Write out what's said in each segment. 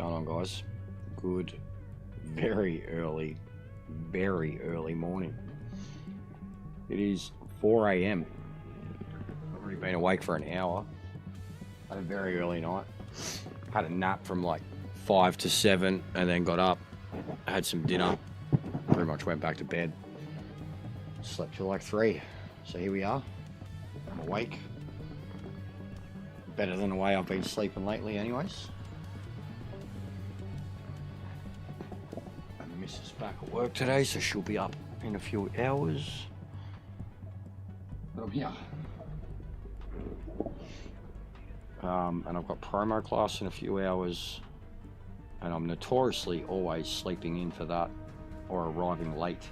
going on, guys? Good, very early morning. It is 4 a.m. I've already been awake for an hour. Had a very early night. Had a nap from like 5 to 7 and then got up, had some dinner, pretty much went back to bed. Slept till like 3. So here we are. I'm awake. Better than the way I've been sleeping lately anyways. And Mrs. back at work today, so she'll be up in a few hours. But I'm here. And I've got promo class in a few hours. And I'm notoriously always sleeping in for that or arriving late.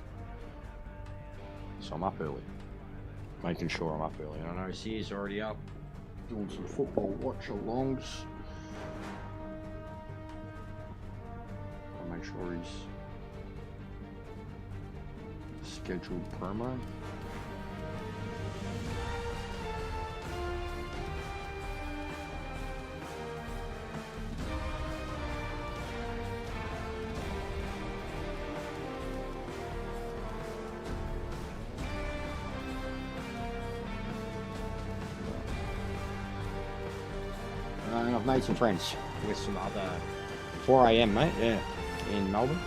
So I'm up early. Making sure I'm up early. I know Sears already up. Doing some football watch-alongs. I'll make sure he's scheduled promo. And I've made some friends with some other 4 a.m. mate, yeah, in Melbourne.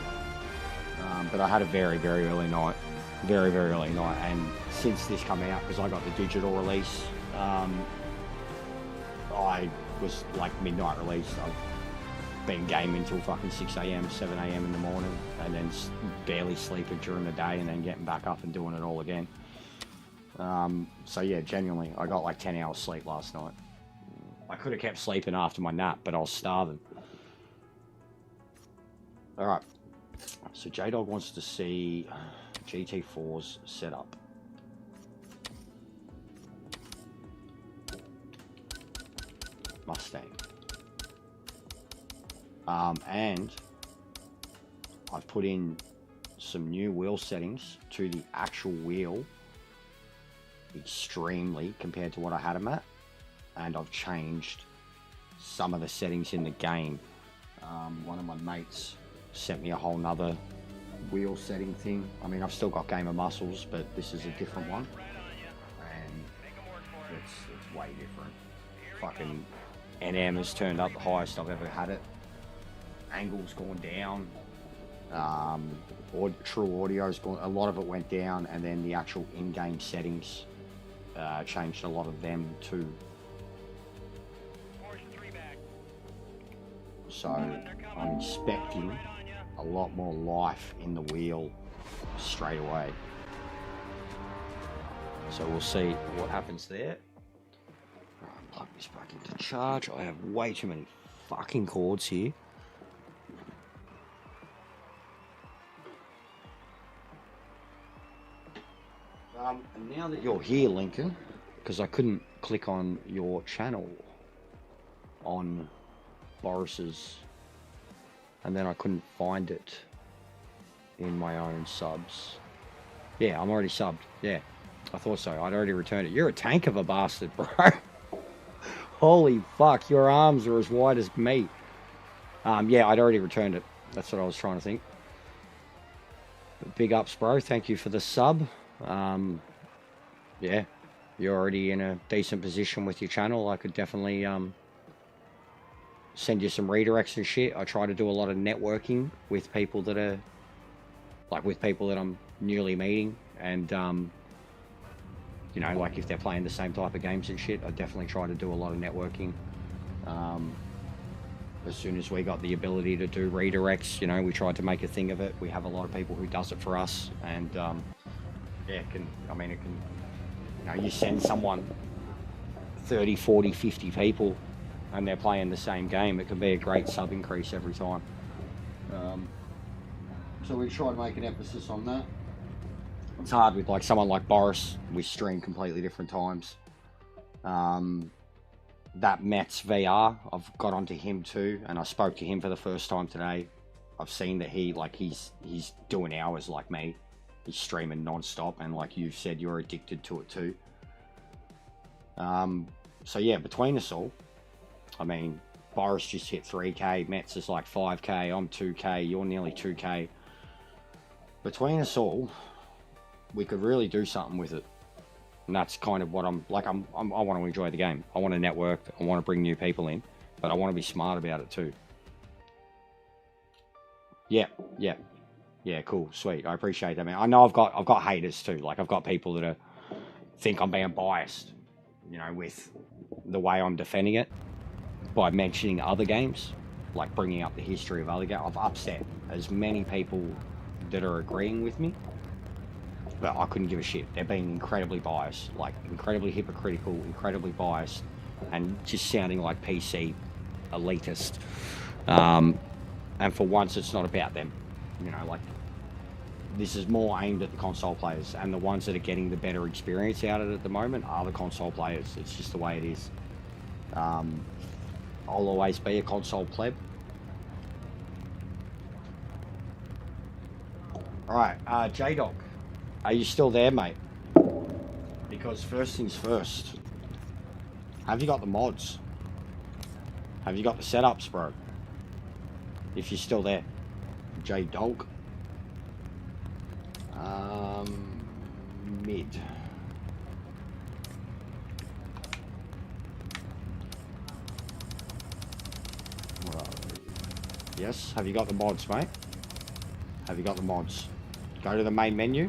But I had a very early night, very early night, and since this come out, because I got the digital release, I was like midnight release. I've been gaming till fucking 6 a.m., 7 a.m. in the morning, and then barely sleeping during the day, and then getting back up and doing it all again. So yeah, genuinely, I got like 10 hours sleep last night. I could have kept sleeping after my nap, but I was starving. Alright, so J-Dog wants to see GT4's setup. Mustang. And I've put in some new wheel settings to the actual wheel extremely compared to what I had them at. And I've changed some of the settings in the game. One of my mates sent me a whole nother wheel setting thing. I mean, I've still got Game of Muscles, but this is a different one. And it's way different. Fucking NM has turned up the highest I've ever had it. Angle's gone down. True Audio's gone, a lot of it went down, and then the actual in-game settings changed a lot of them too. So I'm expecting a lot more life in the wheel straight away. So we'll see what happens there. Plug this back into charge. I have way too many fucking cords here. And now that you're here, Lincoln, because I couldn't click on your channel on Boris's, and then I couldn't find it in my own subs. Yeah, I'm already subbed. Yeah, I thought so. I'd already returned it. You're a tank of a bastard, bro. Holy fuck, your arms are as wide as me. Yeah, I'd already returned it. That's what I was trying to think. But big ups, bro. Thank you for the sub. Yeah, you're already in a decent position with your channel. I could definitely send you some redirects and shit. I try to do a lot of networking with people that are like I'm newly meeting, and you know, like if they're playing the same type of games and shit, I definitely try to do a lot of networking. As soon as we got the ability to do redirects, you know, we tried to make a thing of it. We have a lot of people who does it for us, and yeah, it can, you know, you send someone 30, 40, 50 people and they're playing the same game, it can be a great sub increase every time. So we try to make an emphasis on that. It's hard with like someone like Boris. We stream completely different times. That Mets VR, I've got onto him too, and I spoke to him for the first time today. I've seen that he's doing hours like me. He's streaming non-stop, and like you said, you're addicted to it too. So yeah, between us all, I mean, Boris just hit 3K, Mets is like 5K, I'm 2K, you're nearly 2K. Between us all, we could really do something with it. And that's kind of what I'm like. I want to enjoy the game. I want to network. I want to bring new people in, but I want to be smart about it too. Yeah, yeah, yeah. Cool, sweet. I appreciate that, man. I know I've got haters too. Like I've got people that think I'm being biased, you know, with the way I'm defending it by mentioning other games, like bringing up the history of other games. I've upset as many people that are agreeing with me, but I couldn't give a shit. They're being incredibly biased, like incredibly hypocritical, incredibly biased, and just sounding like PC elitist. And for once, it's not about them. You know, like this is more aimed at the console players, and the ones that are getting the better experience out of it at the moment are the console players. It's just the way it is. I'll always be a console pleb. Alright, J-Dog, are you still there, mate? Because first things first, have you got the mods? Have you got the setups, bro? If you're still there. J-Dog. Mid. Yes, have you got the mods, mate? Have you got the mods? Go to the main menu.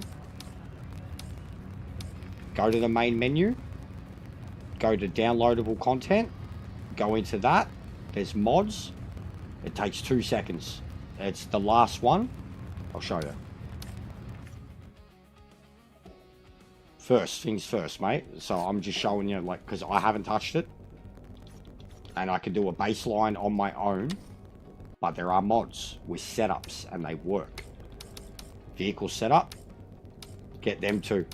Go to the main menu. Go to downloadable content. Go into that. There's mods. It takes 2 seconds. It's the last one. I'll show you. First things first, mate. So I'm just showing you, like, because I haven't touched it. And I can do a baseline on my own. But there are mods with setups and they work. Vehicle setup. Get them too.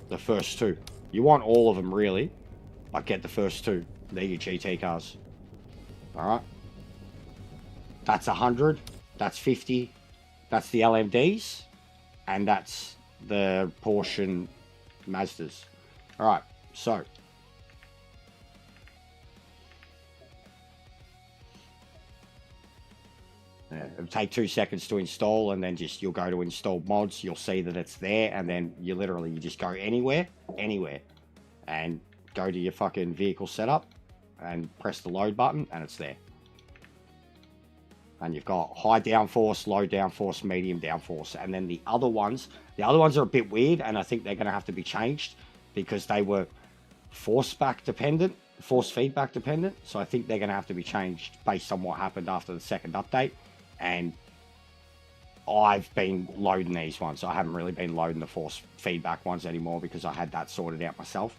The first two. You want all of them, really. But get the first two. They're your GT cars. Alright. That's 100. That's 50. That's the LMDs. And that's the Porsche Mazdas. Alright, so. Yeah, it'll take 2 seconds to install, and then just you'll go to install mods. You'll see that it's there, and then you just go anywhere, and go to your fucking vehicle setup, and press the load button, and it's there. And you've got high downforce, low downforce, medium downforce, and then the other ones are a bit weird, and I think they're going to have to be changed because they were force feedback dependent. So I think they're going to have to be changed based on what happened after the second update. And I've been loading these ones. I haven't really been loading the force feedback ones anymore because I had that sorted out myself.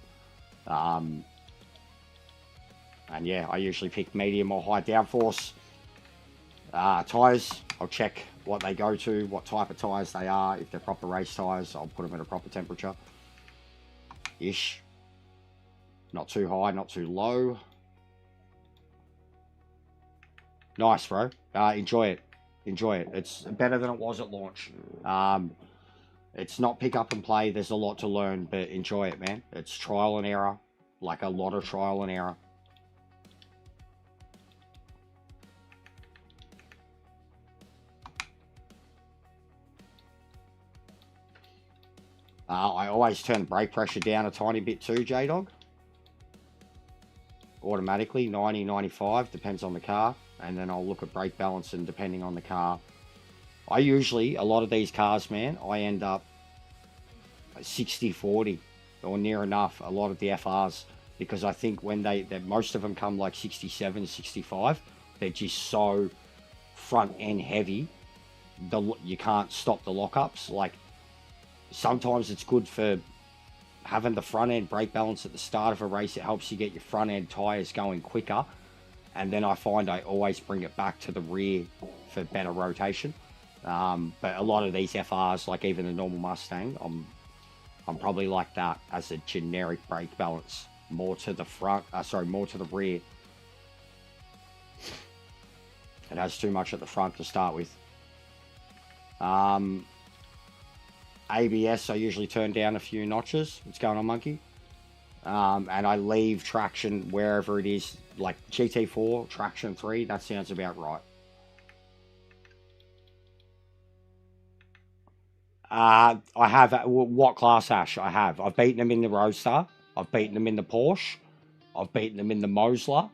And yeah, I usually pick medium or high downforce. Tyres, I'll check what they go to, what type of tyres they are. If they're proper race tyres, I'll put them at a proper temperature. Ish. Not too high, not too low. Nice, bro. Enjoy it. Enjoy it. It's better than it was at launch. It's not pick up and play. There's a lot to learn, but enjoy it, man. It's trial and error. Like a lot of trial and error. I always turn brake pressure down a tiny bit too, J-Dog. Automatically, 90, 95, depends on the car. And then I'll look at brake balance, and depending on the car. I usually, a lot of these cars, man, I end up 60-40 or near enough, a lot of the FRs. Because I think when most of them come like 67, 65, they're just so front end heavy. You can't stop the lockups. Like, sometimes it's good for having the front end brake balance at the start of a race. It helps you get your front end tires going quicker. And then I find I always bring it back to the rear for better rotation. But a lot of these FRs, like even the normal Mustang, I'm probably like that as a generic brake balance. More to the front, more to the rear. It has too much at the front to start with. ABS, I usually turn down a few notches. What's going on, Monkey? And I leave traction wherever it is, like GT4, traction 3, that sounds about right. I have, what class Ash I have? I've beaten them in the Roadster, I've beaten them in the Porsche, I've beaten them in the Mosler,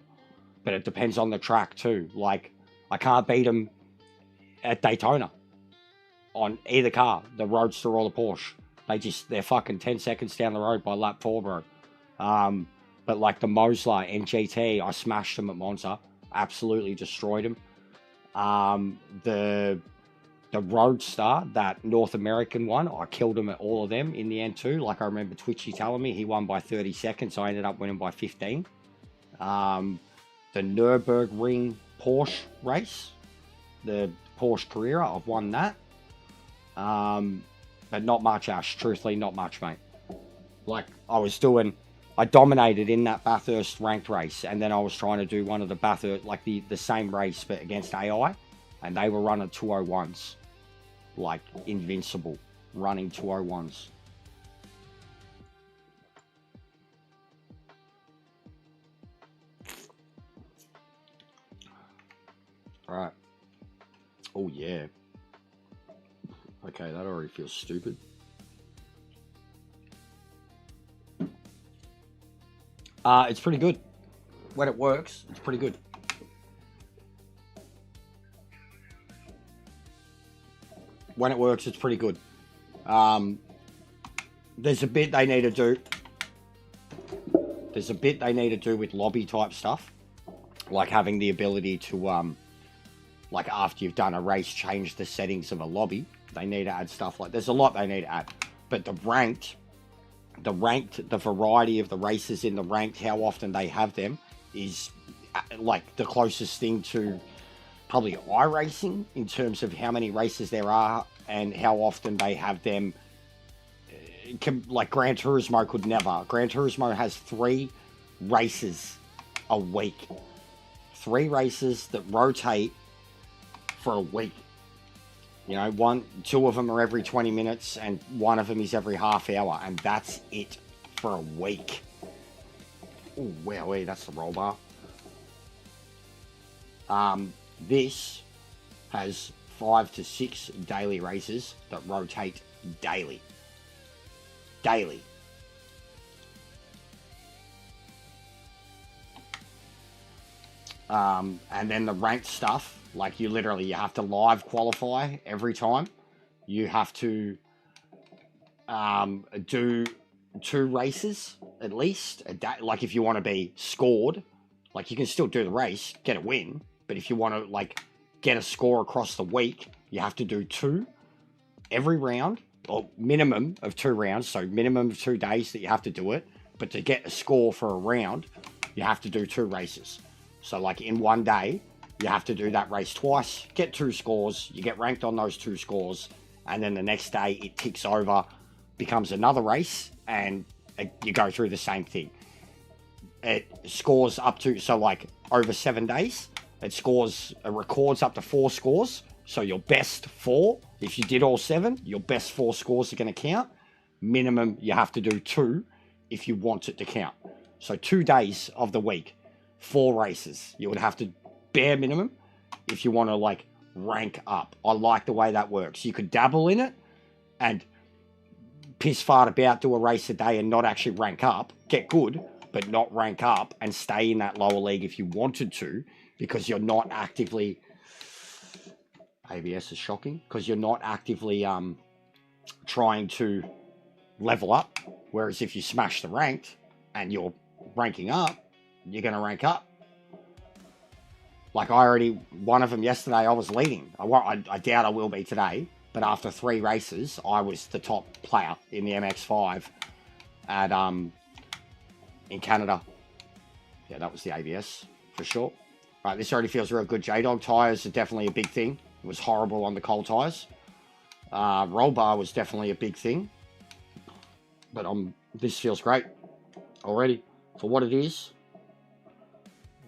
but it depends on the track too. Like, I can't beat them at Daytona on either car, the Roadster or the Porsche. They're fucking 10 seconds down the road by lap 4, bro. But like the Mosler and GT, I smashed them at Monza, absolutely destroyed them. The Roadster, that North American one, I killed him at all of them in the end too. Like, I remember Twitchy telling me he won by 30 seconds. I ended up winning by 15. The Nürburgring Porsche race, the Porsche Carrera, I've won that. But not much, Ash. Truthfully, not much, mate. Like, I dominated in that Bathurst ranked race, and then I was trying to do one of the Bathurst, like the same race, but against AI, and they were running 201s. Like, invincible, running 201s. All right. Oh, yeah. Okay, that already feels stupid. It's pretty good. When it works, it's pretty good. When it works, it's pretty good. There's a bit they need to do. There's a bit they need to do with lobby type stuff. Like having the ability to, like after you've done a race, change the settings of a lobby. They need to add stuff like, there's a lot they need to add. But the variety of the races in the ranked, how often they have them is like the closest thing to probably iRacing in terms of how many races there are and how often they have them. Like Gran Turismo could never. Gran Turismo has 3 races a week. 3 races that rotate for a week. You know, 2 of them are every 20 minutes and 1 of them is every half hour, and that's it for a week. Oh, wow, that's the roll bar. This has 5 to 6 daily races that rotate daily. Daily. And then the ranked stuff, like you have to live qualify every time. You have to do 2 races at least a day. Like if you want to be scored, like you can still do the race, get a win. But if you want to like get a score across the week, you have to do 2 every round, or minimum of 2 rounds. So minimum of 2 days that you have to do it. But to get a score for a round, you have to do 2 races. So like in one day, you have to do that race twice, get 2 scores, you get ranked on those 2 scores, and then the next day it ticks over, becomes another race, and you go through the same thing. It scores up to, so like over 7 days, it records up to 4 scores. So your best 4, if you did all 7, your best 4 scores are going to count. Minimum, you have to do 2 if you want it to count. So 2 days of the week, 4 races. You would have to bare minimum if you want to like rank up. I like the way that works. You could dabble in it and piss fart about, do a race a day and not actually rank up, get good, but not rank up and stay in that lower league if you wanted to, because you're not actively, ABS is shocking, because you're not actively trying to level up. Whereas if you smash the ranked and you're ranking up, you're going to rank up. Like one of them yesterday, I was leading. I doubt I will be today, but after 3 races, I was the top player in the MX-5 at in Canada. Yeah, that was the ABS for sure. Right, this already feels real good. J-Dog tyres are definitely a big thing. It was horrible on the cold tyres. Roll bar was definitely a big thing. But this feels great already for what it is.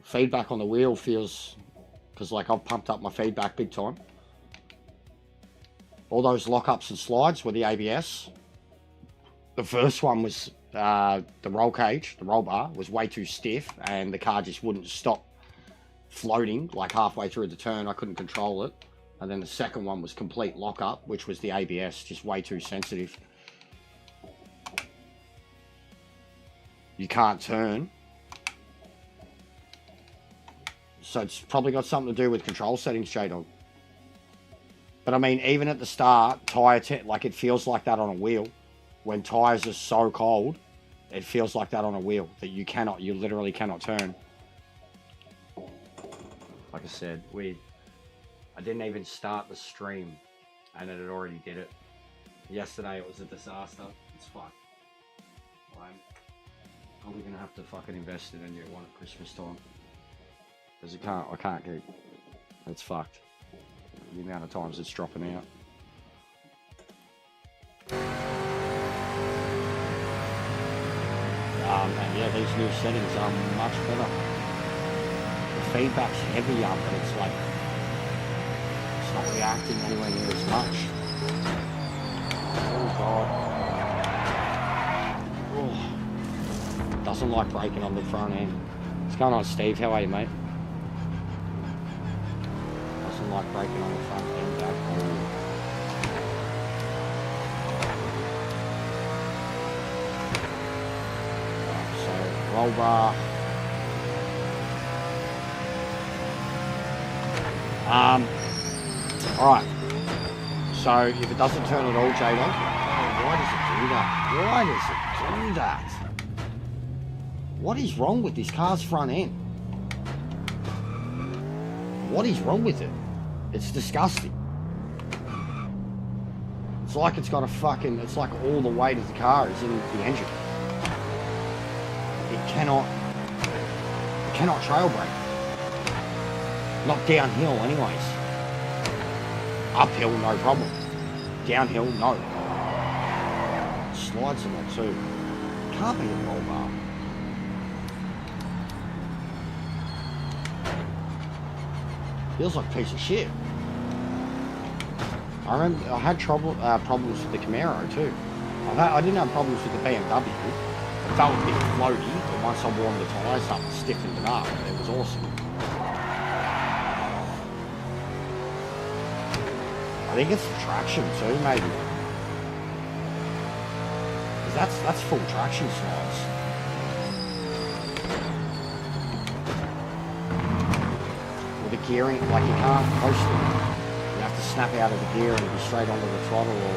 Feedback on the wheel feels, because like I've pumped up my feedback big time. All those lockups and slides were the ABS. The first one was the roll cage, the roll bar, was way too stiff, and the car just wouldn't stop floating like halfway through the turn. I couldn't control it. And then the second one was complete lockup, which was the ABS, just way too sensitive. You can't turn. So it's probably got something to do with control settings, J-Dog. But I mean, even at the start, like it feels like that on a wheel. When tires are so cold, it feels like that on a wheel, that you literally cannot turn. Like I said, I didn't even start the stream, and it had already did it. Yesterday it was a disaster. It's fucked. I'm probably gonna have to fucking invest in a new one at Christmas time. Because I can't keep. It's fucked. The amount of times it's dropping out. And yeah, these new settings are much better. The feedback's heavier, but it's like, it's not reacting anywhere near as much. Oh god. Oh. Doesn't like braking on the front end. What's going on, Steve? How are you, mate? Doesn't like braking on the front end at all. Roll bar. Alright. So if it doesn't turn at all, J-Dog, why does it do that? Why does it do that? What is wrong with this car's front end? What is wrong with it? It's disgusting. It's like it's got a fucking, it's like all the weight of the car is in the engine. It cannot trail brake. Not downhill anyways. Uphill, no problem. Downhill, no. Slides a lot too. Can't be a roll bar. Feels like a piece of shit. I remember I had problems with the Camaro too. I didn't have problems with the BMW. It felt a bit floaty, but once I warmed the tyres up and stiffened it up, it was awesome. I think it's the traction too, maybe. Because that's full traction slides. With the gearing, like you can't coast it. You have to snap out of the gear and be straight onto the throttle or...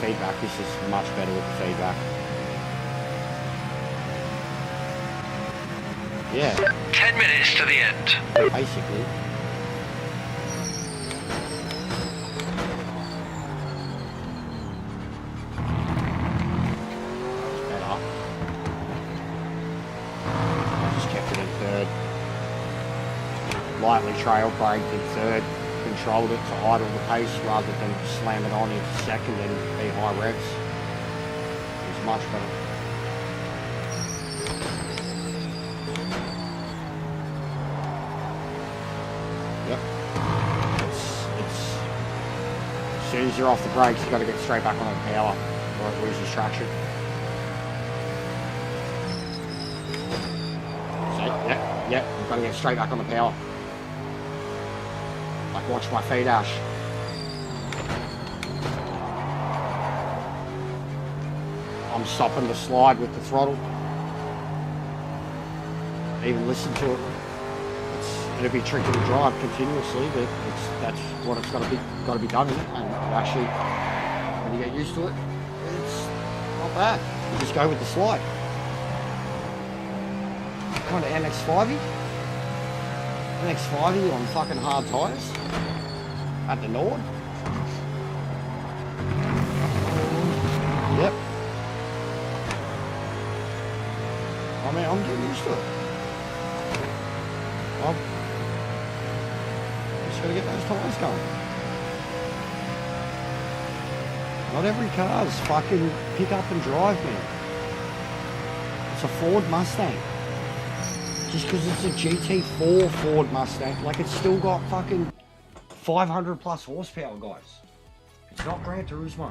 feedback. This is much better with the feedback. Yeah. 10 minutes to the end. Basically. That's better. I just kept it in third. Lightly trail braked in third. Controlled it to idle the pace rather than slam it on into second and be high revs. It's much better. Yep. It's as soon as you're off the brakes, you've got to get straight back on the power or it loses traction. So, yep, you've got to get straight back on the power. Like, watch my feet, Ash. I'm stopping the slide with the throttle. Even listen to it. It'll be tricky to drive continuously, but that's what it's got to be done in it. And actually, when you get used to it, it's not bad. You just go with the slide. Kind of MX-5-y. MX-5-y on fucking hard tyres at the Nord. Yep. I mean, I'm getting used to it. I'm just gotta get those tyres going. Not every car's fucking pick up and drive, man. It's a Ford Mustang. Just because it's a GT4 Ford Mustang, like it's still got fucking 500 plus horsepower, guys. It's not Gran Turismo.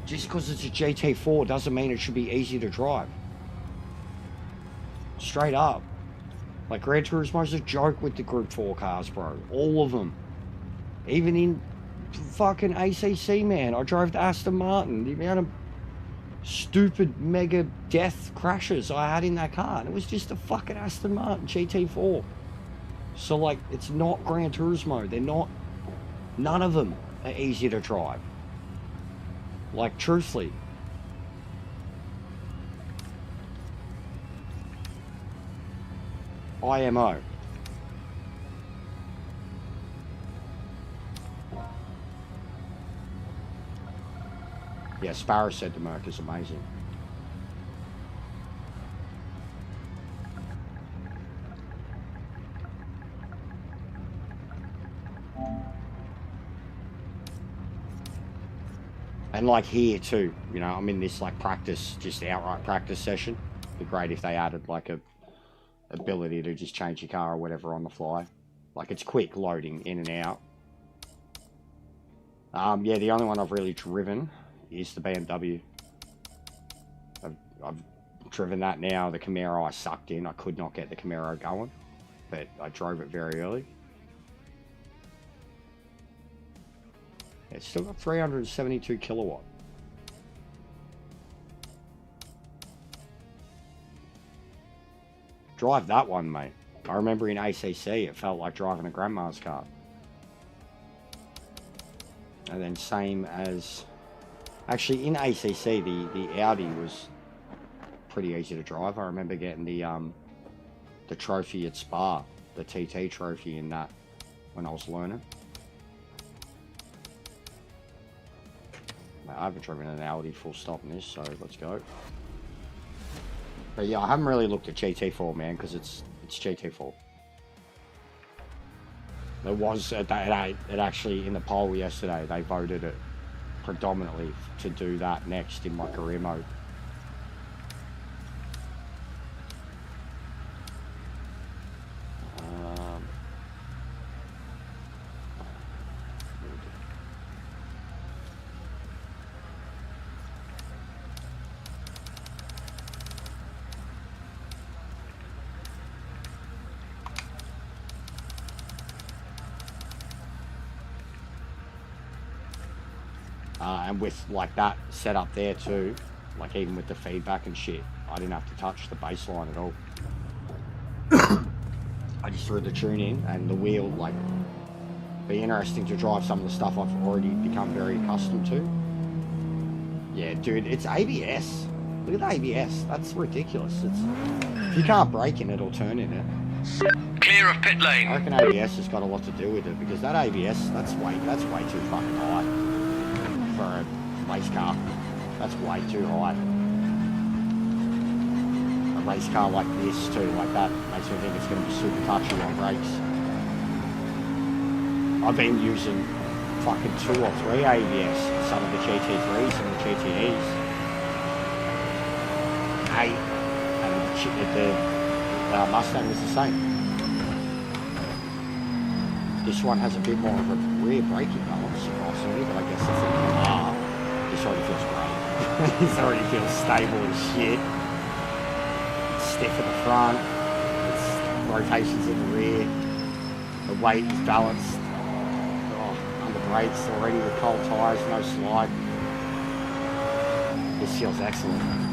Just because it's a GT4 doesn't mean it should be easy to drive. Straight up. Like, Gran Turismo's a joke with the Group 4 cars, bro. All of them. Even in fucking ACC, man. I drove the Aston Martin. The amount of stupid mega death crashes I had in that car. And it was just a fucking Aston Martin GT4. So, like, it's not Gran Turismo. They're not... None of them are easy to drive. Like, truthfully. IMO. Yeah, Sparrow said the Merc is amazing. And like here too, you know, I'm in this like practice, just outright practice session. It'd be great if they added like a ability to just change your car or whatever on the fly. Like it's quick loading in and out. Yeah, the only one I've really driven is the BMW. I've driven that now. The Camaro I sucked in. I could not get the Camaro going, but I drove it very early. It's still got 372 kilowatt. Drive that one, mate. I remember in ACC, it felt like driving a grandma's car. And then same as... Actually, in ACC, the Audi was pretty easy to drive. I remember getting the trophy at Spa, the TT trophy in that when I was learning. I haven't driven an Audi full stop in this, so let's go. But yeah, I haven't really looked at GT4, man, because it's GT4. There was, it actually, in the poll yesterday, they voted it predominantly to do that next in my career mode. And with like that set up there too, like even with the feedback and shit, I didn't have to touch the baseline at all. I just threw the tune in and the wheel, like, be interesting to drive some of the stuff I've already become very accustomed to. Yeah, dude, it's ABS. Look at the ABS. That's ridiculous. If you can't brake in it or turn in it. Clear of pit lane. I reckon ABS has got a lot to do with it because that ABS, that's way too fucking high. For a race car. That's way too high. A race car like this too, like that, makes me think it's going to be super touchy on brakes. I've been using fucking 2 or 3 ABS for some of the GT3s and the GTEs. 8, and the Mustang was the same. This one has a bit more of a rear braking balance, surprisingly, but I guess it's this already feels great. This already feels stable as shit. It's stiff at the front. It's rotations in the rear. The weight is balanced. Under brakes already with cold tyres, no slide. This feels excellent.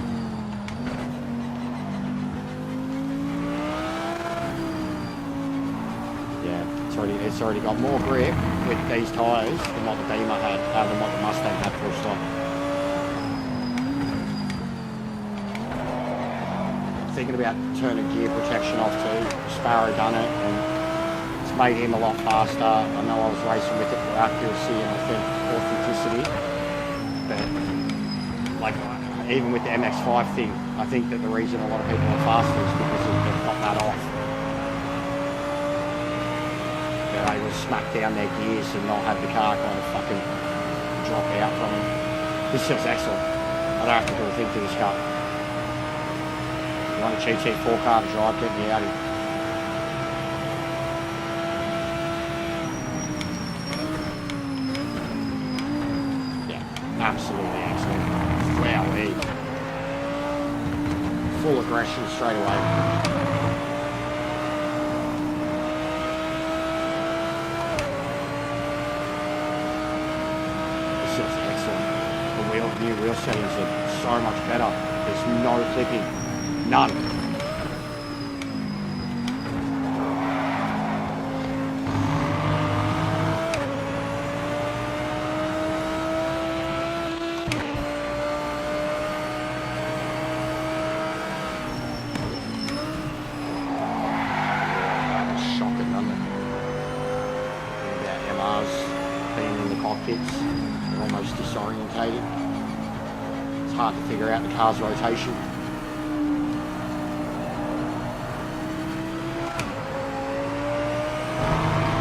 It's already got more grip with these tyres than what the Beamer had, than what the Mustang had full stop. Thinking about turning gear protection off too. Sparrow done it and it's made him a lot faster. I know I was racing with it for accuracy and authenticity, but like even with the MX-5 thing, I think that the reason a lot of people are faster is because they've got that off. They will smack down their gears and not have the car kind of fucking drop out from them. This feels excellent. I don't have to do a thing to this car. You want a GT4 car to drive, get me out of here. absolutely excellent. Wowee. Full aggression straight away. This feels excellent. The new wheel settings are so much better. There's no clipping. None. They're almost disorientated. It's hard to figure out the car's rotation.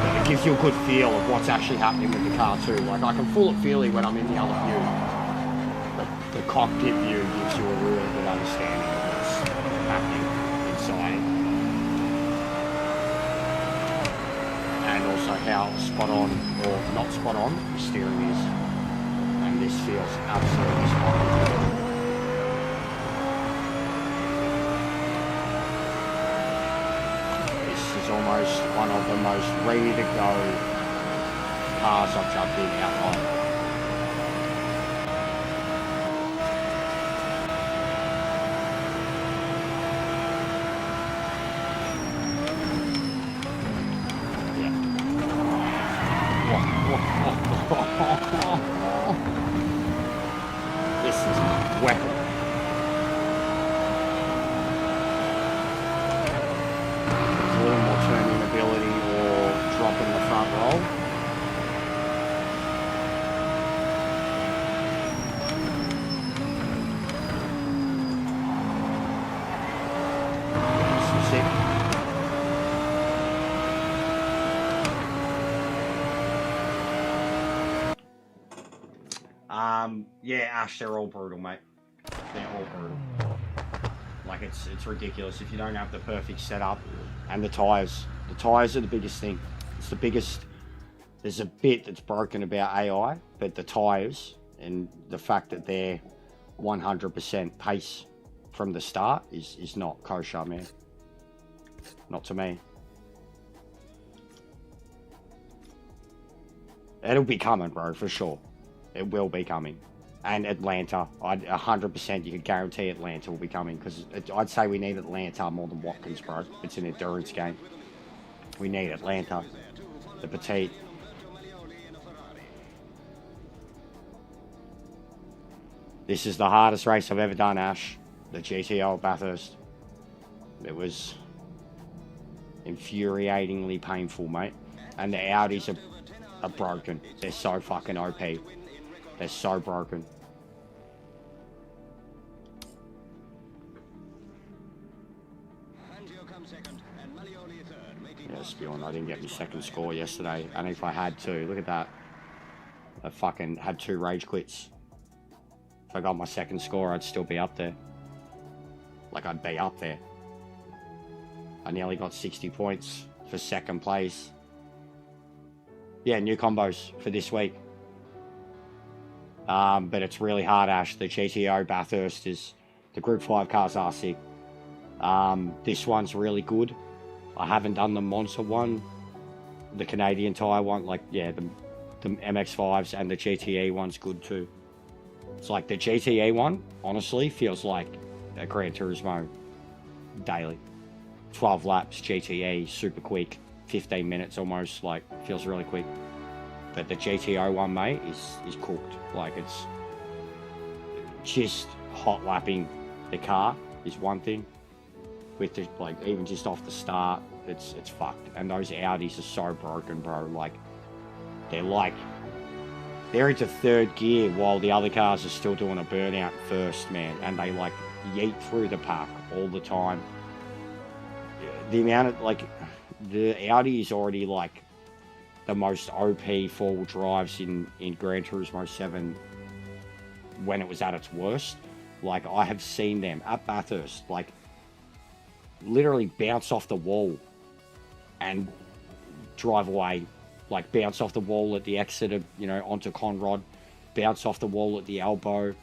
But it gives you a good feel of what's actually happening with the car too. Like I can full it feely when I'm in the other view. But the cockpit view gives you a really good understanding of what's happening inside. And also how spot on or not spot on the steering is. And this feels absolutely spot on. This is almost one of the most ready to go cars I've jumped in outright. This is a weapon. There's a little more turning ability or dropping the front roll. Yeah, Ash, they're all brutal, mate. They're all brutal. Like, it's ridiculous if you don't have the perfect setup. And the tyres. The tyres are the biggest thing. It's the biggest... There's a bit that's broken about AI, but the tyres and the fact that they're 100% pace from the start is not kosher, man. Not to me. It'll be coming, bro, for sure. It will be coming. And Atlanta, 100% you could guarantee Atlanta will be coming, because I'd say we need Atlanta more than Watkins, bro. It's an endurance game. We need Atlanta, the petite. This is the hardest race I've ever done, Ash. The GTO at Bathurst. It was infuriatingly painful, mate. And the Audis are broken. They're so fucking OP. They're so broken. Yeah, spewing. I didn't get my second score yesterday. And if I had to, look at that. I fucking had 2 rage quits. If I got my second score, I'd still be up there. Like, I'd be up there. I nearly got 60 points for second place. Yeah, new combos for this week. But it's really hard, Ash. The GTO Bathurst is... The Group 5 cars are sick. This one's really good. I haven't done the Monza one. The Canadian Tire one. Like, yeah, the MX-5s and the GTE one's good too. It's like the GTE one, honestly, feels like a Gran Turismo daily. 12 laps, GTE, super quick. 15 minutes almost, like, feels really quick. But the GTO one, mate, is cooked. Like, it's just hot lapping the car is one thing. With the, like, even just off the start, it's fucked. And those Audis are so broken, bro. Like, they're into third gear while the other cars are still doing a burnout first, man. And they, like, yeet through the pack all the time. The amount of, like, the Audi is already, like, the most OP four-wheel drives in Gran Turismo 7 when it was at its worst. Like, I have seen them at Bathurst, like, literally bounce off the wall and drive away. Like, bounce off the wall at the exit of, you know, onto Conrod, bounce off the wall at the elbow,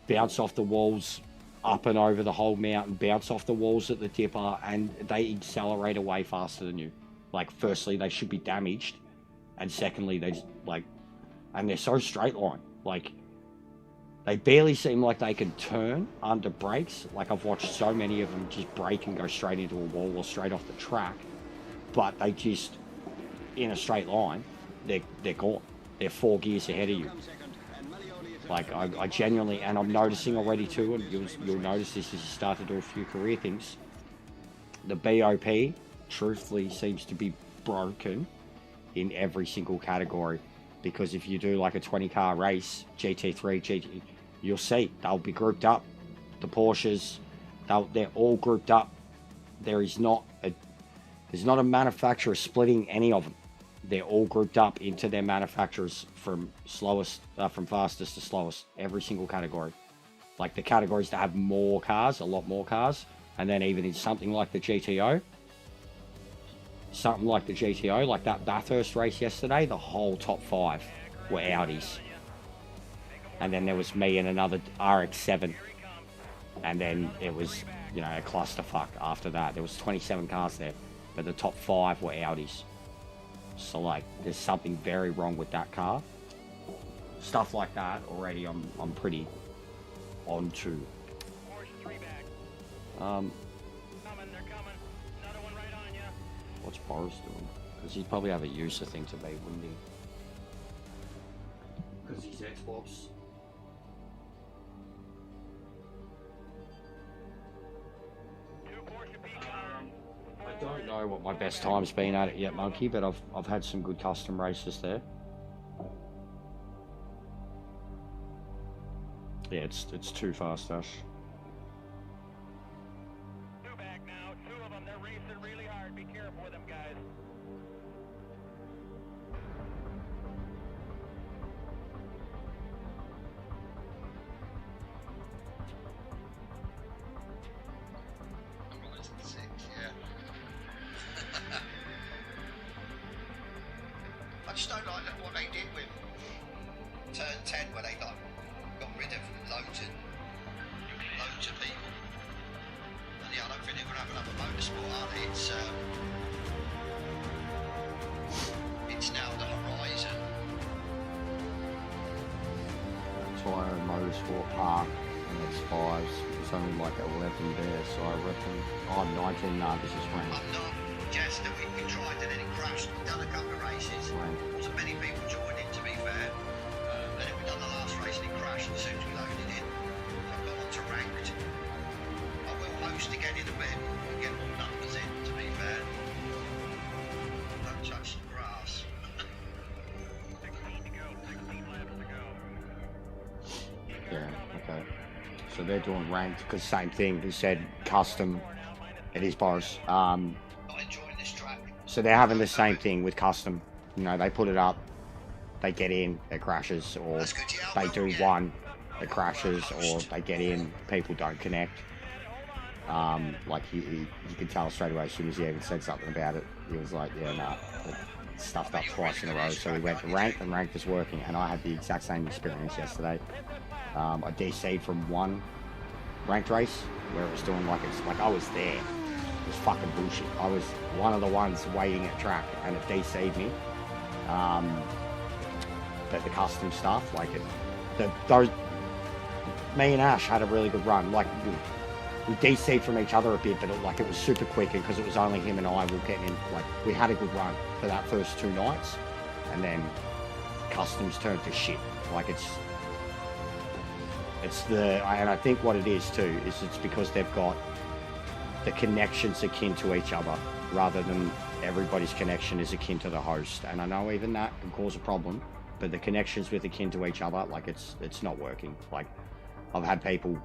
bounce off the walls up and over the whole mountain, bounce off the walls at the dipper, and they accelerate away faster than you. Like, firstly, they should be damaged, and secondly, they like, and they're so straight line. Like, they barely seem like they can turn under brakes. Like, I've watched so many of them just brake and go straight into a wall or straight off the track, but they just, in a straight line, they're gone. They're 4 gears ahead of you. Like, I genuinely, and I'm noticing already too, and you'll notice this as you start to do a few career things, the BOP truthfully seems to be broken in every single category. Because if you do like a 20 car race, GT3, you'll see they'll be grouped up. The Porsches, they're all grouped up. There's not a manufacturer splitting any of them. They're all grouped up into their manufacturers from fastest to slowest, every single category. Like the categories that have more cars, a lot more cars, and then even in something like the GTO, like that Bathurst race yesterday, the whole top 5 were Audis. And then there was me and another RX-7. And then it was, a clusterfuck after that. There was 27 cars there, but the top 5 were Audis. So, like, there's something very wrong with that car. Stuff like that already I'm pretty onto. What's Boris doing? Because he'd probably have a user thing to be, wouldn't he? Because he's Xbox. I don't know what my best time's been at it yet, Monkey, but I've had some good custom races there. Yeah, it's too fast, Ash. I just don't like what they did with Turn 10 where they got rid of loads of people. And yeah, I don't think they're going to have another motorsport, are they? It's now the horizon. Tyre Motorsport Park and X5s. It's only like 11 there, so I reckon. Oh, 19, nah, this is ranked. I'm not. Just that we tried and then it crashed. We've done a couple of races. Wasn't many people joined in, to be fair. Then we done the last race and it crashed as soon as we loaded in. So I've got on to ranked. I will host again in a bit and get more numbers in, to be fair. Don't touch the grass. 16 to go. 16 laps to go. Yeah, okay. So they're doing ranked because same thing. He said custom. It is Boris. Enjoying this track. So they're having the same thing with custom. They put it up, they get in, it crashes, or they do one, it crashes, or they get in, people don't connect. Like you could tell straight away as soon as he even said something about it. He was like, yeah, nah, it stuffed up twice in a row. So we went to ranked, and ranked was working, and I had the exact same experience yesterday. I DC'd from one ranked race where it was doing it's like I was there. It was fucking bullshit. I was one of the ones waiting at track, and it DC'd me. But the custom stuff, me and Ash had a really good run. Like we DC'd from each other a bit, but it was super quick, and because it was only him and I were getting in. Like we had a good run for that first 2 nights, and then customs turned to shit. Like and I think what it is too is it's because they've got the connections akin to each other rather than everybody's connection is akin to the host. And I know even that can cause a problem, but the connections with akin to each other, like it's not working. Like I've had people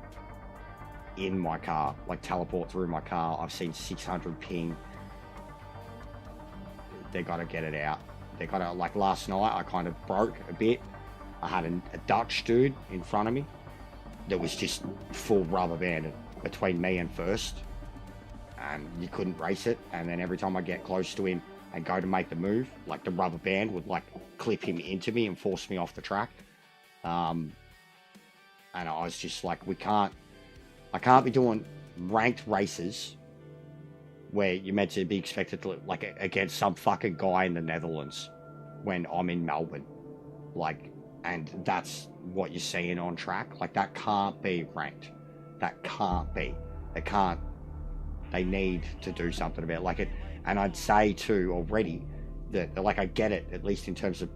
in my car, like teleport through my car. I've seen 600 ping. They got to get it out. They got to, like last night, I kind of broke a bit. I had a Dutch dude in front of me that was just full rubber banded between me and first. And you couldn't race it. And then every time I get close to him and go to make the move, like the rubber band would like clip him into me and force me off the track. And I was just like, I can't be doing ranked races where you're meant to be expected to, like, against some fucking guy in the Netherlands when I'm in Melbourne. Like, and that's what you're seeing on track. Like, that can't be ranked. That can't be. They need to do something about it. Like it. And I'd say too already that, like, I get it, at least in terms of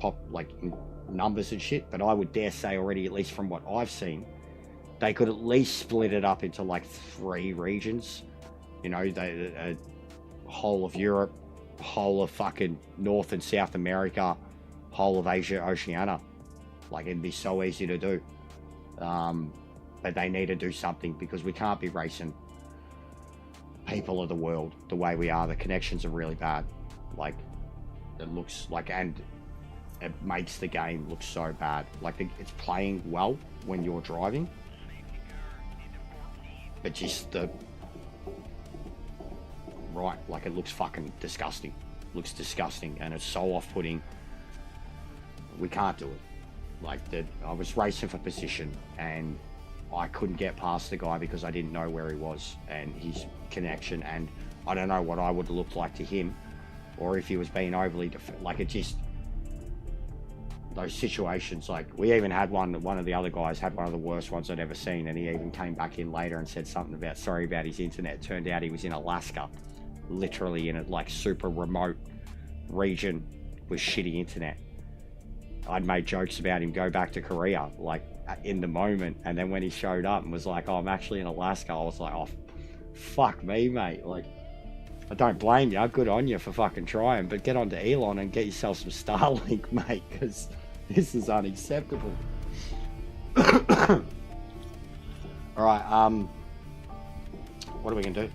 numbers and shit, but I would dare say already, at least from what I've seen, they could at least split it up into like 3 regions. You know, whole of Europe, whole of fucking North and South America, whole of Asia, Oceania. Like, it'd be so easy to do. But they need to do something, because we can't be racing people of the world the way we are. The connections are really bad. Like, it looks like, and it makes the game look so bad. Like, it's playing well when you're driving, but just like, it looks fucking disgusting. Looks disgusting, and it's so off-putting. We can't do it. Like, I was racing for position, and I couldn't get past the guy because I didn't know where he was and his connection, and I don't know what I would look like to him, or if he was being overly like, it just, those situations. Like, we even had one of the other guys had one of the worst ones I'd ever seen, and he even came back in later and said something about sorry about his internet. Turned out he was in Alaska, literally in a like super remote region with shitty internet. I'd made jokes about him go back to Korea, like, in the moment, and then when he showed up and was like, oh, I'm actually in Alaska, I was like, oh, fuck me, mate. Like, I don't blame you, good on you for fucking trying, but get onto Elon and get yourself some Starlink, mate, because this is unacceptable. Alright, what are we gonna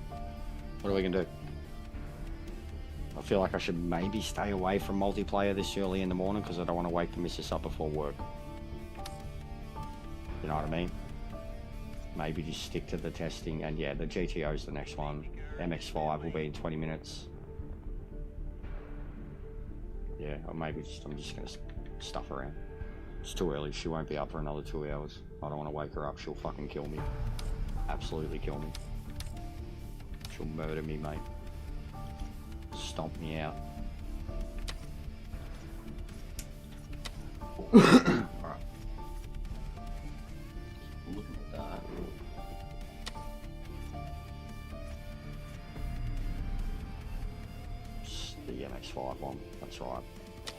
do? I feel like I should maybe stay away from multiplayer this early in the morning, because I don't want to wake the missus up before work. You know what I mean? Maybe just stick to the testing, and yeah, the GTO is the next one. MX-5 will be in 20 minutes. Yeah, or maybe I'm just going to stuff around. It's too early. She won't be up for another 2 hours. I don't want to wake her up. She'll fucking kill me. Absolutely kill me. She'll murder me, mate. Stomp me out. Alright. Looking at that. It's the MX-5 one. That's right.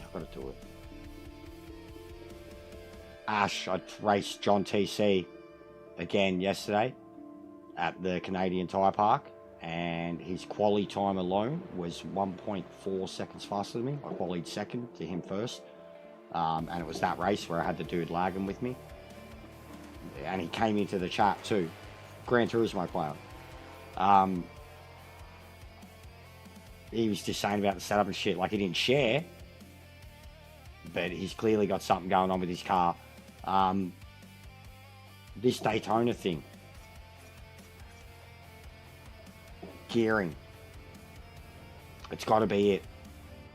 I've got to do it. Ash, I raced John TC again yesterday at the Canadian Tire Park, and his quali time alone was 1.4 seconds faster than me. I qualied second to him first, and it was that race where I had the dude lagging with me, and he came into the chat too. Gran Turismo player. He was just saying about the setup and shit, like he didn't share, but he's clearly got something going on with his car. This Daytona thing, gearing, it's got to be it.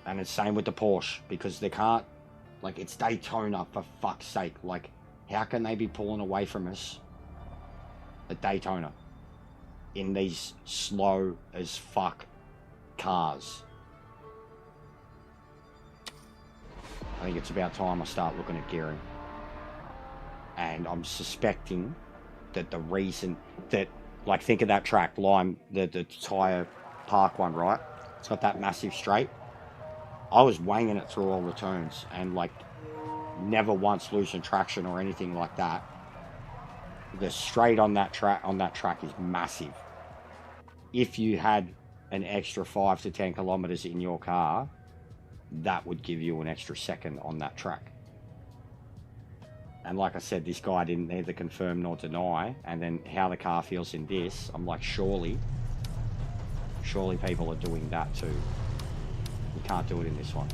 And it's same with the Porsche, because they can't, like, it's Daytona, for fuck's sake. Like, how can they be pulling away from us at Daytona in these slow as fuck cars? I think it's about time I start looking at gearing. And I'm suspecting that the reason that, like, think of that track, Lime, the Tire Park one, right? It's got that massive straight. I was wanging it through all the turns and, like, never once losing traction or anything like that. The straight on that track is massive. If you had an extra 5 to 10 kilometers in your car, that would give you an extra second on that track. And like I said, this guy didn't neither confirm nor deny. And then how the car feels in this, I'm like, surely people are doing that too. You can't do it in this one.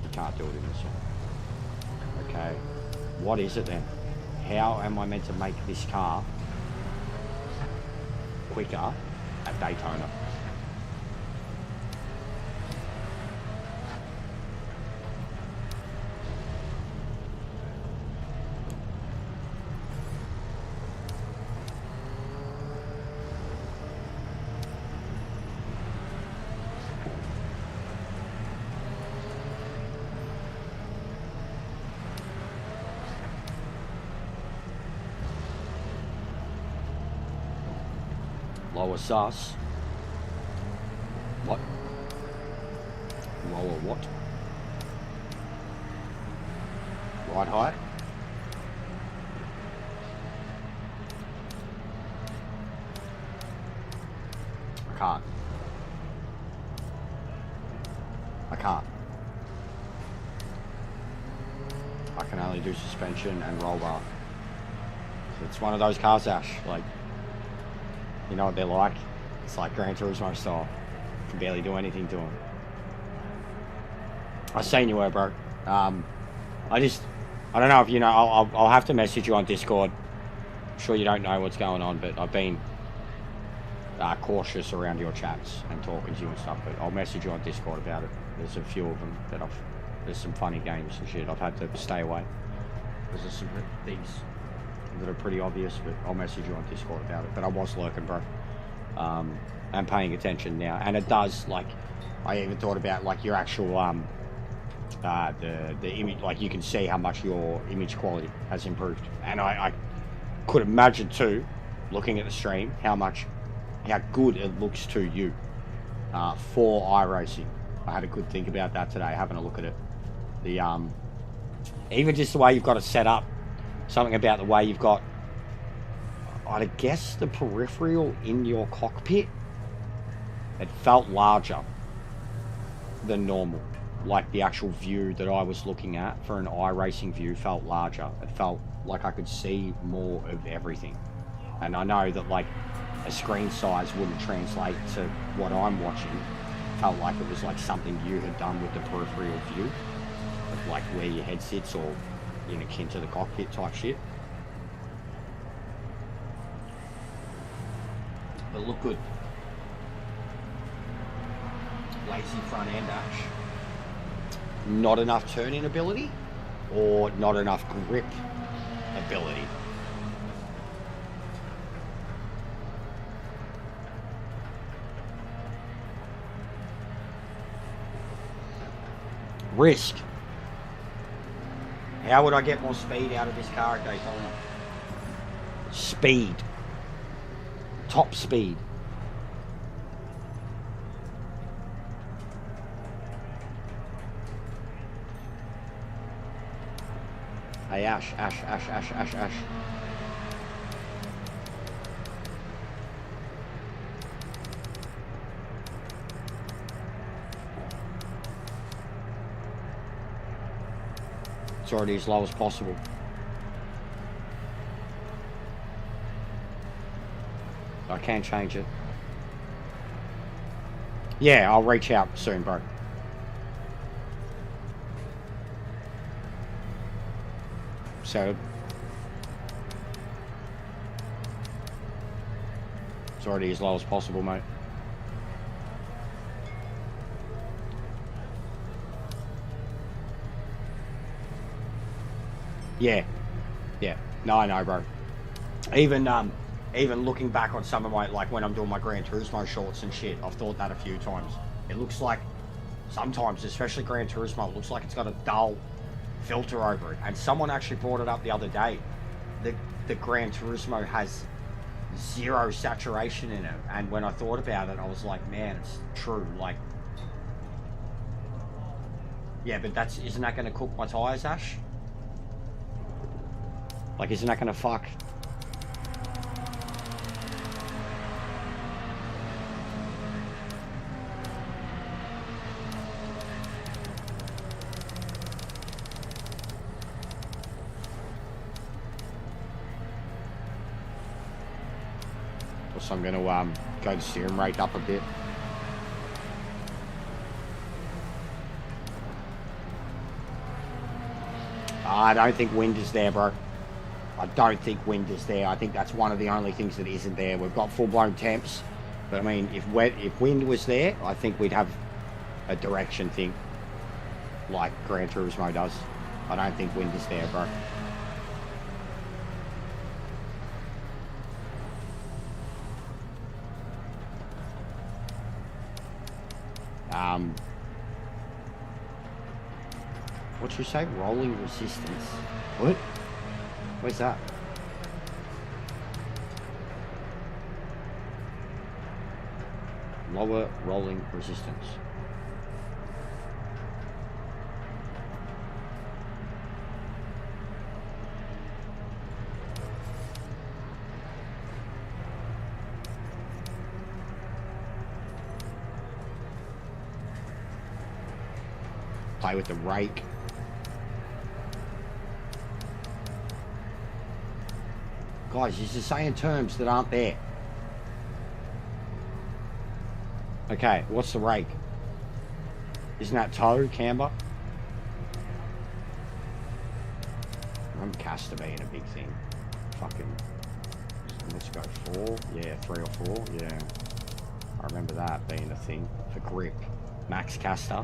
You can't do it in this one. Okay, what is it then? How am I meant to make this car quicker at Daytona? Lower sus. What? Lower what? Right height? I can't. I can't. I can only do suspension and roll bar. It's one of those cars, Ash. Like, you know what they're like? It's like Gran Turismo style. Can barely do anything to them. I seen you were, bro. I don't know if you know. I'll have to message you on Discord. I'm sure you don't know what's going on, but I've been cautious around your chats and talking to you and stuff. But I'll message you on Discord about it. There's a few of them that there's some funny games and shit. I've had to stay away because there's some things that are pretty obvious. But I'll message you on Discord about it. But I was lurking, bro. I'm paying attention now, and it does. Like, I even thought about like your actual the image. Like, you can see how much your image quality has improved, and I could imagine too, looking at the stream, how good it looks to you for iRacing. I had a good think about that today, having a look at it. The even just the way you've got it set up, something about the way you've got, I'd guess, the peripheral in your cockpit, it felt larger than normal. Like the actual view that I was looking at for an iRacing view felt larger. It felt like I could see more of everything. And I know that like a screen size wouldn't translate to what I'm watching. It felt like it was like something you had done with the peripheral view, of like where your head sits, or akin to the cockpit type shit. But look good. Lazy front end, Ash. Not enough turning ability, or not enough grip ability. Risk. How would I get more speed out of this car at Daytona? Speed. Top speed. Hey, Ash. It's already as low as possible. I can change it. Yeah, I'll reach out soon, bro. So it's already as low as possible, mate. Yeah. No, I know, bro. Even looking back on some of my, like when I'm doing my Gran Turismo shorts and shit, I've thought that a few times. It looks like sometimes, especially Gran Turismo, it looks like it's got a dull filter over it. And someone actually brought it up the other day. The Gran Turismo has zero saturation in it. And when I thought about it, I was like, man, it's true. Like, yeah, but isn't that going to cook my tires, Ash? Like, isn't that going to fuck? So I'm going to go the steering rate up a bit. I don't think wind is there, bro. I don't think wind is there. I think that's one of the only things that isn't there. We've got full-blown temps, but I mean, if wind was there, I think we'd have a direction thing like Gran Turismo does. I don't think wind is there, bro. What'd you say? Rolling resistance. What? Where's that? Lower rolling resistance. Play with the rake. Guys, this is saying terms that aren't there. Okay, what's the rake? Isn't that toe, camber? I remember caster being a big thing. Fucking, let's go 4. Yeah, 3 or 4. Yeah, I remember that being a thing for grip. Max caster.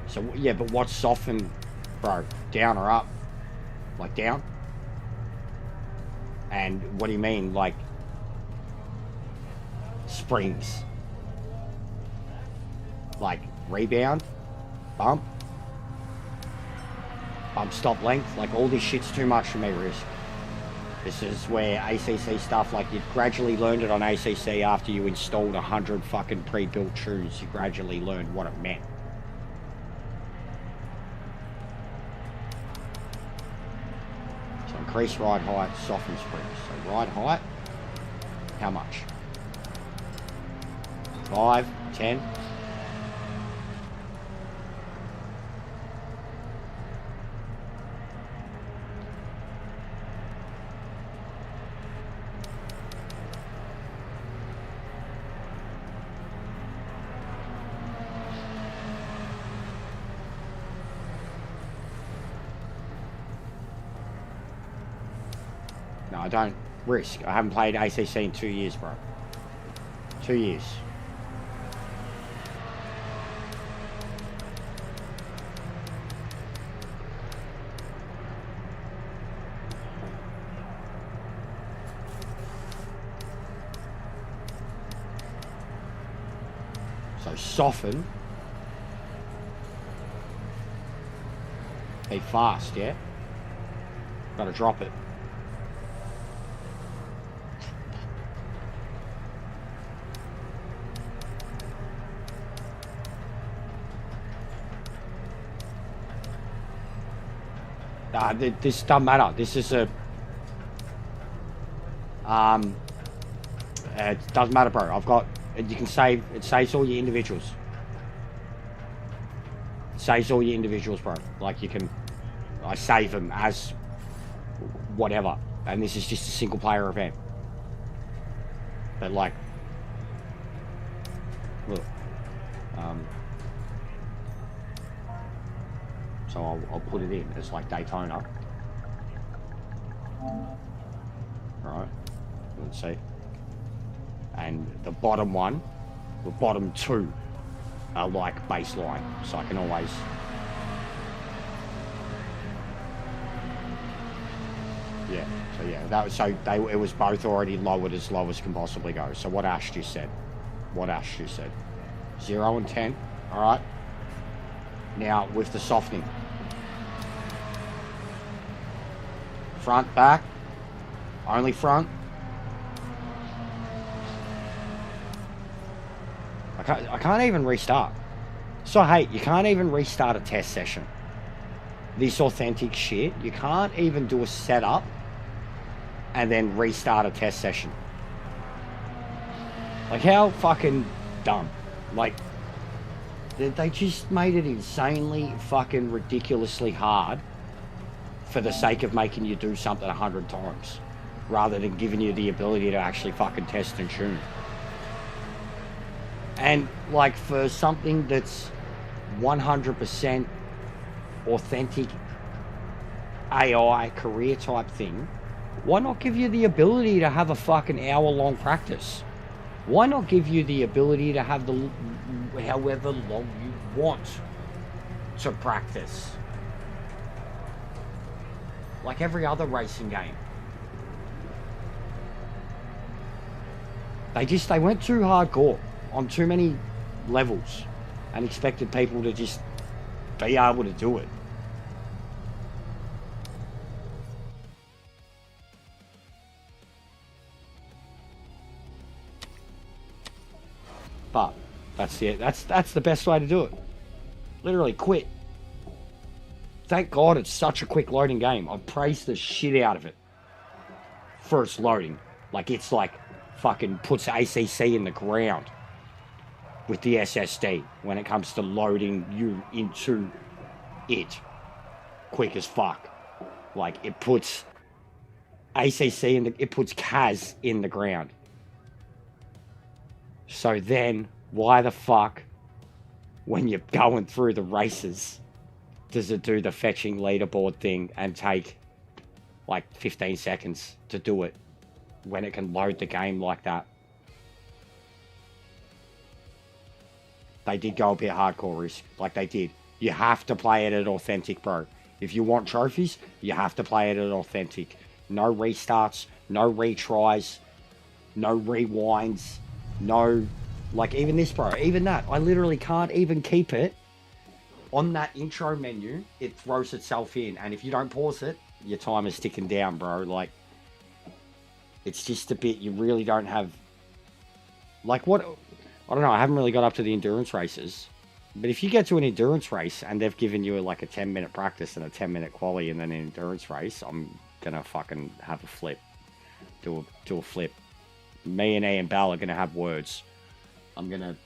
So yeah, but what's soften, bro? Down or up? Like down? And what do you mean, like springs? Like rebound? Bump? Bump stop length? Like all this shit's too much for me, Risk. This is where ACC stuff, like you gradually learned it on ACC after you installed 100 fucking pre-built shoes. You gradually learned what it meant. Increase ride height, soften springs. So ride height, how much? 5, 10? No, I don't. Risk. I haven't played ACC in 2 years, bro. 2 years. So soften. Be fast, yeah? Gotta drop it. This doesn't matter. This is a it doesn't matter, bro. I've got, you can save, it saves all your individuals. It saves all your individuals, bro. Like you can, I save them as whatever, and this is just a single player event. But like, look, so I'll put it in as like Daytona. Right, let's see. And the bottom one, the bottom 2 are like baseline, so I can always. Yeah, so yeah, that was, so it was both already lowered as low as can possibly go. So what Ash just said, 0 and 10, all right. Now with the softening, front, back, only front. I can't even restart. So hey, you can't even restart a test session. This authentic shit, you can't even do a setup and then restart a test session. Like how fucking dumb. Like they just made it insanely fucking ridiculously hard for the sake of making you do something 100 times rather than giving you the ability to actually fucking test and tune. And like for something that's 100% authentic AI career type thing, why not give you the ability to have a fucking hour-long practice? Why not give you the ability to have the however long you want to practice? Like every other racing game. They went too hardcore on too many levels and expected people to just be able to do it. But that's it. That's the best way to do it. Literally quit. Thank God it's such a quick loading game. I've praised the shit out of it for its loading. Like, it's like fucking puts ACC in the ground with the SSD when it comes to loading you into it quick as fuck. Like, it puts ACC it puts CAS in the ground. So then, why the fuck, when you're going through the races, does it do the fetching leaderboard thing and take like 15 seconds to do it when it can load the game like that? They did go a bit hardcore risk, like they did. You have to play it at authentic, bro. If you want trophies, you have to play it at authentic. No restarts, no retries, no rewinds, no... Like, even this, bro, even that. I literally can't even keep it on that intro menu. It throws itself in, and if you don't pause it, your time is ticking down, bro. Like, it's just a bit... You really don't have... Like, what... I don't know, I haven't really got up to the endurance races. But if you get to an endurance race and they've given you like a 10-minute practice and a 10-minute quali and then an endurance race, I'm gonna fucking have a flip. Do a flip. Me and Ian Bell are gonna have words. I'm gonna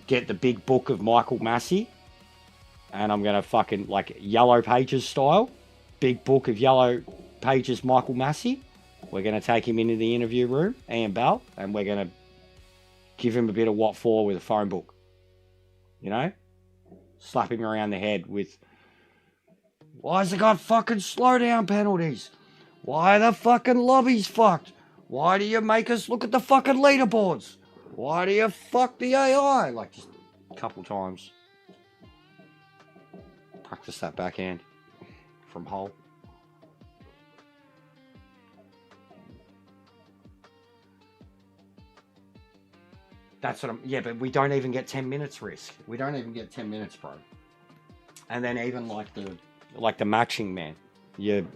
get the big book of Michael Massey and I'm gonna fucking, like, Yellow Pages style, big book of Yellow Pages Michael Massey. We're gonna take him into the interview room, Ian Bell, and we're gonna give him a bit of what for with a phone book. You know? Slap him around the head with, why has it got fucking slowdown penalties? Why are the fucking lobbies fucked? Why do you make us look at the fucking leaderboards? Why do you fuck the AI? Like, just a couple times. Practice that backhand from Hull. That's what I'm... Yeah, but we don't even get 10 minutes risk. We don't even get 10 minutes, bro. And then even like the matching, man. You'll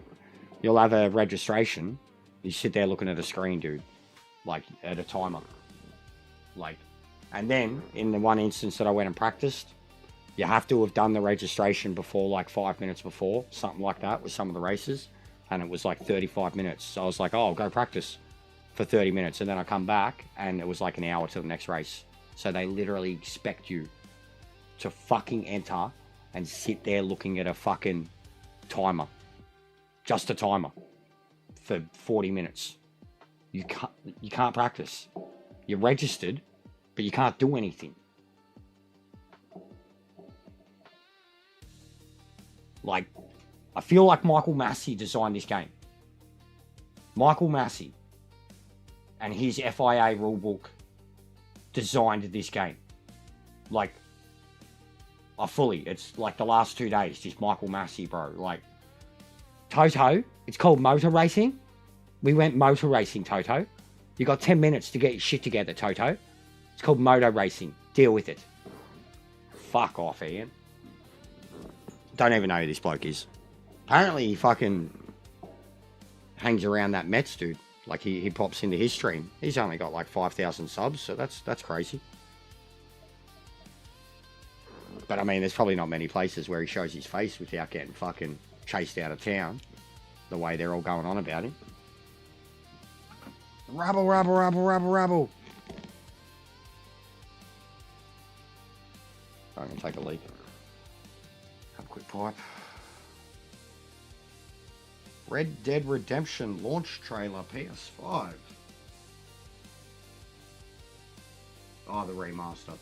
have a registration. You sit there looking at a screen, dude. Like, at a timer. Like... And then, in the one instance that I went and practiced, you have to have done the registration before, like, 5 minutes before. Something like that with some of the races. And it was like 35 minutes. So I was like, oh, I'll go practice for 30 minutes, and then I come back and it was like an hour to the next race. So they literally expect you to fucking enter and sit there looking at a fucking timer, just a timer, for 40 minutes. You can't practice. You're registered, but you can't do anything. Like, I feel like Michael Massey designed this game. Michael Massey and his FIA rulebook designed this game. Like, it's like the last 2 days, just Michael Massey, bro. Like, Toto, it's called motor racing. We went motor racing, Toto. You got 10 minutes to get your shit together, Toto. It's called motor racing. Deal with it. Fuck off, Ian. Don't even know who this bloke is. Apparently, he fucking hangs around that Mets dude. Like, he pops into his stream. He's only got like 5,000 subs, so that's crazy. But I mean, there's probably not many places where he shows his face without getting fucking chased out of town. The way they're all going on about him. Rabble, rabble, rabble, rabble, rabble. I'm gonna take a leak. Have a quick pipe. Red Dead Redemption launch trailer PS5. Oh, the remaster.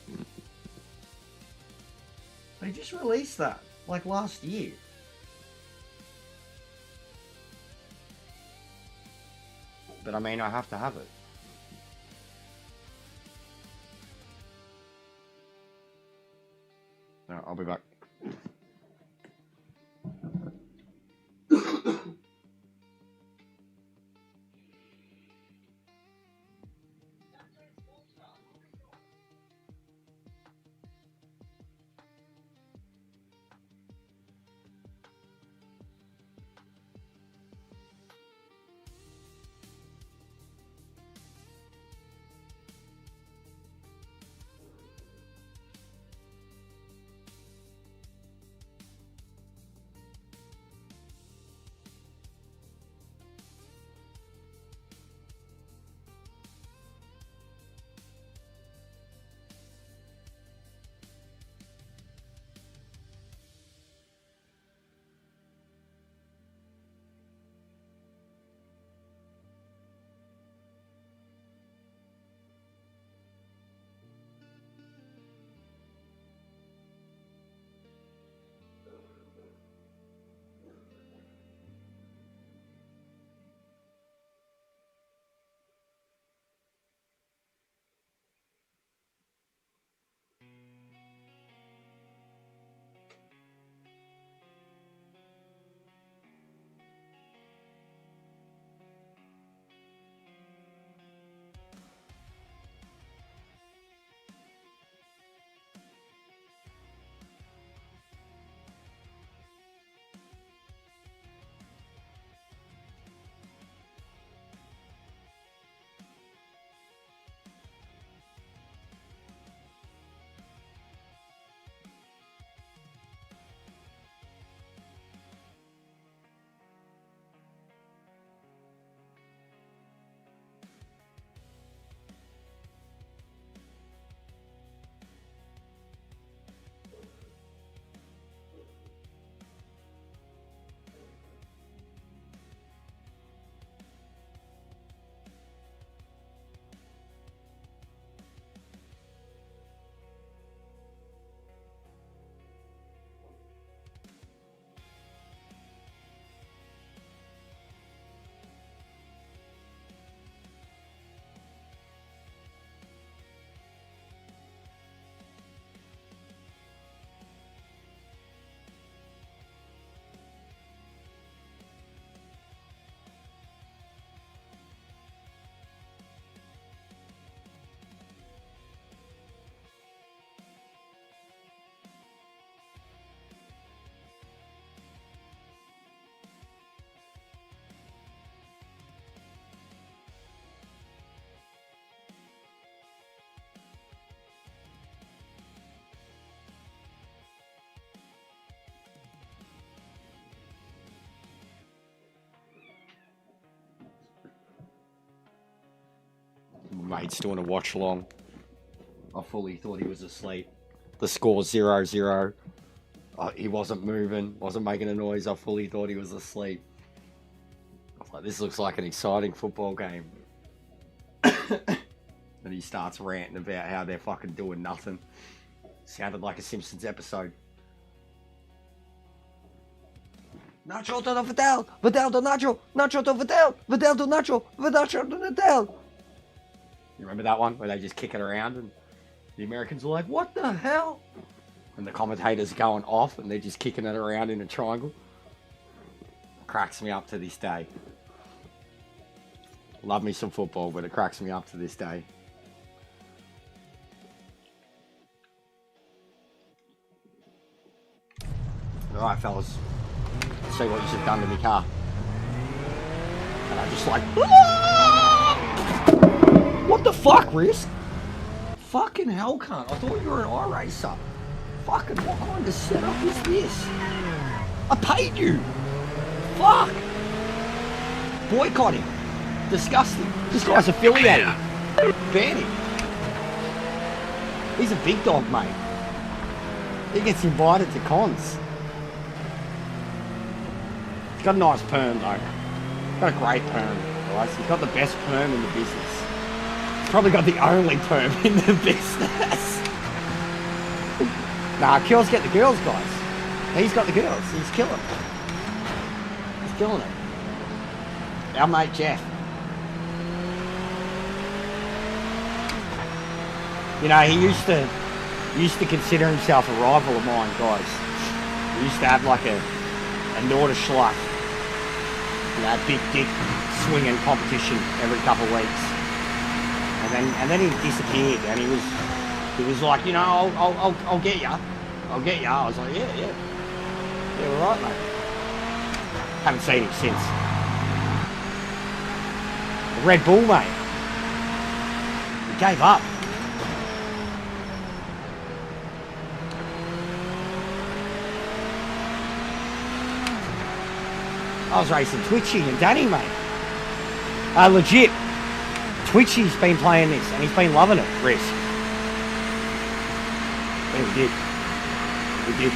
They just released that, like, last year. But I mean, I have to have it. No, I'll be back. mate's doing a watch along. I fully thought he was asleep. The score's 0-0. He wasn't moving, wasn't making a noise. I fully thought he was asleep. I was like, this looks like an exciting football game. And he starts ranting about how they're fucking doing nothing. Sounded like a Simpsons episode. Nacho to Vidal, Vidal to Nacho, Nacho to Vidal, Vidal to Nacho, Nacho to Vidal. You remember that one where they just kick it around and the Americans are like, what the hell? And the commentators are going off and they're just kicking it around in a triangle. Cracks me up to this day. Love me some football, but it cracks me up to this day. Alright, fellas. Let's see what you've done to my car. And I just like... What the fuck, Risk? Fucking hell, cunt. I thought you were an iRacer. Fucking what kind of setup is this? I paid you! Fuck! Boycott him. Disgusting. This guy's affiliated. Ban him. He's a big dog, mate. He gets invited to cons. He's got a nice perm, though. He's got a great perm, guys. He's got the best perm in the business. He's probably got the only perm in the business. Nah, Kills get the girls, guys. He's got the girls. He's killing it. He's killing it. Our mate Jeff. You know, he used to consider himself a rival of mine, guys. We used to have like a Nordschleife, you know, big dick swinging competition every couple of weeks. And then he disappeared, and he was like, you know, I'll get ya. I'll get ya. I was like, yeah, all right, mate. Haven't seen him since. Red Bull, mate. He gave up. I was racing Twitchy and Danny, mate. Legit. Twitchy's been playing this, and he's been loving it, Risk. Yeah, we did.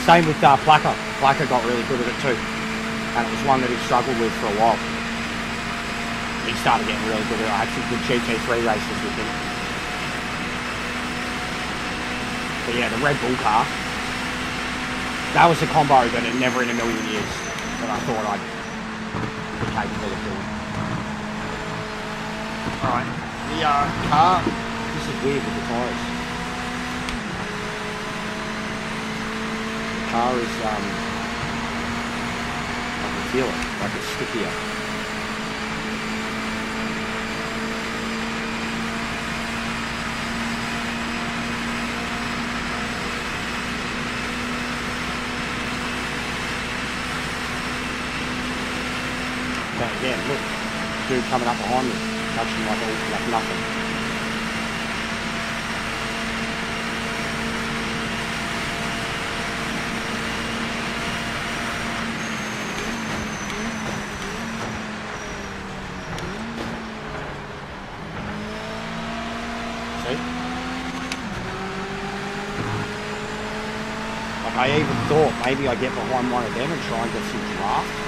Same with Plaka. Plaka got really good at it too. And it was one that he struggled with for a while. He started getting really good at it. I actually did GT3 races with him. But yeah, the Red Bull car. That was a combo that had never in a million years that I thought I'd be capable of doing. Alright, the car, this is weird with the tyres. The car is, I can feel it, like it's stickier. Again, look, dude coming up behind me, touching like nothing. See? Like I even thought maybe I get behind one of them and try and get some draft.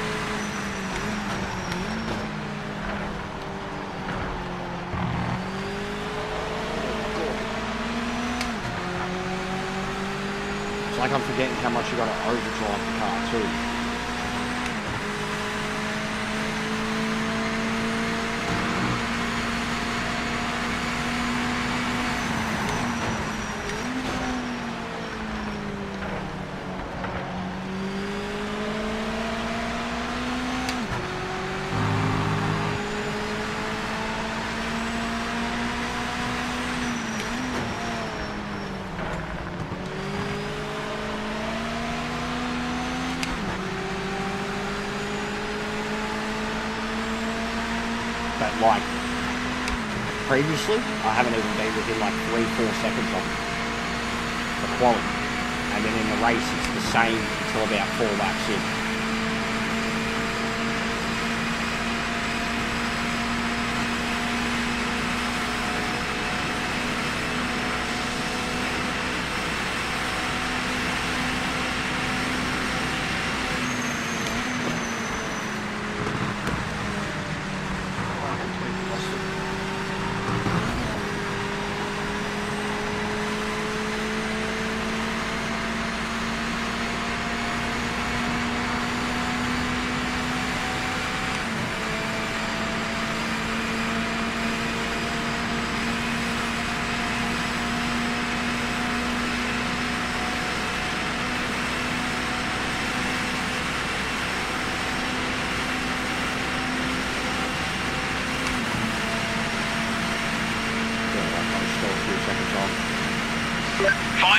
Like I'm forgetting how much you got to overdrive the car too. Like previously, I haven't even been within like 3-4 seconds of it for quality, and then in the race it's the same until about 4 laps in.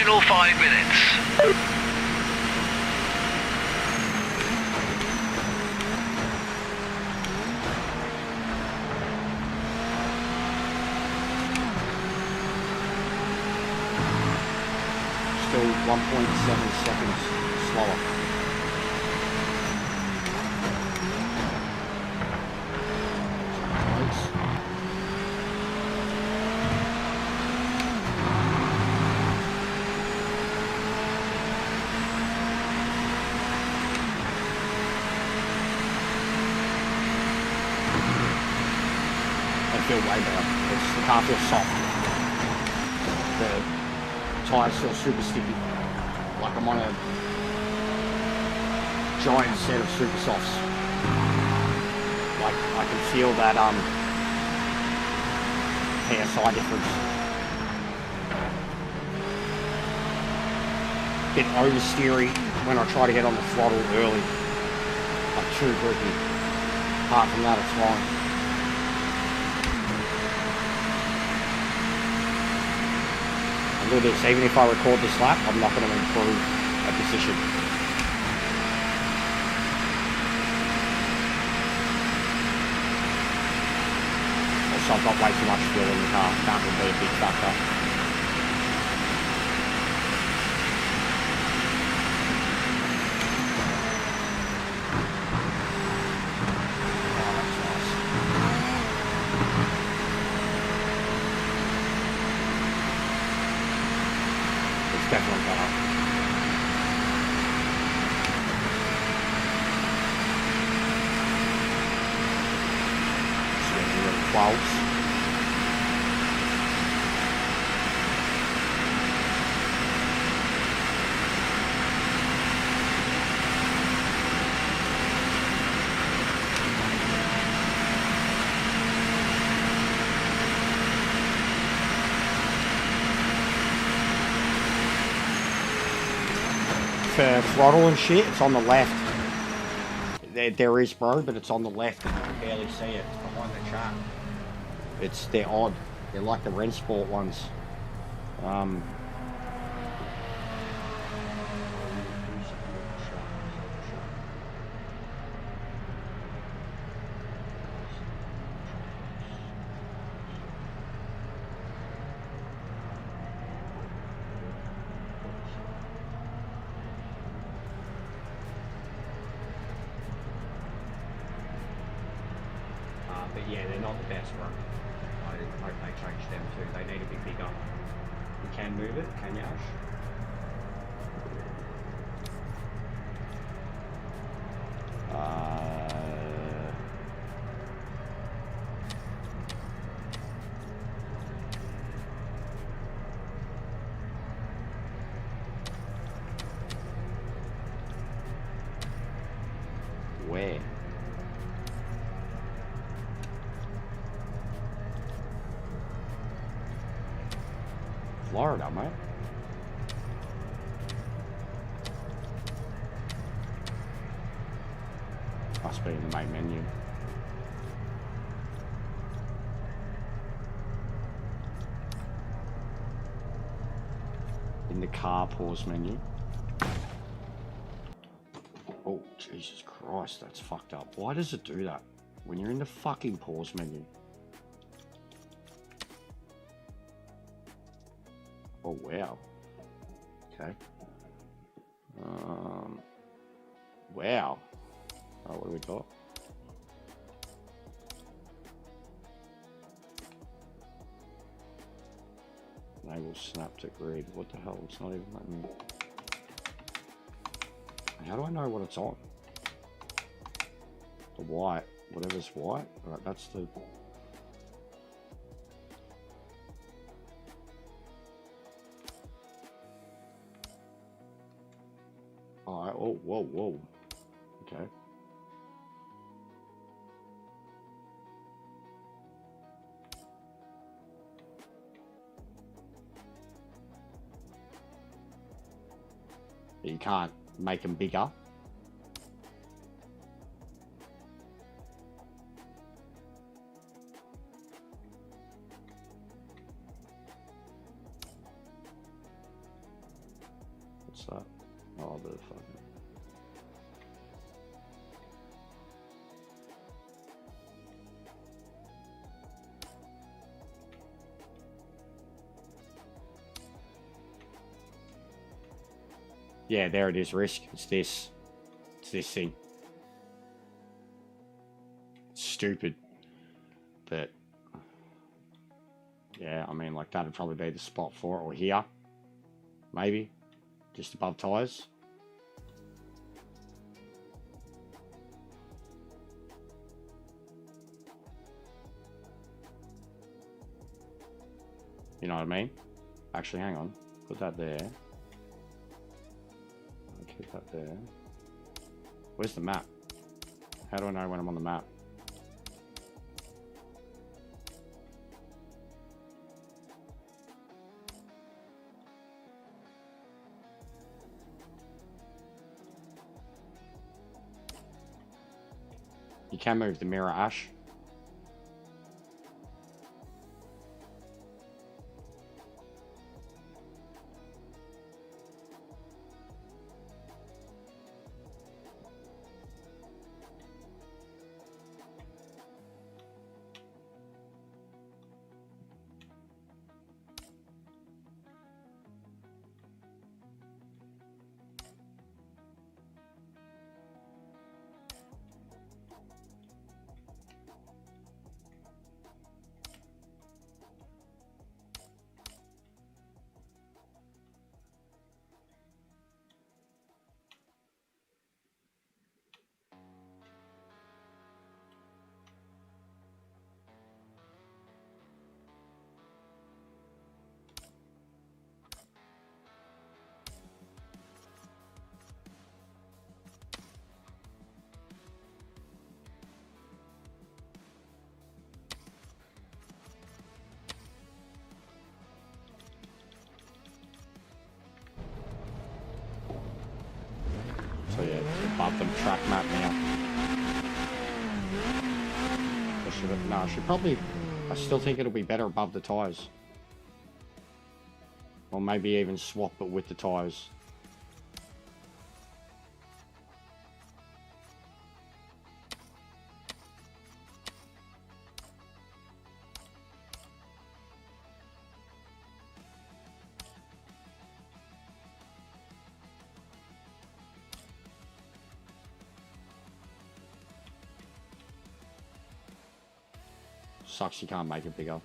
Final 5 minutes. Still 1.7 seconds slower. Feel way better. The car feels soft. The tyres feel super sticky. Like I'm on a giant set of super softs. Like I can feel that PSI difference. Bit oversteery when I try to get on the throttle early. Like too grippy. Apart from that, it's fine. Do this, even if I record this lap, I'm not going to improve a position. Also, I've got way too much fuel in the car, can't really be a big factor. Oh, that's nice. Definitely better. It's getting really close. Throttle and shit, it's on the left. There is, bro, but it's on the left and you can barely see it. It's behind the chat. They're odd. They're like the Rennsport ones. But yeah, they're not the best, bro. I hope they change them too. They need to be bigger. You can move it, can you, Ash? Where? Florida, mate. Must be in the main menu. In the car pause menu. Oh, Jesus Christ, that's fucked up. Why does it do that? When you're in the fucking pause menu. Oh, wow. Okay. Wow. Oh, what do we got? Enable snap to grid. What the hell? It's not even letting me. How do I know what it's on? The white. Whatever's white. Right, that's the... Alright, oh, whoa, whoa. Okay. You can't make them bigger. Motherfucker. Yeah, there it is, Risk. It's this. It's this thing. Stupid. But yeah, I mean, like, that'd probably be the spot for it. Or here. Maybe. Just above tyres. You know what I mean? Actually, hang on. Put that there. I'll keep that there. Where's the map? How do I know when I'm on the map? You can move the mirror, Ash. So yeah, it's above the track map now. Or should it? No, I should probably... I still think it'll be better above the tyres. Or maybe even swap it with the tyres. Sucks you can't make it bigger.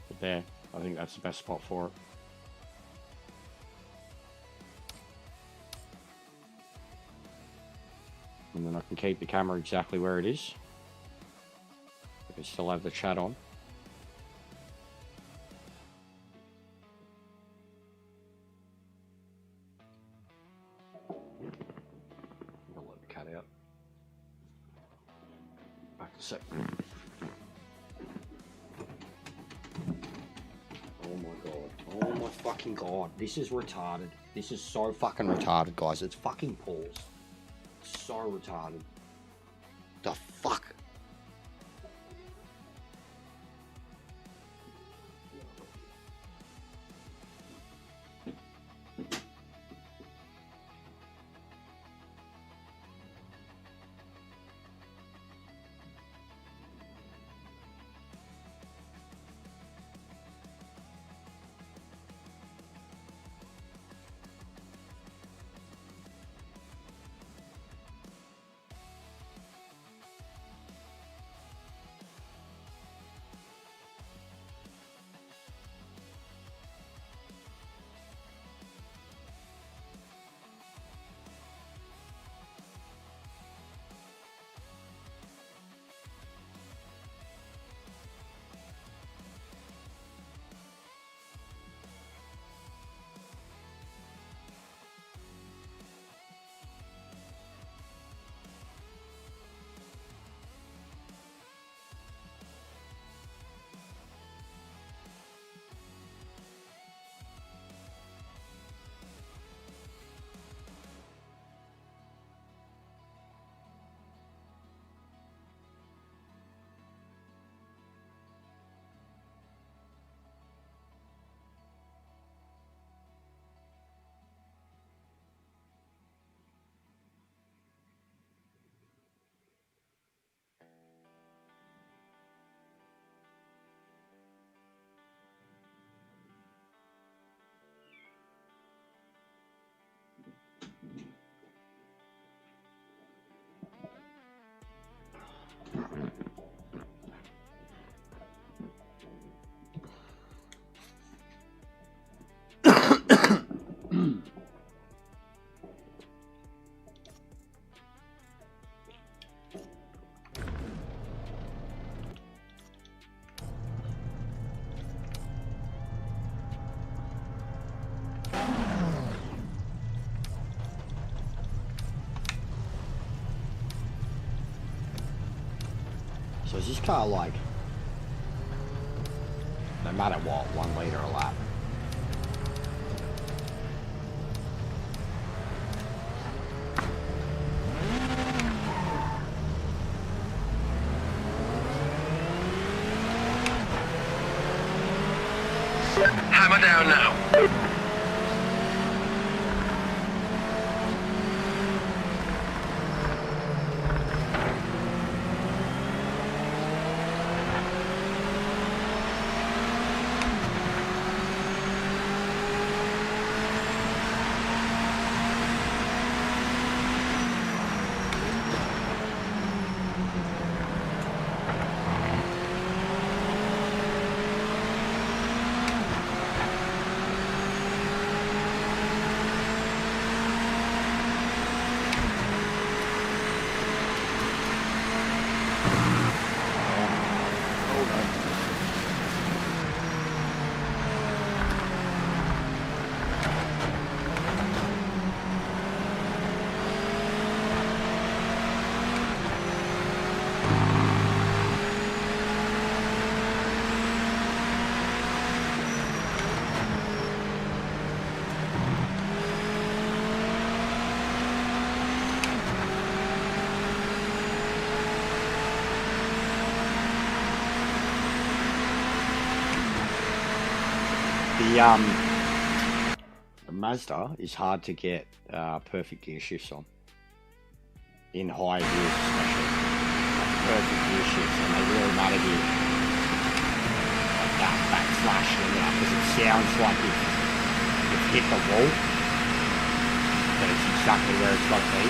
But there, I think that's the best spot for it. And then I can keep the camera exactly where it is. I can still have the chat on. I'll let the cat out. Back a sec. Oh my god. Oh my fucking god. This is retarded. This is so fucking retarded, guys. It's fucking paused. It's so retarded. The fuck? So is this car like, no matter what, 1 litre a lap? Hammer down now. The Mazda is hard to get perfect gear shifts on. In high gears especially. Like perfect gear shifts, and they really matter here. Like that backslash because it sounds like it's hit the wall, but it's exactly where it's got to be.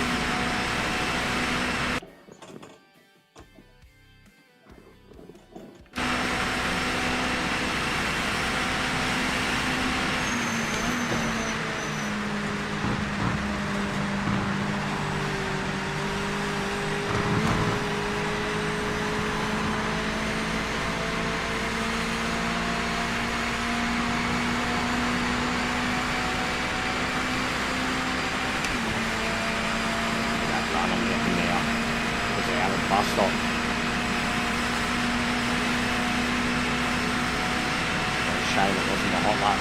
Bus stop. What a shame it wasn't a hot lap.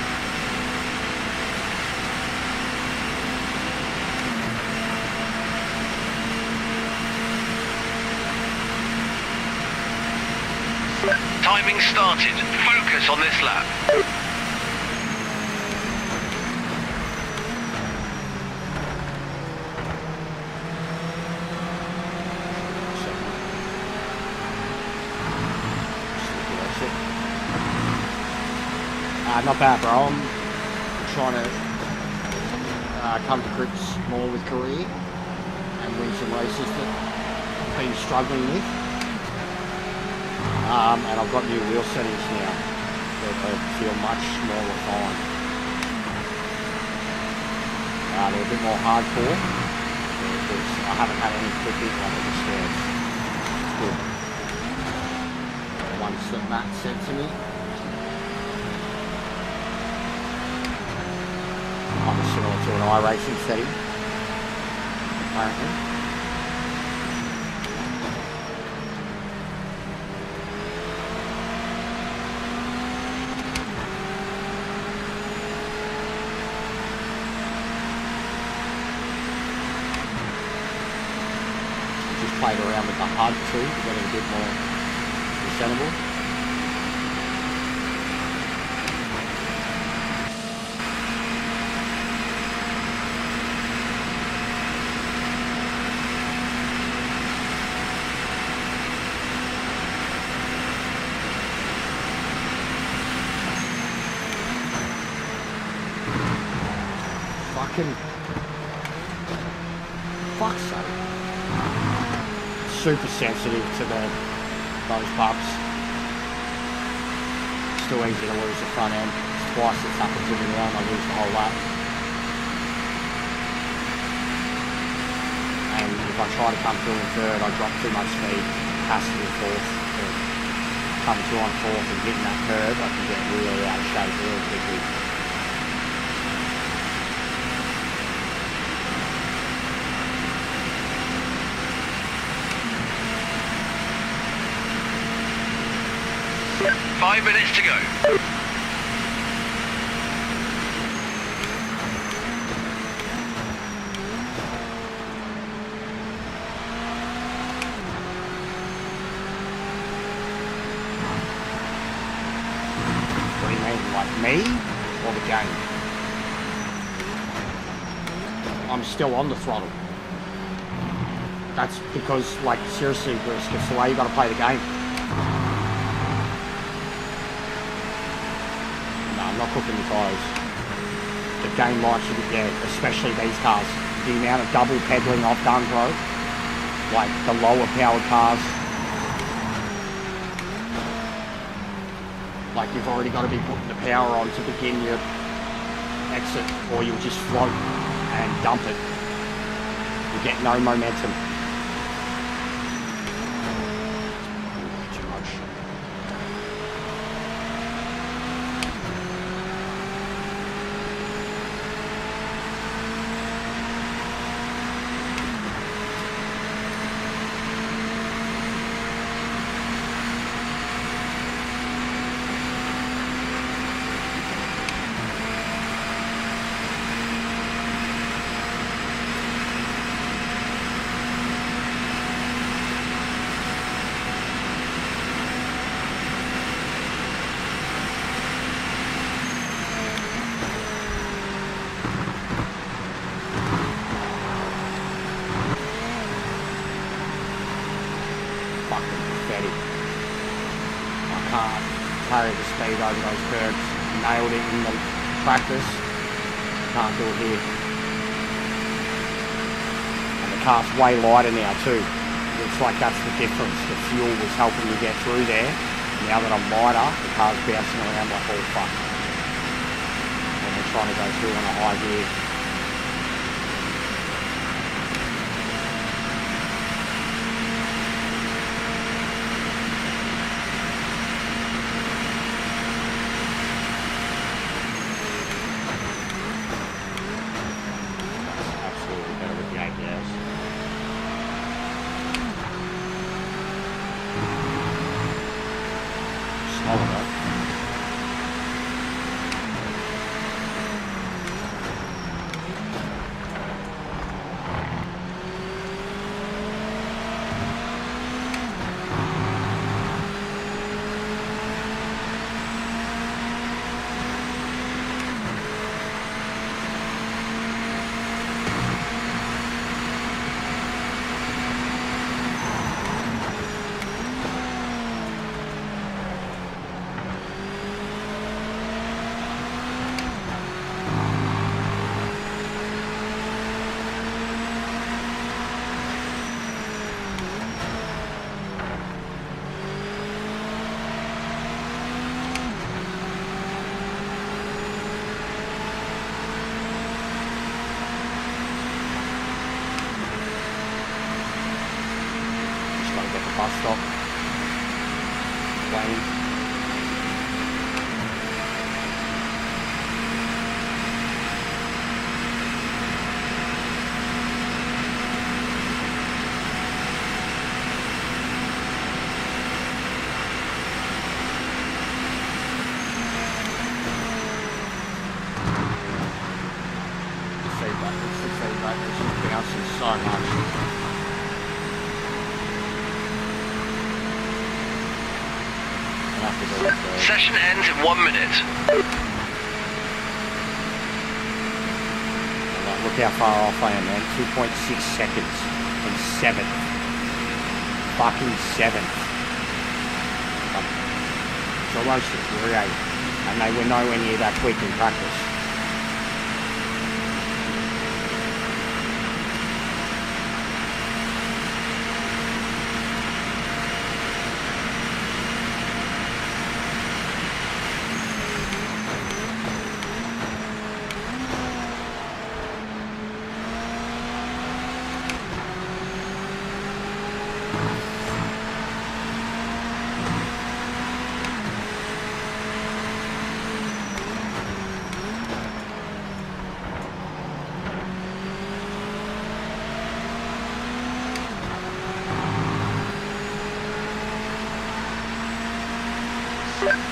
Timing started. Focus on this lap. Not bad, bro. I'm trying to come to grips more with career and win some races that I've been struggling with. And I've got new wheel settings now that feel much more refined. They're a bit more hardcore. I haven't had any clipping on the stairs. It's good. The ones that Matt sent to me. I'm similar to an iRacing setting, apparently. Just played around with the HUD too, to get it a bit more presentable. Fuck's sake. Super sensitive to those bumps. Still easy to lose the front end. It's twice it's happened to me now and I lose the whole lap. And if I try to come through in third, I drop too much speed. Has to be fourth. Come through on fourth and hitting that curve, I can get really out of shape really quickly. 5 minutes to go. What do you mean, like me or the game? I'm still on the throttle. That's because, like, seriously, Brisk, it's the way you got to play the game. No, I'm not cooking the tyres. The game likes you to get, especially these cars. The amount of double pedaling I've done, bro. Like, the lower powered cars. Like, you've already got to be putting the power on to begin your exit, or you'll just float and dump it. You get no momentum. Too much. Fucking pathetic. I can't carry the speed over those curves. Nailed it in the practice. Can't do it here. And the car's way lighter now too. Looks like that's the difference. The fuel was helping me get through there. Now that I'm lighter, the car's bouncing around like, oh fuck. When we're trying to go through on a high gear. Absolutely better with the ABS. Slower though. Just gotta get the bus stop. Wayne. It's the feedback. It's just bouncing so much. I'll have to go with the- Session ends in 1 minute. Like, look how far off I am, man. 2.6 seconds and 7th. Fucking 7th. It's almost infuriating. And they were nowhere near that quick in practice.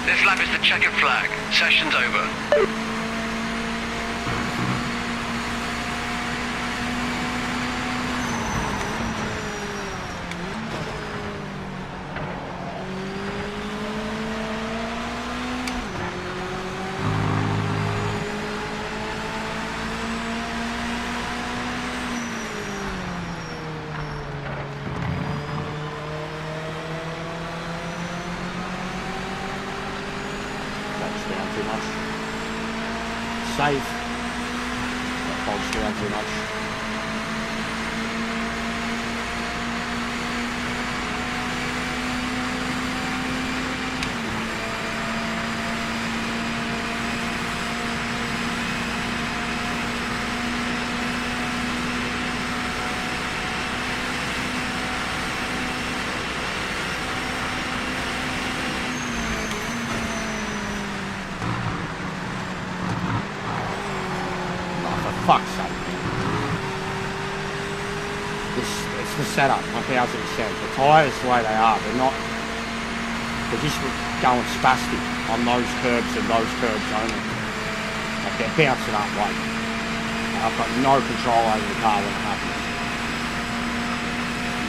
This lap is the checkered flag. Session's over. That's down too much. Safe. That fog's down too much. Fuck's sake. It's the setup, 1000%. The tyres the way they are, they're just going spastic on those curbs and those curbs only. Like they're bouncing up like I've got no control over the car when it happens.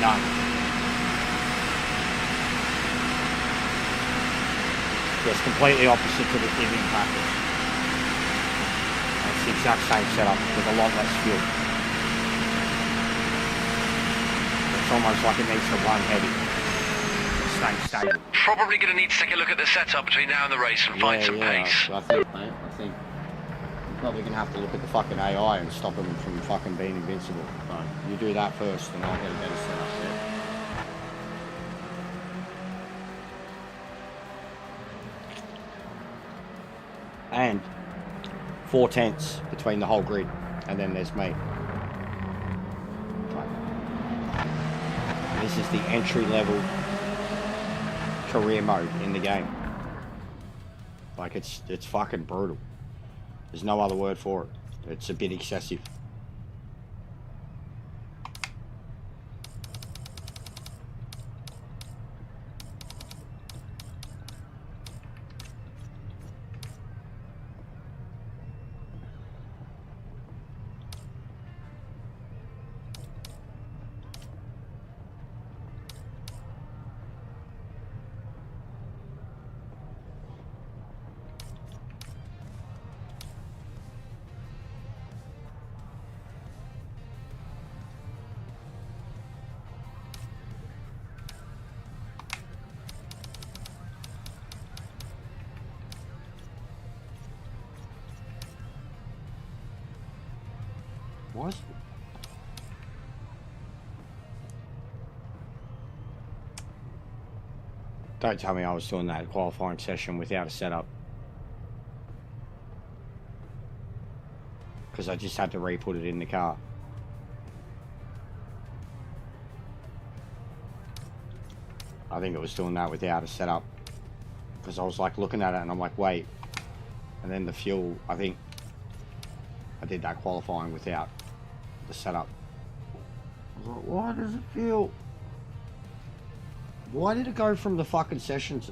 None. It's completely opposite to the giving package. It's the exact same setup with a lot less fuel. It's almost like it needs to run heavy. Stay stable. Probably going to need to take a look at the setup between now and the race and find some pace. I think, mate. I think you're probably going to have to look at the fucking AI and stop them from fucking being invincible. So you do that first and I'll get a better setup there. And 4/10 between the whole grid, and then there's me. This is the entry level career mode in the game. Like it's fucking brutal. There's no other word for it. It's a bit excessive. What? Don't tell me I was doing that qualifying session without a setup. Because I just had to re-put it in the car. I think it was doing that without a setup. Because I was like looking at it and I'm like, wait. And then the fuel, I think I did that qualifying without the setup. I was like, why does it feel? Why did it go from the fucking sessions?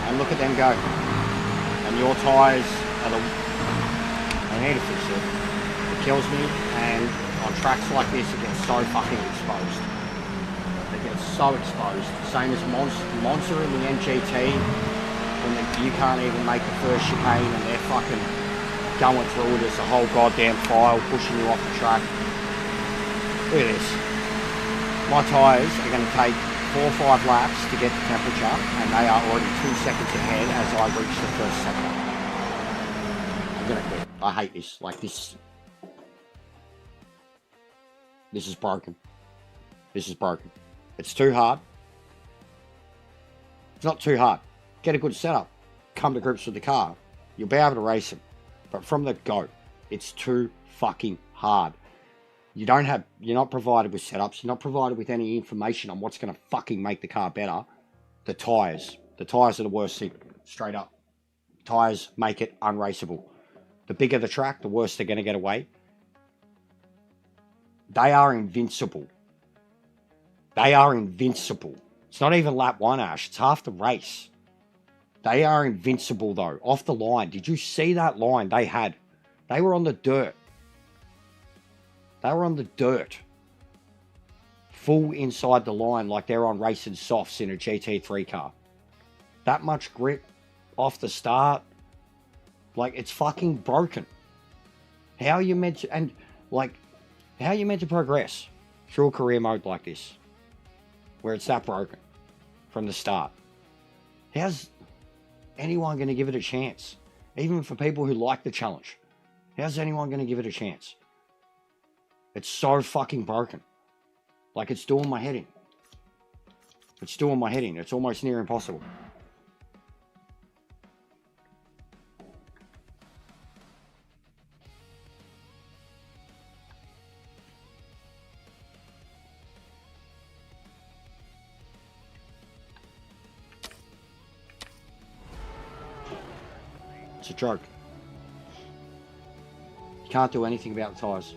And look at them go. And your tyres are the... I need to fix it. It kills me, and on tracks like this it gets so fucking exposed. It gets so exposed. Same as Monza in the MGT, when you can't even make the first chicane and they're fucking going through it as a whole goddamn file, pushing you off the track. Look at this. My tyres are going to take 4 or 5 laps to get the temperature, and they are already 2 seconds ahead as I reach the first sector. And I'm gonna quit. I hate this. Like this. This is broken. This is broken. It's too hard. It's not too hard. Get a good setup. Come to grips with the car. You'll be able to race them. But from the go, it's too fucking hard. You're not provided with setups. You're not provided with any information on what's going to fucking make the car better. The tyres. The tyres are the worst thing. Straight up. Tyres make it unraceable. The bigger the track, the worse they're going to get away. They are invincible. They are invincible. It's not even lap 1, Ash. It's half the race. They are invincible, though. Off the line. Did you see that line they had? They were on the dirt. They were on the dirt. Full inside the line like they're on racing softs in a GT3 car. That much grip off the start. Like, it's fucking broken. How are you meant to... And, like, how are you meant to progress through a career mode like this? Where it's that broken from the start. How's anyone going to give it a chance? Even for people who like the challenge. How's anyone going to give it a chance? It's so fucking broken. Like, it's doing my head in. It's doing my head in. It's almost near impossible. It's a joke. You can't do anything about the tyres.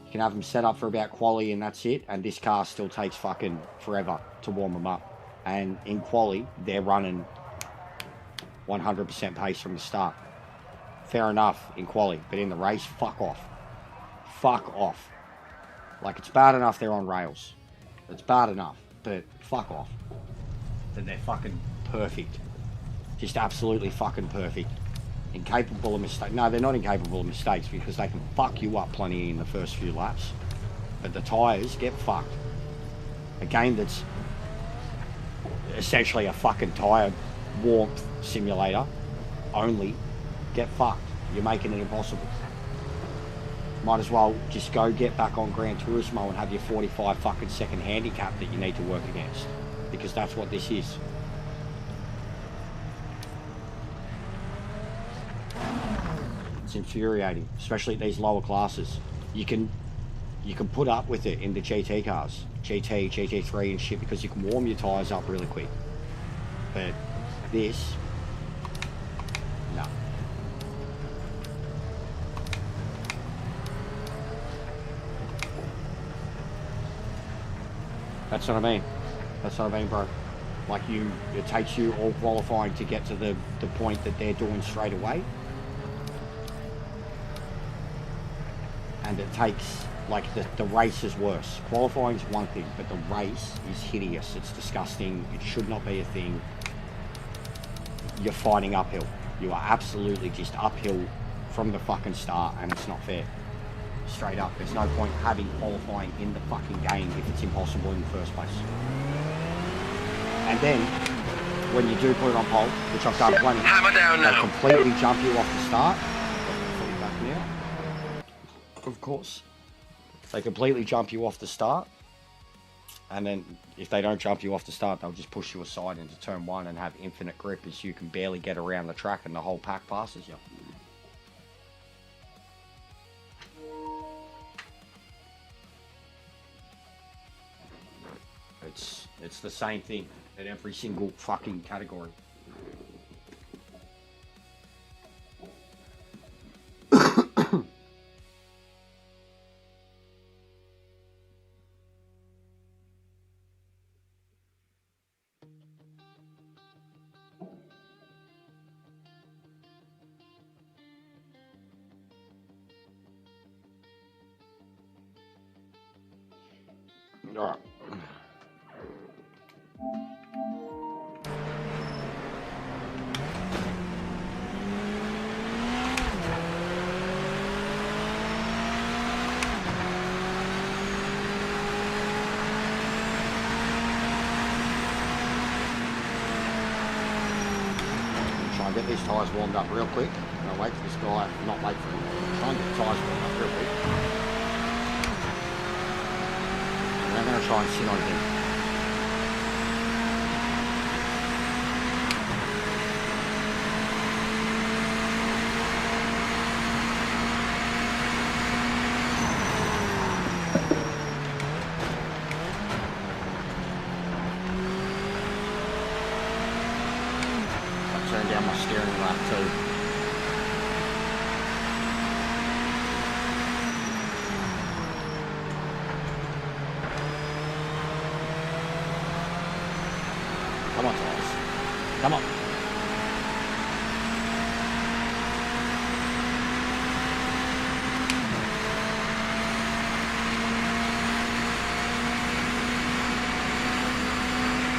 You can have them set up for about quali and that's it. And this car still takes fucking forever to warm them up. And in quali, they're running 100% pace from the start. Fair enough in quali. But in the race, fuck off. Fuck off. Like, it's bad enough they're on rails. It's bad enough. But fuck off. That they're fucking perfect. Just absolutely fucking perfect. Incapable of mistakes. No, they're not incapable of mistakes because they can fuck you up plenty in the first few laps. But the tyres get fucked. A game that's essentially a fucking tyre warmth simulator only get fucked. You're making it impossible. Might as well just go get back on Gran Turismo and have your 45 fucking second handicap that you need to work against. Because that's what this is. It's infuriating, especially at these lower classes. You can put up with it in the GT cars, GT, GT3 and shit, because you can warm your tyres up really quick. But this, no. That's what I mean. That's what I mean, bro. Like, it takes you all qualifying to get to the point that they're doing straight away. And it takes, like, the race is worse. Qualifying is one thing, but the race is hideous. It's disgusting. It should not be a thing. You're fighting uphill. You are absolutely just uphill from the fucking start, and it's not fair. Straight up. There's no point having qualifying in the fucking game if it's impossible in the first place. And then, when you do put it on pole, which I've done plenty, Hammer down they now. completely jump you off the start. Back now. Of course. They completely jump you off the start. And then, if they don't jump you off the start, they'll just push you aside into turn 1 and have infinite grip as you can barely get around the track and the whole pack passes you. It's the same thing in every single fucking category. All right. Try and get these tyres warmed up real quick. I'll wait for this guy, not wait for him, try and get the tyres warmed up real quick. And then I'm going to try and sit on him. Turn down my steering lap too. Come on, Thomas. Come on.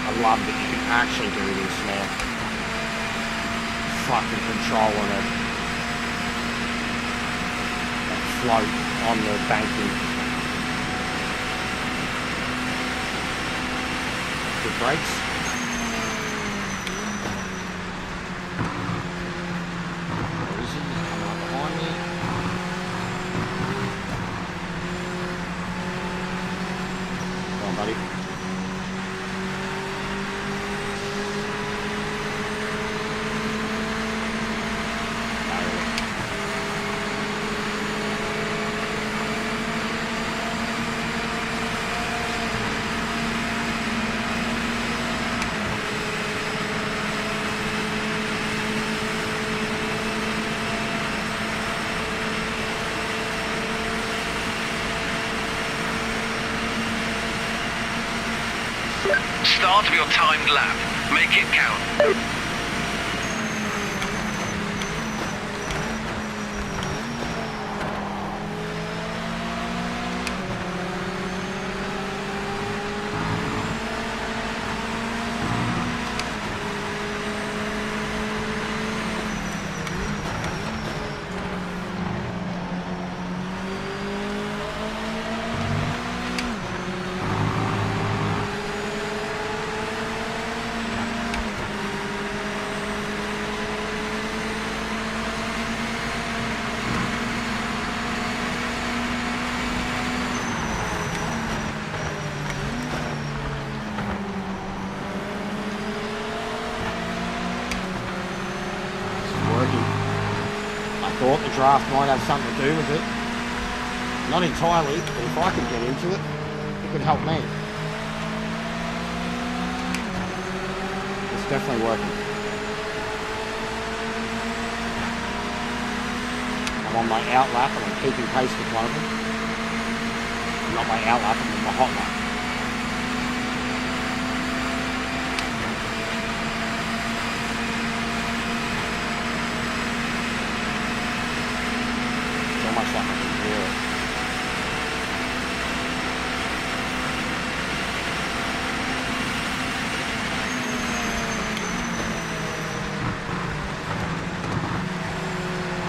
I love that you can actually do this now. Fucking controlling it and float on the banking. Good brakes. Easy, coming up behind me. Come on, buddy. Start of your timed lap. Make it count. Thought the draft might have something to do with it. Not entirely, but if I could get into it, it could help me. It's definitely working. I'm on my out lap and I'm keeping pace with one of them. Not my out lap, I'm on my hot lap. Much like I can hear it.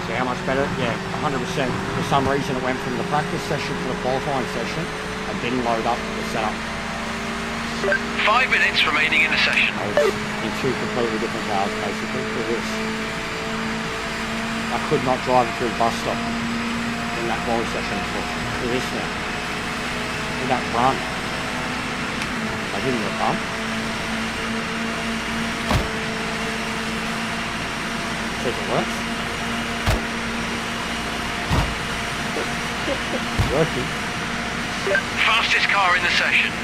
See how much better? Yeah, 100%. For some reason it went from the practice session to the qualifying session and didn't load up the setup. 5 minutes remaining in the session. I was in two completely different cars basically for this. I could not drive it through the bus stop in that quality session for this now. In that run. I didn't get a bump. See if it works. Working. Fastest car in the session.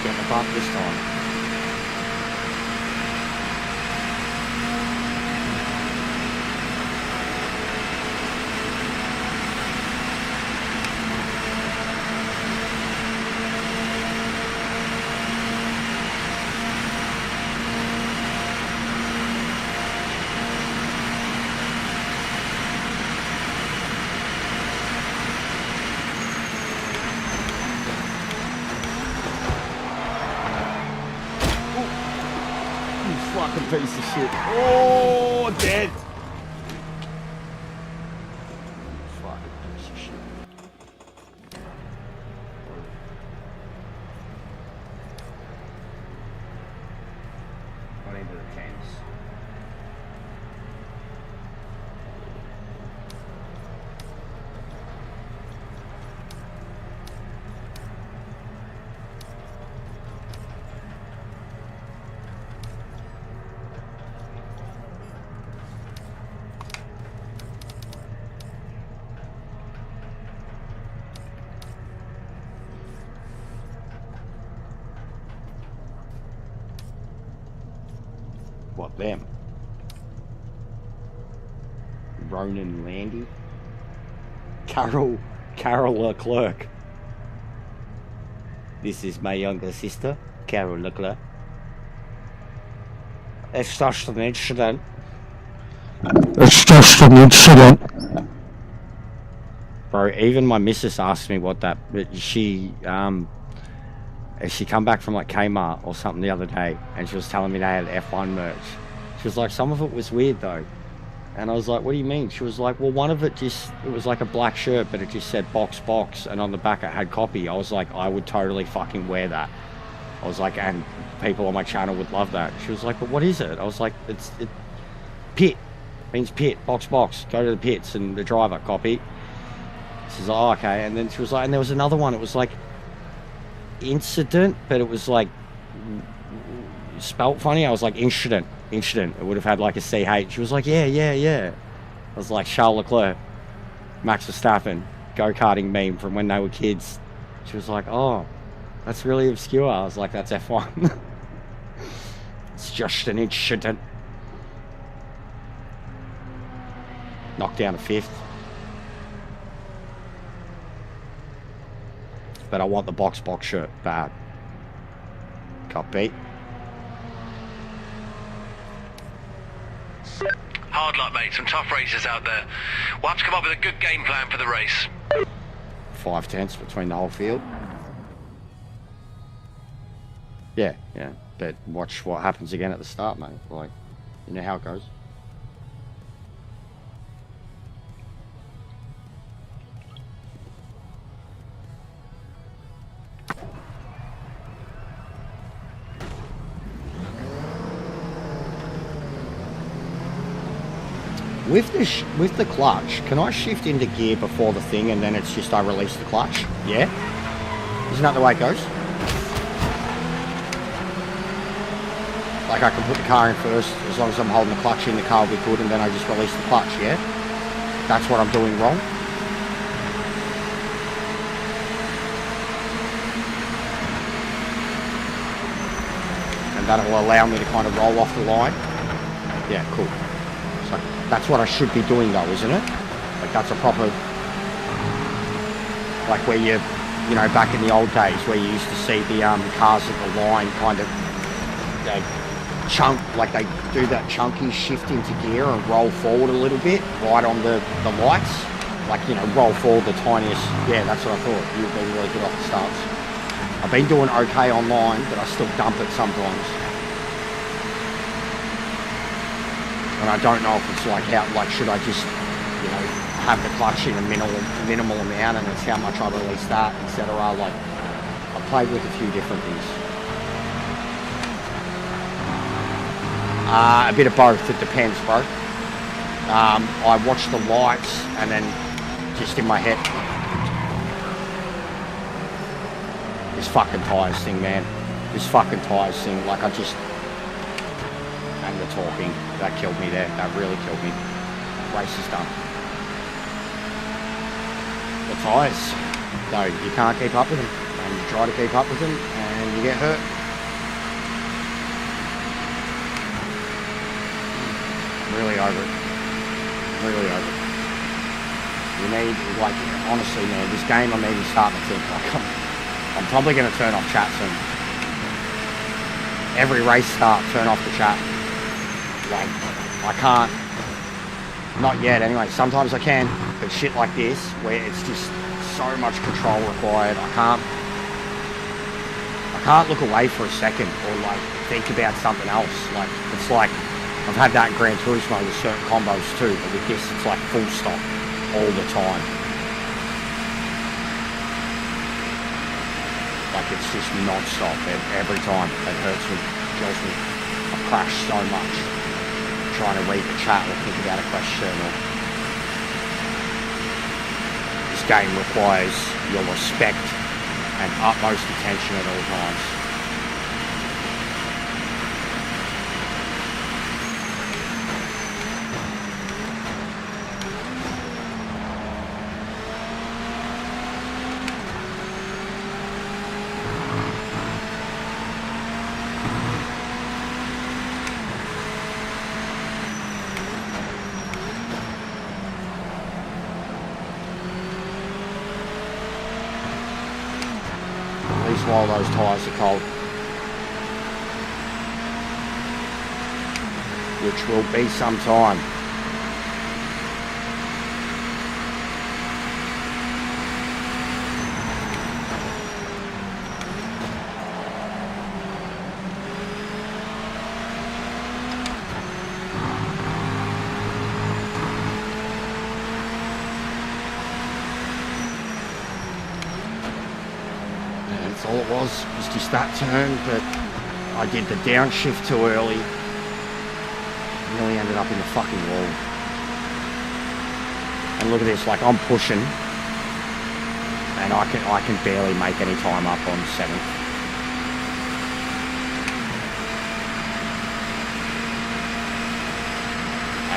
not getting the bump this time. Fucking piece of shit. Oh, dead. Fucking piece of shit. Got into the Thames. What, them? Ronan Landy? Carol Leclerc. This is my younger sister, Carol Leclerc. It's just an incident. It's just an incident. Bro, even my missus asked me what that... She come back from like Kmart or something the other day, and she was telling me they had F1 merch. She was like, some of it was weird though. And I was like, what do you mean? She was like, well, one of it it was like a black shirt, but it just said box, and on the back it had copy. I was like, I would totally fucking wear that. I was like, and people on my channel would love that. She was like, but what is it? I was like, it pit. Means pit, box. Go to the pits, and the driver, copy. She was like, oh, okay. And then she was like, and there was another one. It was like, incident, but it was like spelt funny. I was like, incident. It would have had like a CH. She was like, yeah. I was like, Charles Leclerc, Max Verstappen, go-karting meme from when they were kids. She was like, oh, that's really obscure. I was like, that's F1. It's just an incident. Knocked down a 5th. But I want the box shirt bad. Copy. Hard luck, mate. Some tough racers out there. We'll have to come up with a good game plan for the race. 5/10 between the whole field. Yeah. But watch what happens again at the start, mate. Like, you know how it goes. With the clutch, can I shift into gear before the thing and then it's just I release the clutch? Yeah? Isn't that the way it goes? Like I can put the car in first, as long as I'm holding the clutch in, the car will be good, and then I just release the clutch, yeah? That's what I'm doing wrong? And that'll allow me to kind of roll off the line? Yeah, cool. So that's what I should be doing though, isn't it? Like that's a proper, like where you know, back in the old days where you used to see the cars at the line kind of, they they do that chunky shift into gear and roll forward a little bit right on the lights. Like, you know, roll forward the tiniest. Yeah, that's what I thought. You've been really good off the starts. I've been doing okay online, but I still dump it sometimes. And I don't know if it's like how, like, should I just, you know, have the clutch in a minimal amount and it's how much I release that, etc. Like, I played with a few different things. A bit of both, it depends, bro. I watch the lights and then just in my head, this fucking tyres thing, man. This fucking tyres thing, like I just, and the talking, that killed me there. That really killed me. Race is done. The tyres, no, you can't keep up with them. And you try to keep up with them, and and you get hurt. Really over it. Really over it. You need, like, honestly, man, this game I'm even starting to think, like, I'm probably going to turn off chat soon. Every race start, turn off the chat. Like, I can't. Not yet, anyway. Sometimes I can, but shit like this, where it's just so much control required, I can't look away for a second or, like, think about something else. Like, it's like, I've had that in Gran Turismo with certain combos too, but with this, it's like full stop all the time. Like, it's just non-stop every time. It hurts me, kills me. I've crashed so much trying to read the chat or think about a question. Or... This game requires your respect and utmost attention at all times. While those tyres are cold, which will be some time. All it was just that turn, but I did the downshift too early. Nearly ended up in the fucking wall. And look at this, like I'm pushing, and I can barely make any time up on 7th.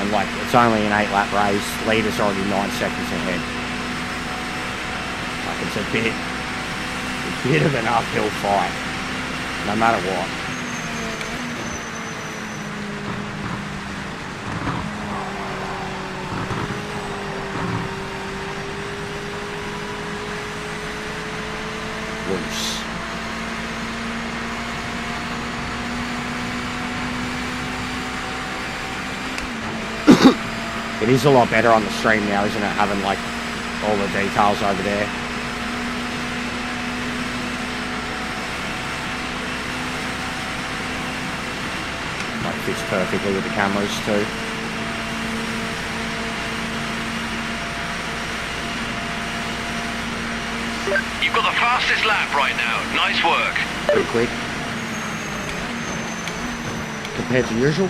And like it's only an 8-lap race. Leader's already 9 seconds ahead. Like it's a bit of an uphill fight, no matter what. Loose. It is a lot better on the stream now, isn't it? Having like all the details over there. Fits perfectly with the cameras too. You've got the fastest lap right now. Nice work. Pretty quick. Compared to usual.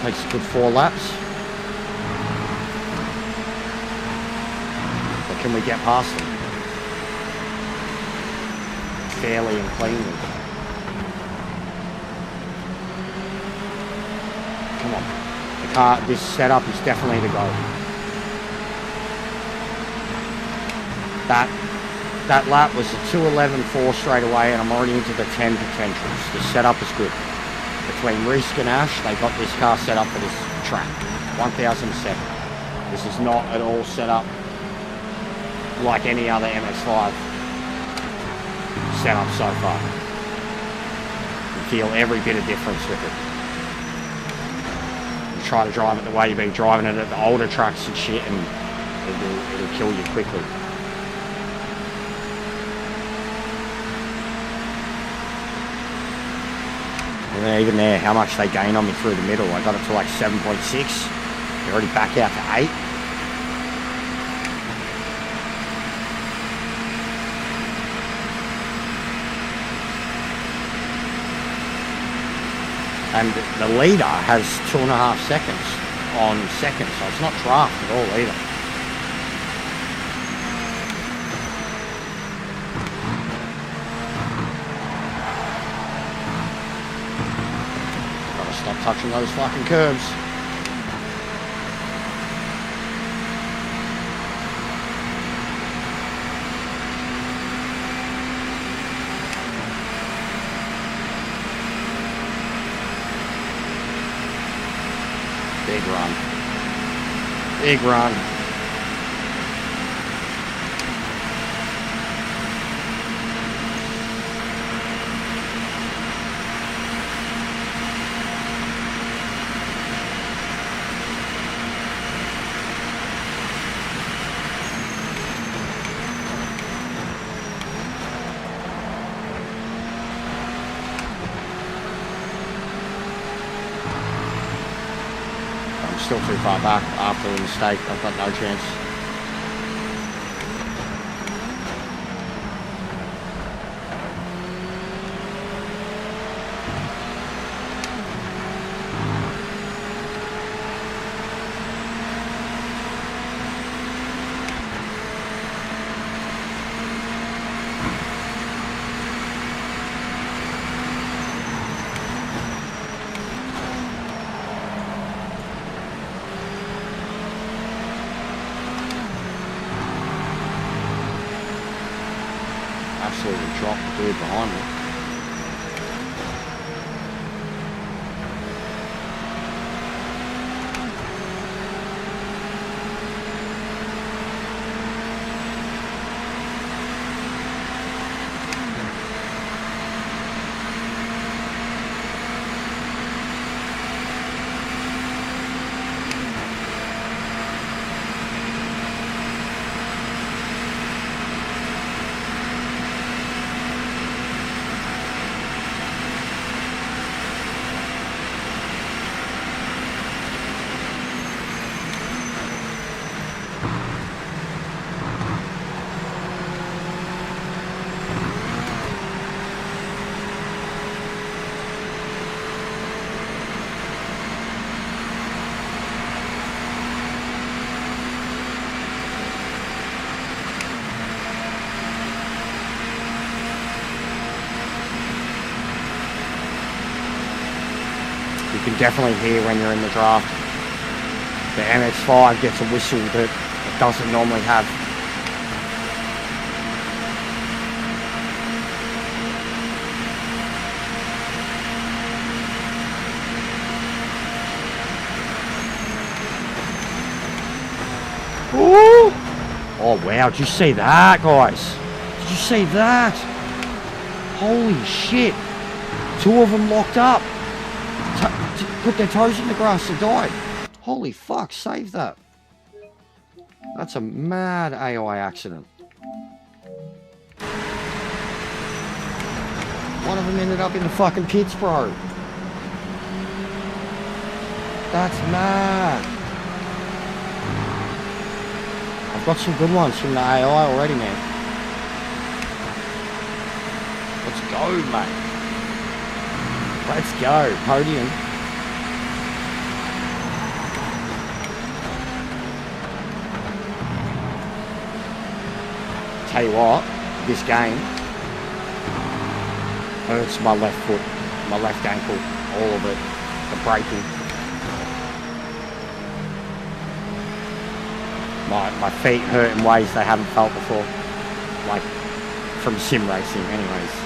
Takes a good 4 laps. But can we get past them? Fairly and cleanly. Come on. The car, this setup is definitely the go. That lap was a 2:11.4 straight away, and I'm already into the 10 potentials. The setup is good. Between Risk and Ash, they got this car set up for this track. 1007. This is not at all set up like any other MS5 setup so far. You feel every bit of difference with it. You try to drive it the way you've been driving it at the older tracks and shit, and it'll kill you quickly. And even there, how much they gain on me through the middle. I got it to like 7.6. They're already back out to 8. And the leader has 2.5 seconds on second, so it's not draft at all either. Gotta stop touching those fucking curbs. Big run. Big run. Still too far back after the mistake. I've got no chance. Absolutely dropped the dude behind me. You can definitely hear when you're in the draft. The MX-5 gets a whistle that it doesn't normally have. Ooh! Oh wow, did you see that, guys? Did you see that? Holy shit. Two of them locked up. Put their toes in the grass and died. Holy fuck, save that. That's a mad AI accident. One of them ended up in the fucking pits, bro. That's mad. I've got some good ones from the AI already, man. Let's go, mate. Let's go. Podium. Tell you what, this game hurts my left foot, my left ankle, all of it, the braking. My feet hurt in ways they haven't felt before, like from sim racing anyways.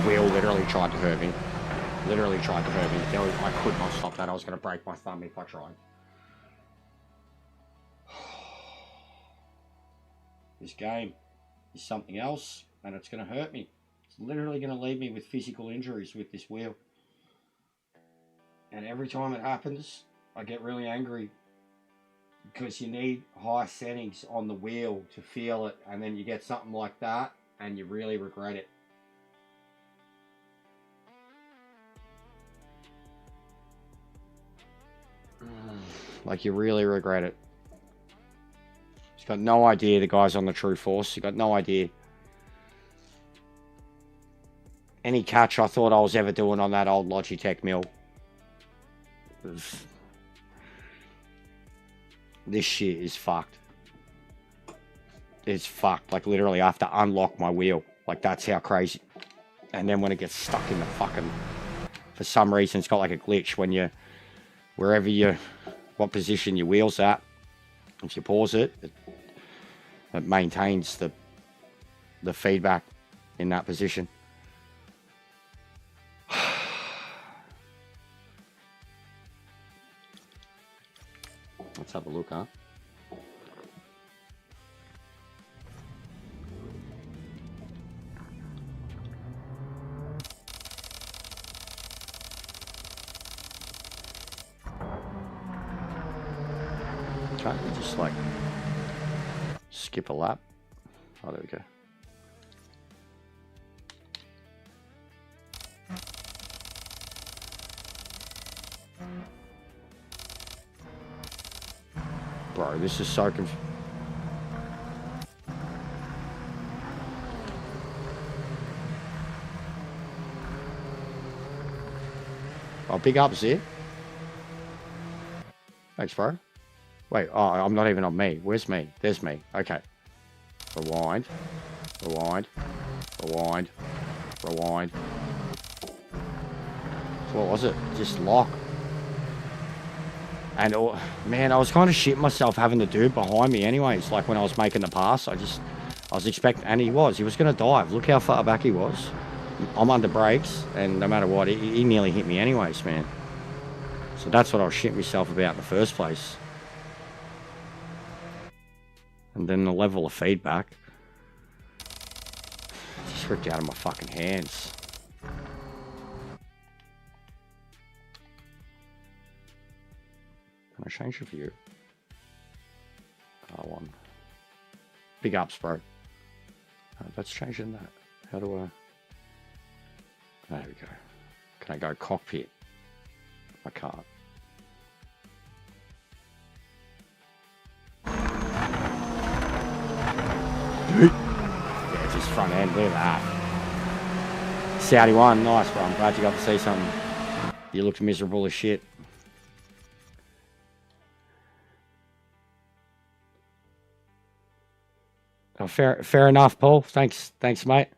Wheel literally tried to hurt me. Literally tried to hurt me. I could not stop that. I was going to break my thumb if I tried. This game is something else, and it's going to hurt me. It's literally going to leave me with physical injuries with this wheel. And every time it happens, I get really angry. Because you need high settings on the wheel to feel it, and then you get something like that, and you really regret it. Like, you really regret it. He's got no idea the guy's on the True Force. He's got no idea. Any catch I thought I was ever doing on that old Logitech mill. This shit is fucked. It's fucked. Like, literally, I have to unlock my wheel. Like, that's how crazy. And then when it gets stuck in the fucking... For some reason, it's got like a glitch when you... Wherever you... What position your wheel's at. If you pause it, it maintains the feedback in that position. Let's have a look, huh? Can't we just like skip a lap? Oh, there we go. Bro, this is so confusing. Oh, big ups here. Thanks, bro. Wait, oh, I'm not even on me. Where's me? There's me. Okay. Rewind. Rewind. Rewind. Rewind. So what was it? Just lock. And, oh, man, I was kind of shitting myself having the dude behind me anyways. Like, when I was making the pass, I was expecting... And he was going to dive. Look how far back he was. I'm under brakes, and no matter what, he nearly hit me anyways, man. So that's what I was shitting myself about in the first place. And then the level of feedback just ripped out of my fucking hands. Can I change the view? R1. Big ups, bro. Let's change in that. How do I... There we go. Can I go cockpit? I can't. Yeah, it's his front end. Look at that. Saudi one. Nice, bro. I'm glad you got to see something. You looked miserable as shit. Oh, fair enough, Paul. Thanks, mate.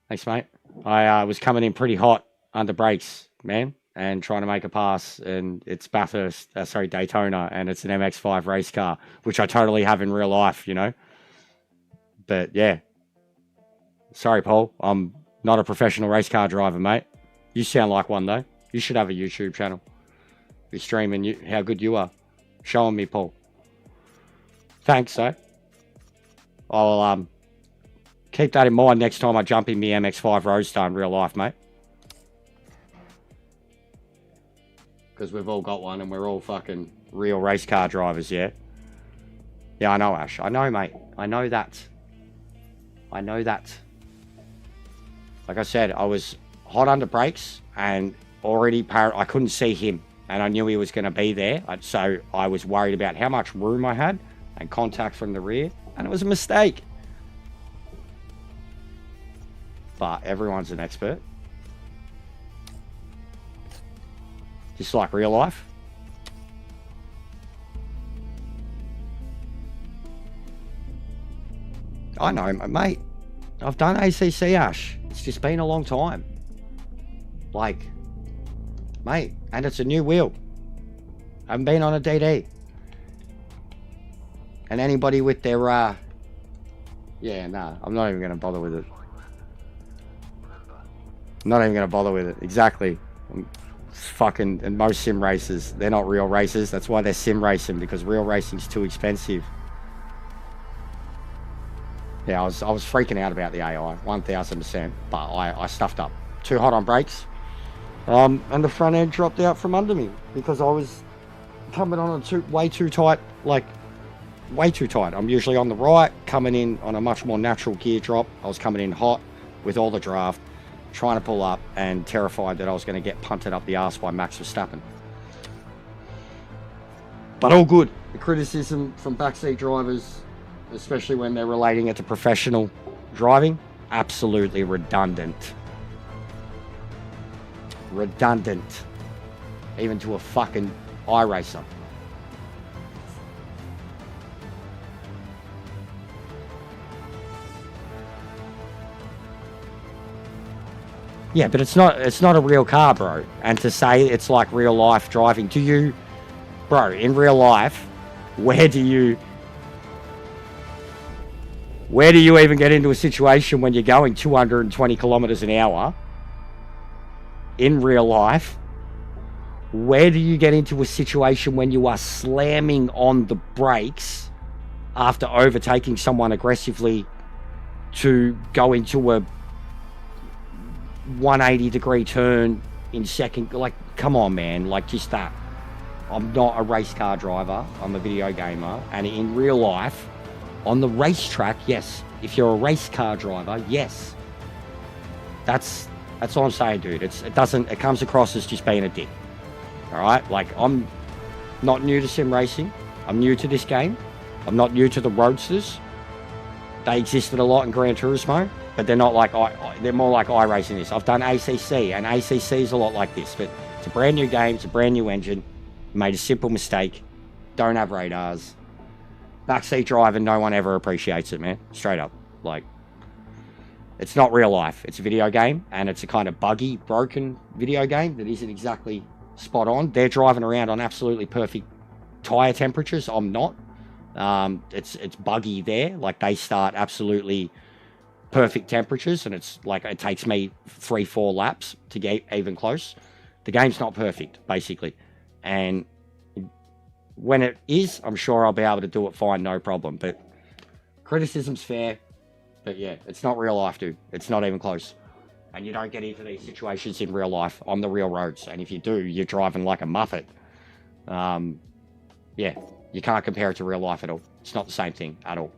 Thanks, mate. I was coming in pretty hot under brakes, man, and trying to make a pass, and it's Bathurst, Daytona, and it's an MX-5 race car, which I totally have in real life, you know. But yeah, sorry, Paul. I'm not a professional race car driver, mate. You sound like one though. You should have a YouTube channel. You're streaming how good you are. Showing me, Paul. Thanks, eh? I'll keep that in mind next time I jump in the MX-5 Roadster in real life, mate. Because we've all got one and we're all fucking real race car drivers, yeah? Yeah, I know, Ash. I know, mate. I know that. I know that. Like I said, I was hot under brakes and already I couldn't see him. And I knew he was going to be there. So I was worried about how much room I had and contact from the rear. And it was a mistake. But everyone's an expert. Just like real life. I know, mate. I've done ACC, Ash. It's just been a long time. Like, mate, and it's a new wheel. I haven't been on a DD. And anybody with their, yeah, nah, I'm not even going to bother with it. Not even going to bother with it. Exactly. Fucking, and most sim races, they're not real races. That's why they're sim racing, because real racing's too expensive. Yeah, I was freaking out about the AI, 1000%, but I stuffed up. Too hot on brakes. And the front end dropped out from under me because I was coming on way too tight, like way too tight. I'm usually on the right, coming in on a much more natural gear drop. I was coming in hot with all the draft, trying to pull up, and terrified that I was going to get punted up the arse by Max Verstappen. But all good. The criticism from backseat drivers, especially when they're relating it to professional driving, absolutely redundant. Redundant. Even to a fucking iRacer. Yeah, but it's not a real car, bro. And to say it's like real life driving, bro, in real life, where do you even get into a situation when you're going 220 kilometers an hour? In real life, where do you get into a situation when you are slamming on the brakes after overtaking someone aggressively to go into a 180 degree turn in second? Like, come on, man. Like, just that. I'm not a race car driver. I'm a video gamer. And in real life, on the racetrack, yes. If you're a race car driver, yes. That's all I'm saying, dude. It comes across as just being a dick. All right? Like, I'm not new to sim racing. I'm new to this game. I'm not new to the roadsters. They existed a lot in Gran Turismo, but they're not like they're more like iRacing this. I've done ACC, and ACC is a lot like this, but it's a brand new game. It's a brand new engine. Made a simple mistake. Don't have radars. Backseat driving, no one ever appreciates it, man. Straight up. Like, it's not real life. It's a video game, and it's a kind of buggy, broken video game that isn't exactly spot on. They're driving around on absolutely perfect tyre temperatures. I'm not. It's buggy there. Like, they start absolutely perfect temperatures, and it's like it takes me 3-4 laps to get even close. The game's not perfect, basically. And when it is, I'm sure I'll be able to do it fine, no problem. But criticism's fair. But yeah, it's not real life, dude. It's not even close. And you don't get into these situations in real life on the real roads. And if you do, you're driving like a muppet. Yeah, you can't compare it to real life at all. It's not the same thing at all.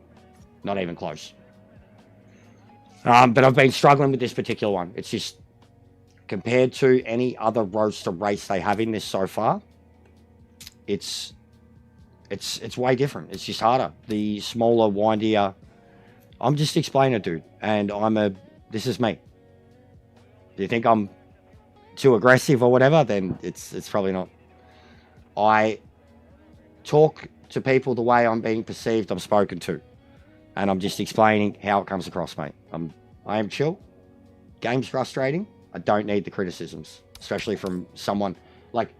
Not even close. But I've been struggling with this particular one. It's just, compared to any other roadster race they have in this so far, it's way different. It's just harder. The smaller, windier. I'm just explaining it, dude. And this is me. Do you think I'm too aggressive or whatever? Then it's probably not. I talk to people the way I'm being perceived, I'm spoken to. And I'm just explaining how it comes across, mate. I am chill. Game's frustrating. I don't need the criticisms, especially from someone like,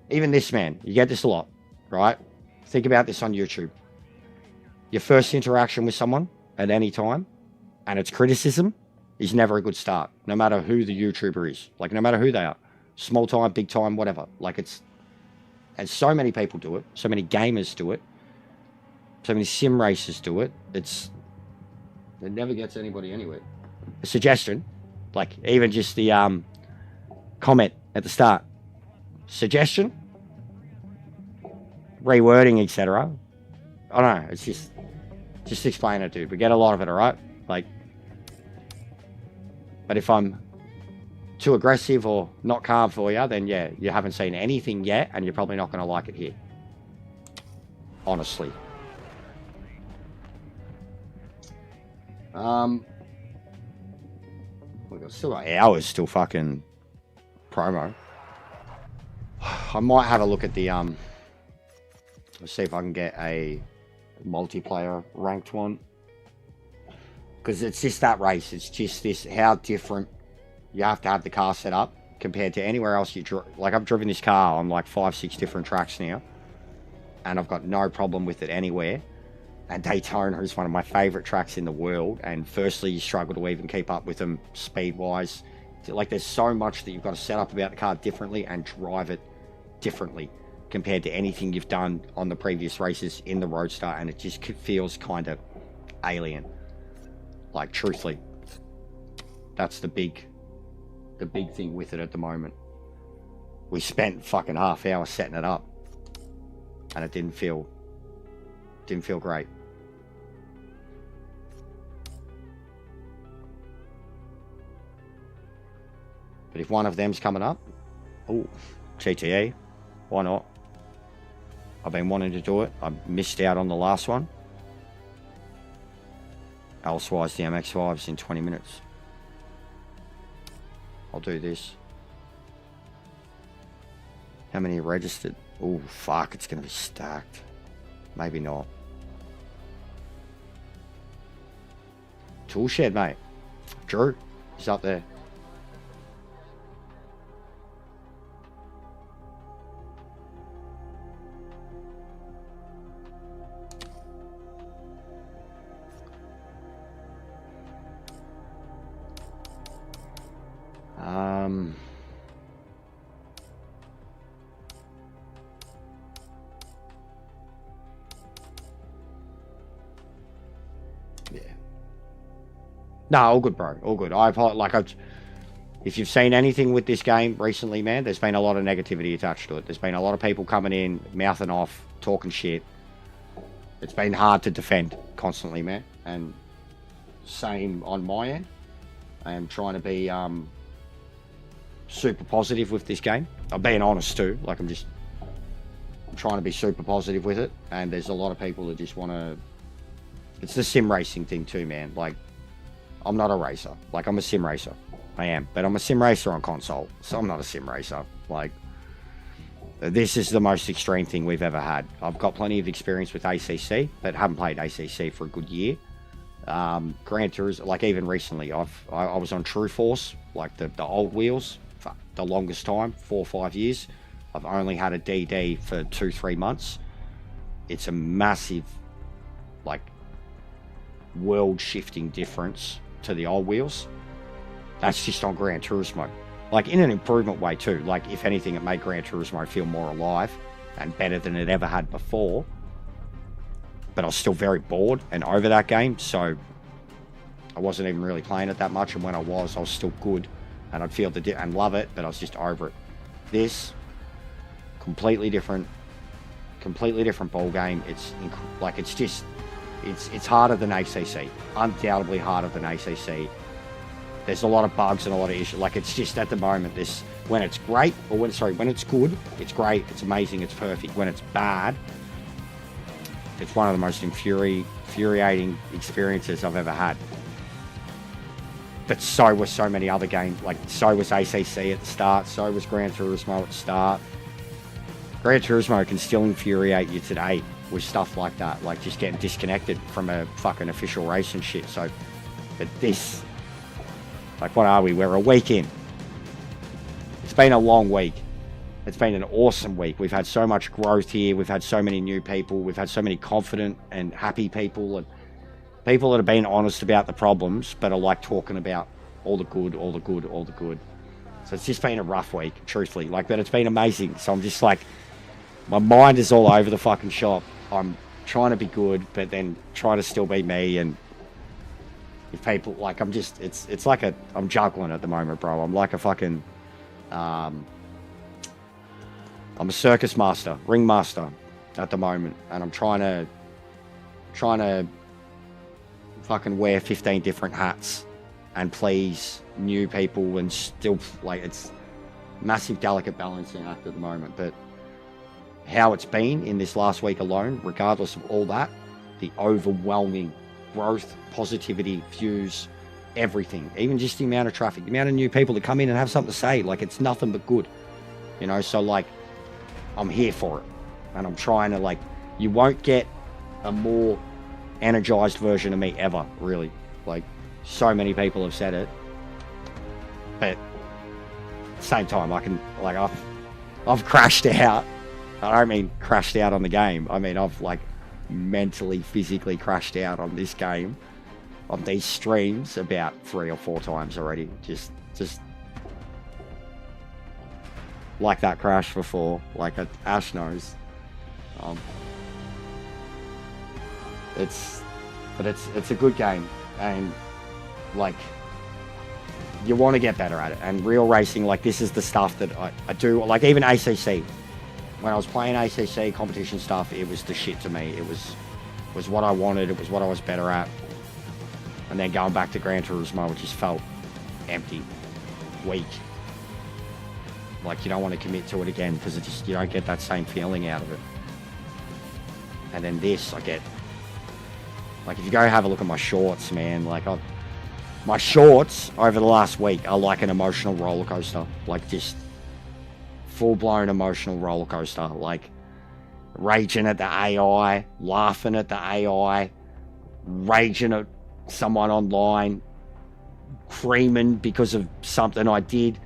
even this man. You get this a lot, right? Think about this on YouTube. Your first interaction with someone at any time, and it's criticism, is never a good start, no matter who the YouTuber is. Like, no matter who they are. Small time, big time, whatever. Like, and so many people do it. So many gamers do it. So many sim racers do it. It never gets anybody anywhere. A suggestion, like even just the comment at the start. Suggestion, rewording, etc. I don't know. It's just explain it, dude. We get a lot of it, all right? Like, but if I'm too aggressive or not calm for you, then yeah, you haven't seen anything yet, and you're probably not going to like it here. Honestly. We've still got hours till fucking promo. I might have a look at the let's see if I can get a multiplayer ranked one, because it's just that race. It's just this, how different you have to have the car set up compared to anywhere else you like. I've driven this car on like 5-6 different tracks now, and I've got no problem with it anywhere. And Daytona is one of my favourite tracks in the world. And firstly, you struggle to even keep up with them speed-wise. Like, there's so much that you've got to set up about the car differently and drive it differently compared to anything you've done on the previous races in the Roadster, and it just feels kind of alien. Like, truthfully, that's the big thing with it at the moment. We spent fucking half hour setting it up, and it didn't feel great. But if one of them's coming up, oh, GTE, why not? I've been wanting to do it. I missed out on the last one. Elsewise, the MX-5's in 20 minutes. I'll do this. How many are registered? Oh, fuck, it's going to be stacked. Maybe not. Toolshed, mate. Drew, he's up there. Yeah. No, all good, bro. All good. If you've seen anything with this game recently, man, there's been a lot of negativity attached to it. There's been a lot of people coming in, mouthing off, talking shit. It's been hard to defend constantly, man. And same on my end. I am trying to be super positive with this game. I'm being honest too. Like, I'm trying to be super positive with it. And there's a lot of people that just want to... It's the sim racing thing too, man. Like, I'm not a racer. Like, I'm a sim racer. I am. But I'm a sim racer on console. So I'm not a sim racer. Like, this is the most extreme thing we've ever had. I've got plenty of experience with ACC, but haven't played ACC for a good year. Gran Turismo, like, even recently, I was on True Force, like the old wheels, for the longest time, 4 or 5 years. I've only had a DD for 2-3 months. It's a massive, like, world-shifting difference to the old wheels. That's just on Gran Turismo. Like, in an improvement way too. Like, if anything, it made Gran Turismo feel more alive and better than it ever had before. But I was still very bored and over that game, so I wasn't even really playing it that much. And when I was still good, and I'd feel and love it, but I was just over it. This, completely different ball game. It's it's harder than ACC, undoubtedly harder than ACC. There's a lot of bugs and a lot of issues. Like, it's just at the moment, when it's great, or when it's good, it's great, it's amazing, it's perfect. When it's bad, it's one of the most infuriating experiences I've ever had. But so were so many other games. Like, so was ACC at the start, so was Gran Turismo at the start. Gran Turismo can still infuriate you today with stuff like that, like just getting disconnected from a fucking official race and shit. So, but this, like, what are we? We're a week in. It's been a long week. It's been an awesome week. We've had so much growth here. We've had so many new people. We've had so many confident and happy people, and people that have been honest about the problems, but are like talking about all the good. So it's just been a rough week, truthfully. Like, but it's been amazing. So I'm just like, my mind is all over the fucking shop. I'm trying to be good, but then trying to still be me. And if people, like, it's like I'm juggling at the moment, bro. I'm like a fucking, I'm a circus master, ring master at the moment. And I'm trying to fucking wear 15 different hats and please new people, and still, like, it's massive delicate balancing act at the moment. But how it's been in this last week alone, regardless of all that, the overwhelming growth, positivity, views, everything, even just the amount of traffic, the amount of new people that come in and have something to say, like, it's nothing but good, you know. So, like, I'm here for it, and I'm trying to, like, you won't get a more energized version of me ever, really. Like, so many people have said it, but at the same time, I can, like, I've crashed out. I don't mean crashed out on the game. I mean, I've, like, mentally, physically crashed out on this game, on these streams, about 3 or 4 times already. Just like that crash before. Like Ash knows. It's a good game, and like you want to get better at it. And real racing, like this is the stuff that I do. Like even ACC, when I was playing ACC competition stuff, it was the shit to me. It was what I wanted. It was what I was better at. And then going back to Gran Turismo, it just felt empty, weak. Like you don't want to commit to it again because you don't get that same feeling out of it. And then this, I get. Like if you go have a look at my shorts, man, like my shorts over the last week are like an emotional roller coaster. Like just full-blown emotional roller coaster. Like raging at the AI, laughing at the AI, raging at someone online, screaming because of something I did,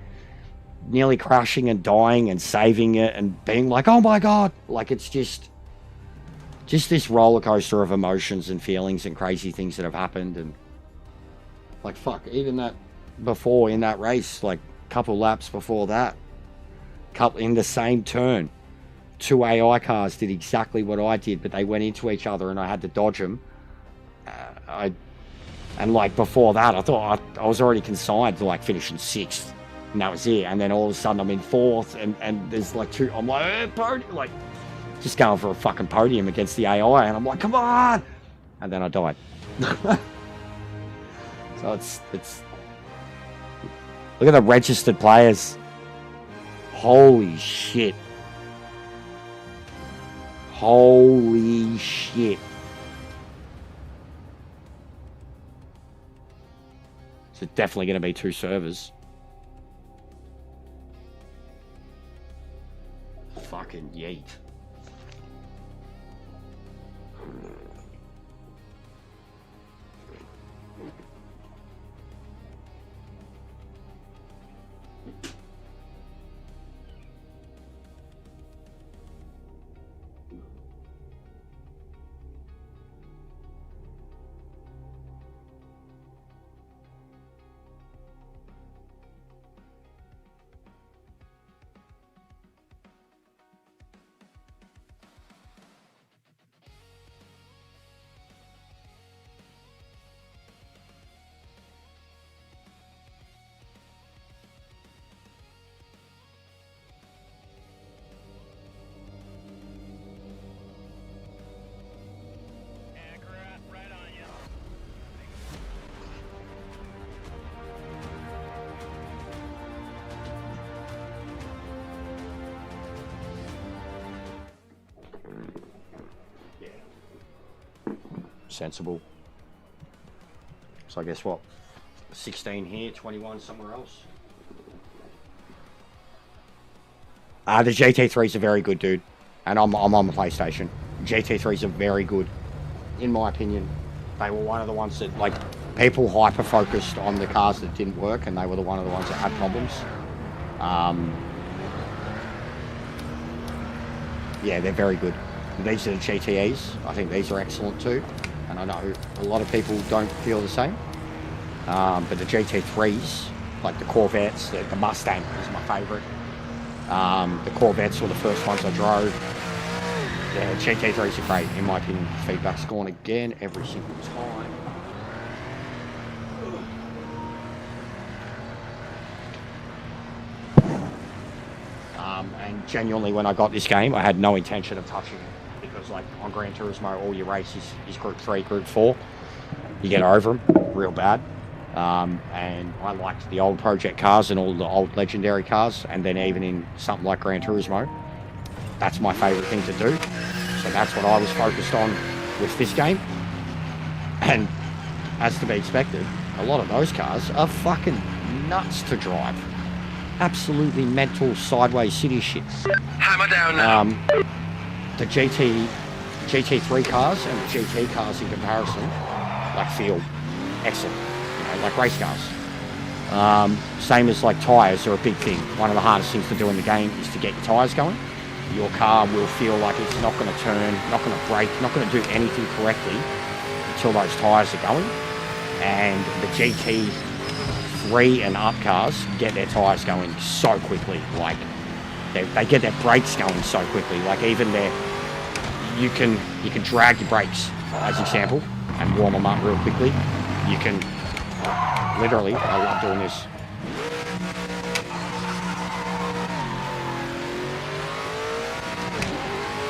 nearly crashing and dying and saving it and being like, oh my God, like it's just this roller coaster of emotions and feelings and crazy things that have happened. And like, fuck, even that before in that race, like a couple laps before that, in the same turn, 2 AI cars did exactly what I did, but they went into each other and I had to dodge them. And like before that, I thought I was already consigned to like finishing 6th, and that was it. And then all of a sudden I'm in 4th, and there's like 2. I'm like, like just going for a fucking podium against the AI, and I'm like, come on! And then I died. So it's look at the registered players. Holy shit. Holy shit. So definitely going to be 2 servers. Fucking yeet. Right on you. Sensible. So I guess what? 16 here, 21 somewhere else. The GT3s are very good, dude. And I'm on the PlayStation. GT3s are very good, in my opinion. They were one of the ones that, like, people hyper-focused on the cars that didn't work, and they were one of the ones that had problems. Yeah, they're very good. These are the GTEs. I think these are excellent too. And I know a lot of people don't feel the same. But the GT3s, like the Corvettes, the Mustang is my favourite. The Corvettes were the first ones I drove. Yeah, GT3s are great, in my opinion. Feedback's gone again every single time. And genuinely, when I got this game, I had no intention of touching it. Because, like, on Gran Turismo, all your races is Group 3, Group 4. You get over them real bad. And I liked the old Project cars and all the old legendary cars. And then even in something like Gran Turismo, that's my favourite thing to do. So that's what I was focused on with this game. And as to be expected, a lot of those cars are fucking nuts to drive. Absolutely mental sideways city shit. Hammer down now. The GT3 cars and the GT cars in comparison, like, feel excellent, you know, like race cars. Same as like tyres are a big thing. One of the hardest things to do in the game is to get your tyres going. Your car will feel like it's not going to turn, not going to brake, not going to do anything correctly until those tyres are going. And the GT3 and up cars get their tyres going so quickly. Like, they get their brakes going so quickly. Like even you can drag your brakes as an example and warm them up real quickly. You can literally, I love doing this.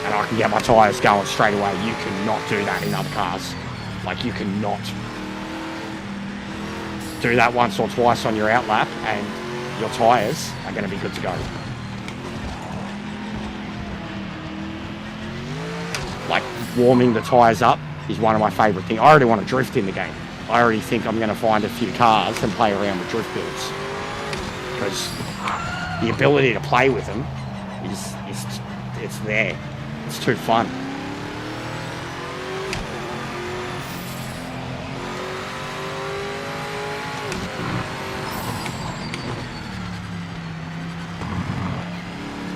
And I can get my tyres going straight away. You cannot do that in other cars. Like you cannot do that once or twice on your outlap and your tyres are going to be good to go. Like warming the tyres up is one of my favourite things. I already want to drift in the game. I already think I'm going to find a few cars and play around with drift builds. Because the ability to play with them it's there. It's too fun.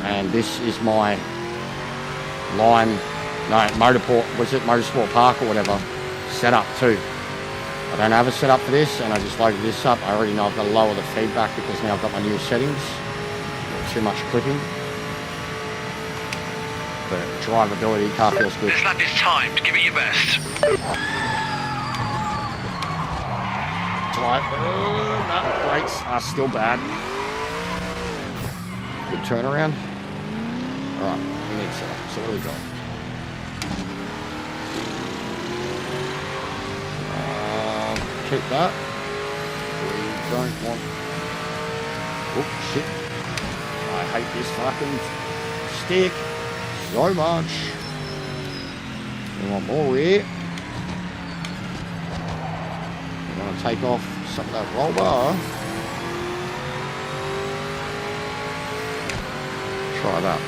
And this is my Motorsport Park or whatever setup too. I don't have a setup for this, and I just loaded this up. I already know I've got to lower the feedback because now I've got my new settings. Not too much clipping. But drivability, car feels good. This lap is timed. Give it your best. No, brakes are still bad. Good turnaround. Alright, we need setup. So what do we got? Keep that. We don't want... Oh, shit. I hate this fucking stick so much. We want more here. We're going to take off some of that roll bar. Try that.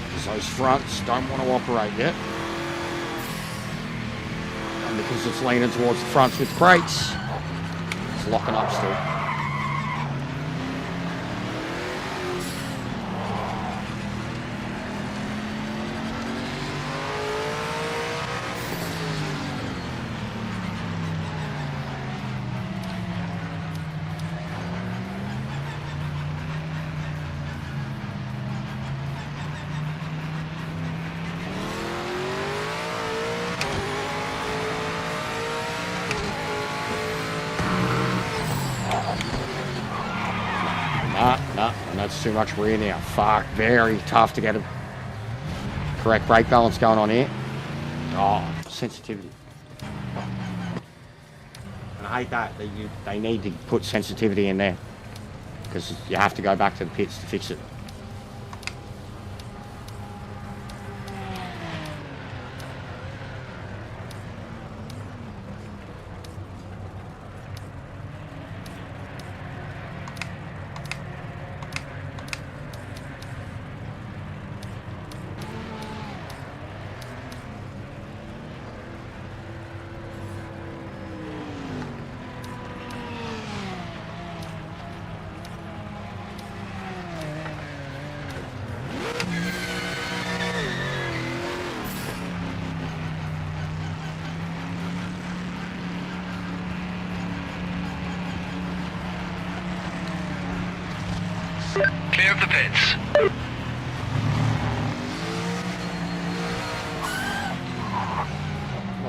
Because those fronts don't want to operate yet. And because it's leaning towards the fronts with crates, it's locking up still. Nah, and that's too much rear now. Fuck, very tough to get a correct brake balance going on here. Oh, sensitivity. And I hate that they need to put sensitivity in there because you have to go back to the pits to fix it. Clear of the pits.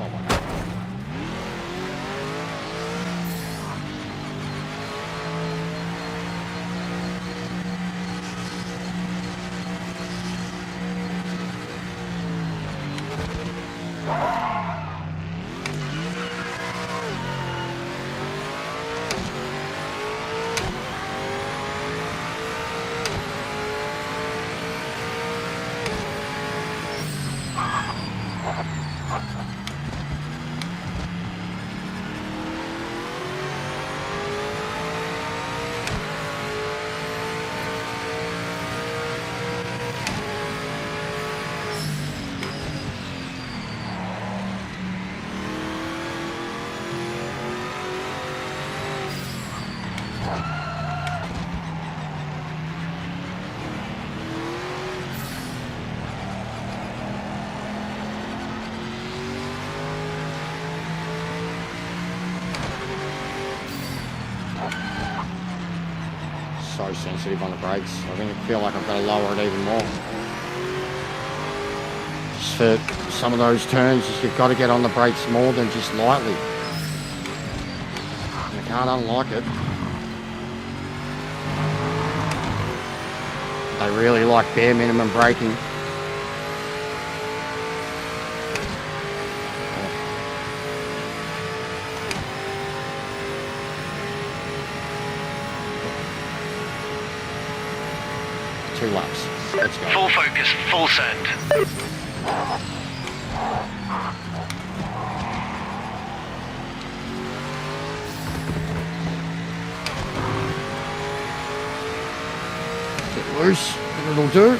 Oh my God. so sensitive on the brakes. I think I feel like I've got to lower it even more. Just for some of those turns, you've got to get on the brakes more than just lightly. You can't unlock it. They really like bare minimum braking. Two laps. Let's go. Full focus, full send. Get loose, and it'll do.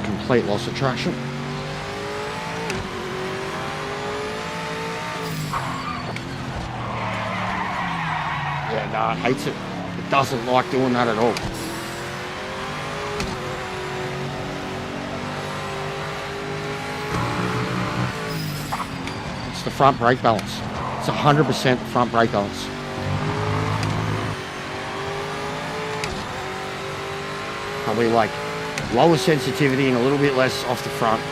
Complete loss of traction. Yeah, no, it hates it. It doesn't like doing that at all. It's the front brake balance. It's 100% front brake balance. Probably like lower sensitivity and a little bit less off the front.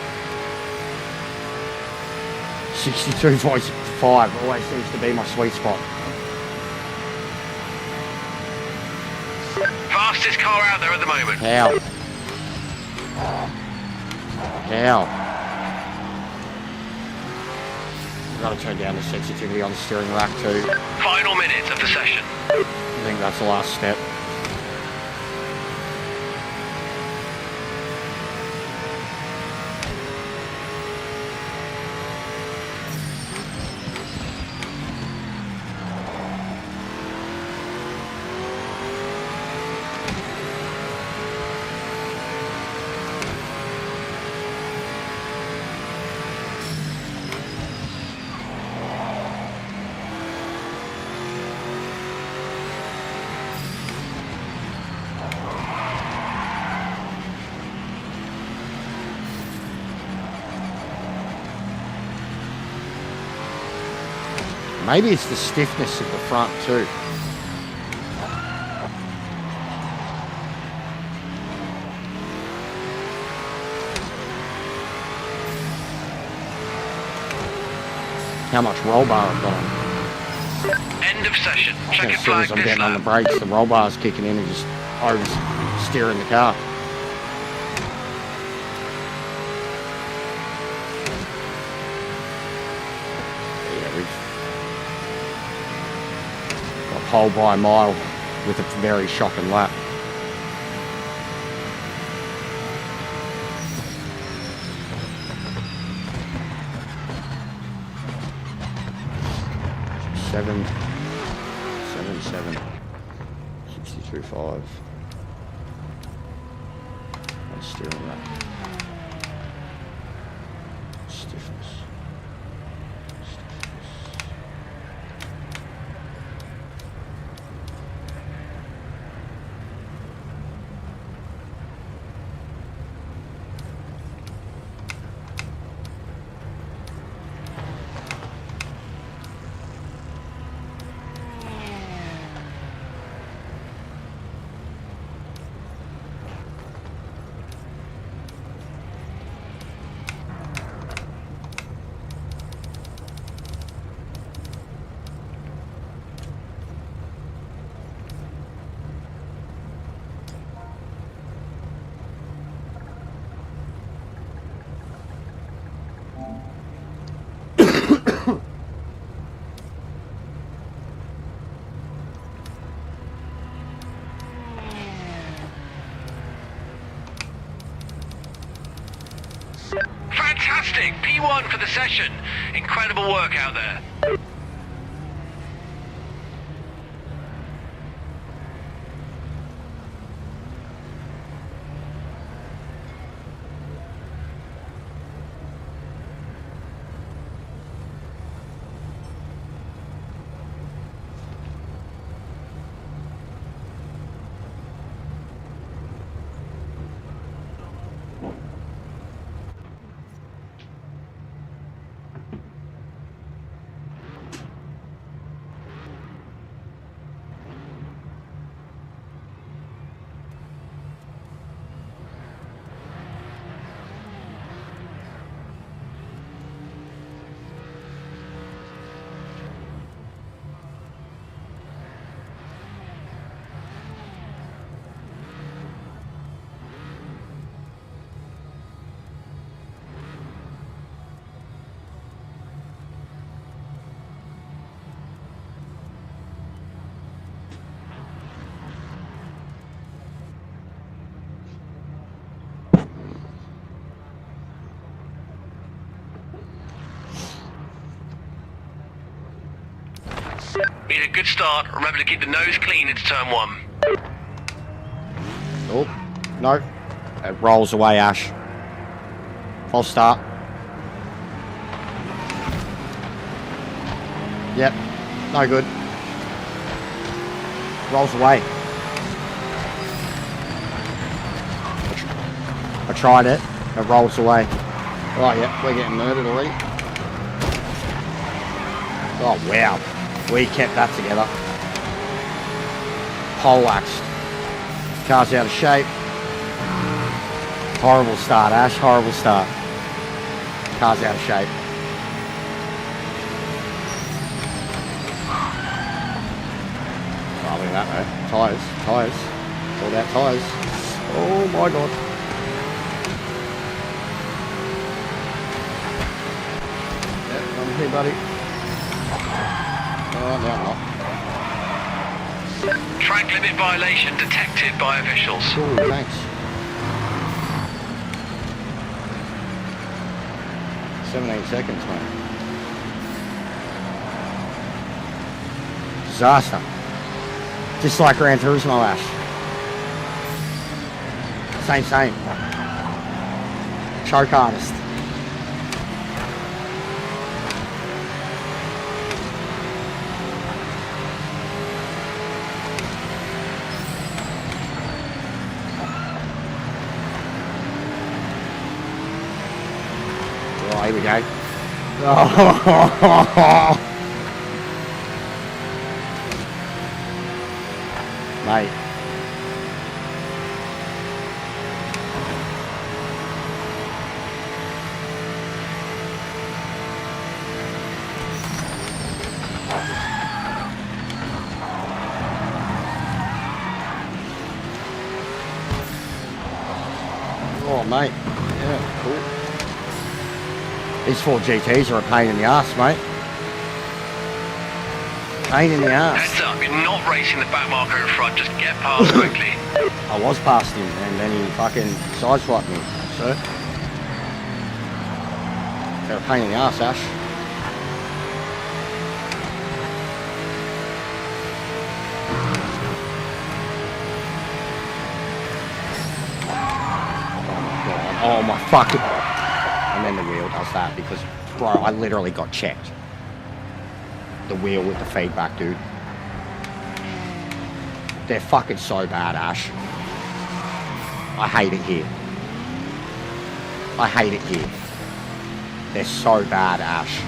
62.5 always seems to be my sweet spot. Fastest car out there at the moment. How? I've got to turn down the sensitivity on the steering rack too. Final minutes of the session. I think that's the last step. Maybe it's the stiffness of the front too. How much roll bar I've got on. End of session. Check And it as soon flag as I'm this getting on the lap. brakes, the roll bar's kicking in and just steering the car. Yeah, we've got pole by a mile with a very shocking lap. Seven, 62.5. And steering rack. Stiffness. Fantastic! P1 for the session. Incredible work out there. Been a good start. Remember to keep the nose clean into turn 1. Oh, no. It rolls away, Ash. False start. Yep. No good. Rolls away. I tried it. It rolls away. Oh, yeah. We're getting murdered already. Oh, wow. We kept that together. Poleaxed. Car's out of shape. Horrible start, Ash. Horrible start. Car's out of shape. Oh, look at that, though. Tyres. Tyres. All about tyres. Oh, my God. Yep, I'm here, buddy. Oh, no, not. Track limit violation detected by officials. Cool, thanks. 17 seconds, mate. Disaster. Just like Gran Turismo, Ash. Same. Choke artist. Oh, here we go. Oh. Mate. Oh, mate. Yeah, cool. These 4 GTs are a pain in the ass, mate. Pain in the ass. Heads up, you're not racing the back marker in front, just get past quickly. I was past him and then he fucking sideswiped me, so. They're a pain in the ass, Ash. Oh my fucking... And then the wheel does that because, bro, I literally got checked. The wheel with the feedback, dude. They're fucking so bad, Ash. I hate it here. I hate it here. They're so bad, Ash.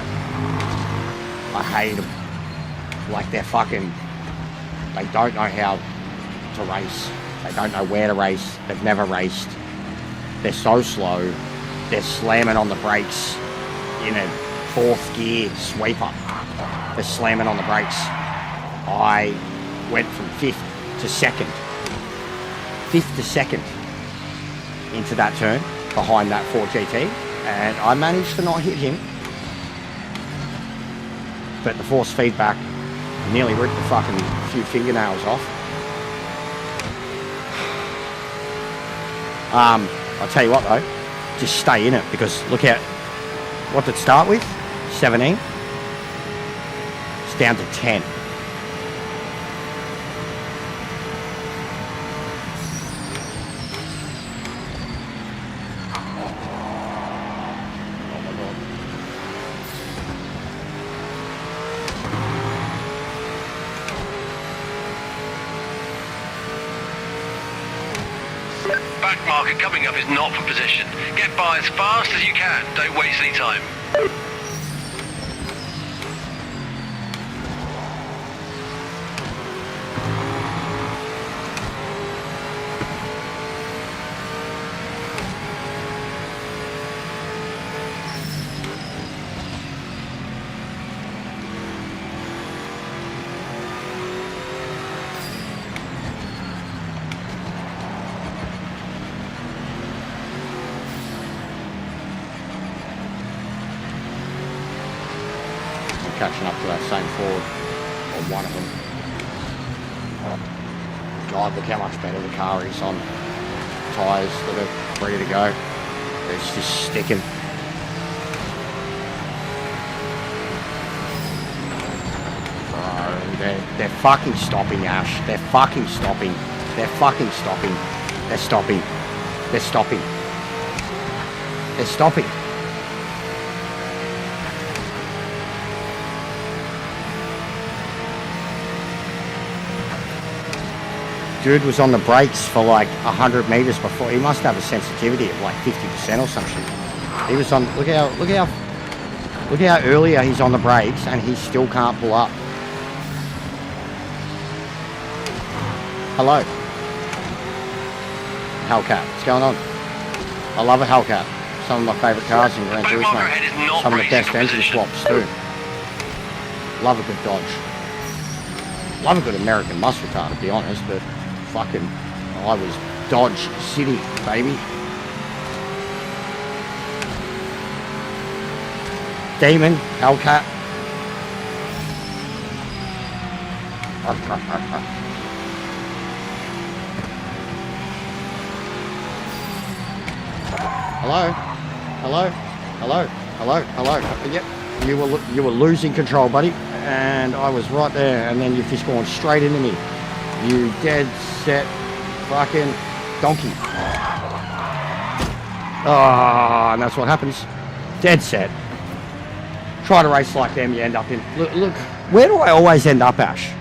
I hate them. Like, they're fucking... They don't know how to race. They don't know where to race. They've never raced. They're so slow. They're slamming on the brakes in a 4th gear sweeper. They're slamming on the brakes. I went from 5th to 2nd. 5th to 2nd into that turn behind that 4 GT. And I managed to not hit him. But the force feedback nearly ripped the fucking few fingernails off. I'll tell you what though. just stay in it, because look at what did it start with? 17. It's down to 10. Back marker coming up is not for position. Get by as fast as you can. Don't waste any time. Catching up to that same Ford, or one of them. God, look how much better the car is on tyres that are ready to go. It's just sticking. They're fucking stopping, Ash. They're fucking stopping. They're fucking stopping. They're stopping. They're stopping. They're stopping. Dude was on the brakes for like 100 meters before. He must have a sensitivity of like 50% or some shit. He was on. Look how earlier he's on the brakes and he still can't pull up. Hello, Hellcat. What's going on? I love a Hellcat. Some of my favourite cars in Gran Turismo. Some of the best engine swaps too. Love a good Dodge. Love a good American muscle car, to be honest, but fucking, I was Dodge City, baby. Demon, Hellcat. Hello, hello, hello, hello, hello. Yep, you were losing control, buddy, and I was right there, and then you've just gone straight into me. You dead set fucking donkey. Oh, and that's what happens. Dead set. Try to race like them, you end up in. Look, where do I always end up, Ash?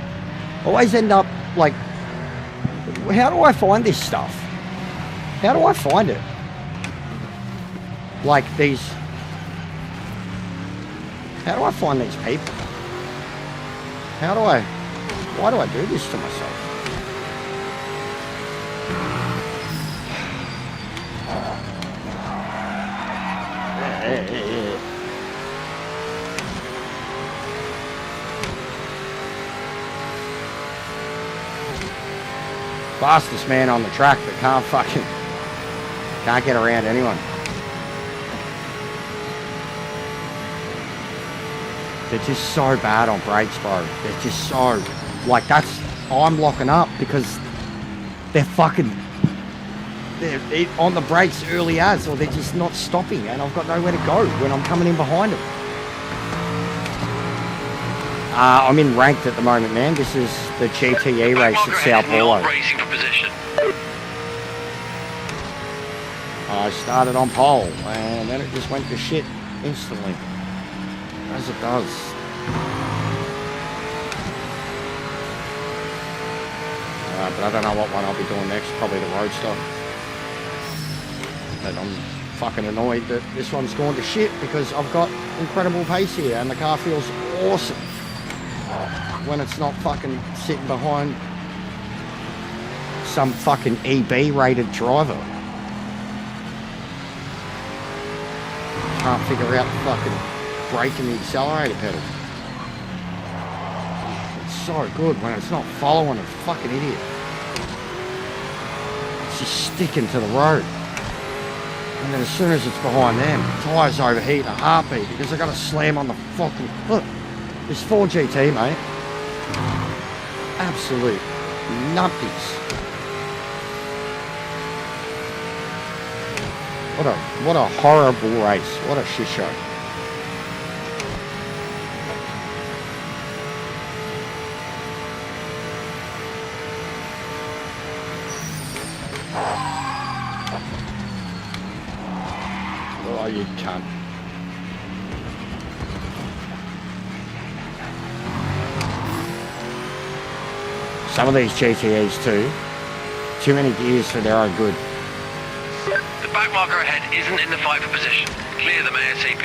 Always end up like. How do I find this stuff? How do I find it? Like these. How do I find these people? How do I. Why do I do this to myself? Fastest man on the track that can't get around anyone. They're just so bad on brakes, bro. They're just so, like, I'm locking up because they're on the brakes early as, or they're just not stopping, and I've got nowhere to go when I'm coming in behind them. I'm in ranked at the moment, man. This is the GTE race at Sao Paulo. I started on pole, and then it just went to shit instantly, as it does. But I don't know what one I'll be doing next. Probably the Roadster. But I'm fucking annoyed that this one's gone to shit because I've got incredible pace here, and the car feels awesome. When it's not fucking sitting behind some fucking EB rated driver. Can't figure out the fucking brake and the accelerator pedal. It's so good when it's not following a fucking idiot. It's just sticking to the road. And then as soon as it's behind them, tyres overheat in a heartbeat because I got to slam on the fucking... Look, this 4GT, mate. Absolute nutties. What a horrible race. What a shit show. Oh, you cunt. Some of these GTEs too. Too many gears for their own good. The back marker ahead isn't in the fight for position. Clear them ASAP.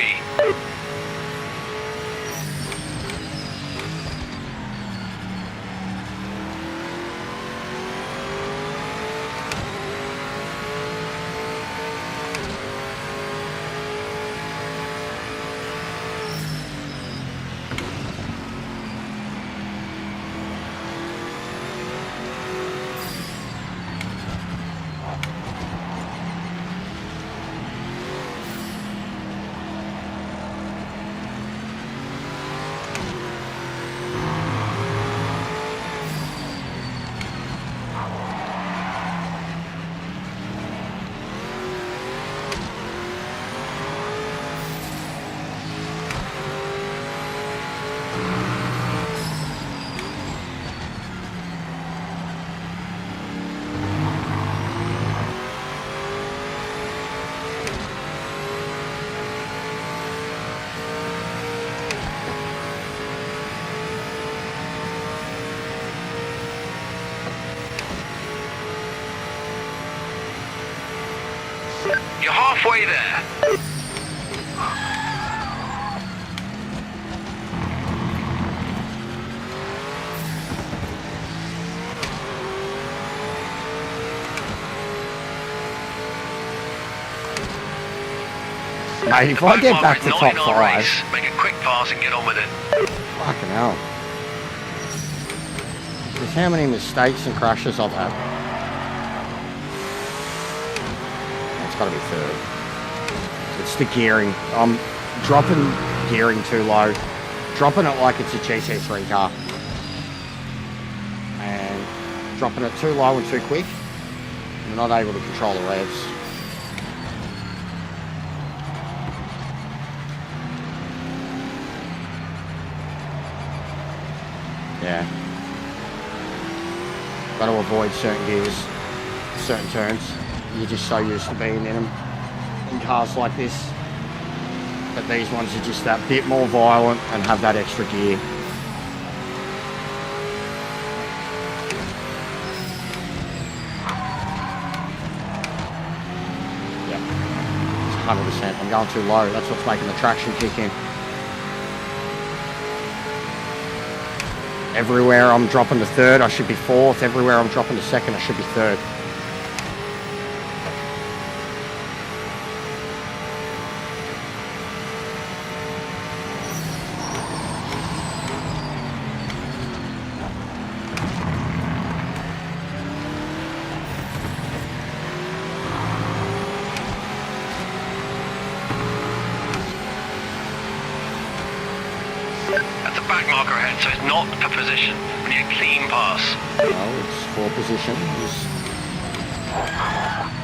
You're halfway there. Mate, if I get back to top 5, race, make a quick pass and get on with it. fucking hell. Just how many mistakes and crashes I've had. It's got to be third. It's the gearing. I'm dropping gearing too low. Dropping it like it's a GT3 car. And dropping it too low and too quick. I'm not able to control the revs. Yeah. Got to avoid certain gears, certain turns. You're just so used to being in them in cars like this. But these ones are just that bit more violent and have that extra gear. Yep. It's 100%. I'm going too low. That's what's making the traction kick in. Everywhere I'm dropping to third, I should be fourth. Everywhere I'm dropping to second, I should be third. That's a back marker ahead, so it's not for position. We need a clean pass. No, it's for position. He's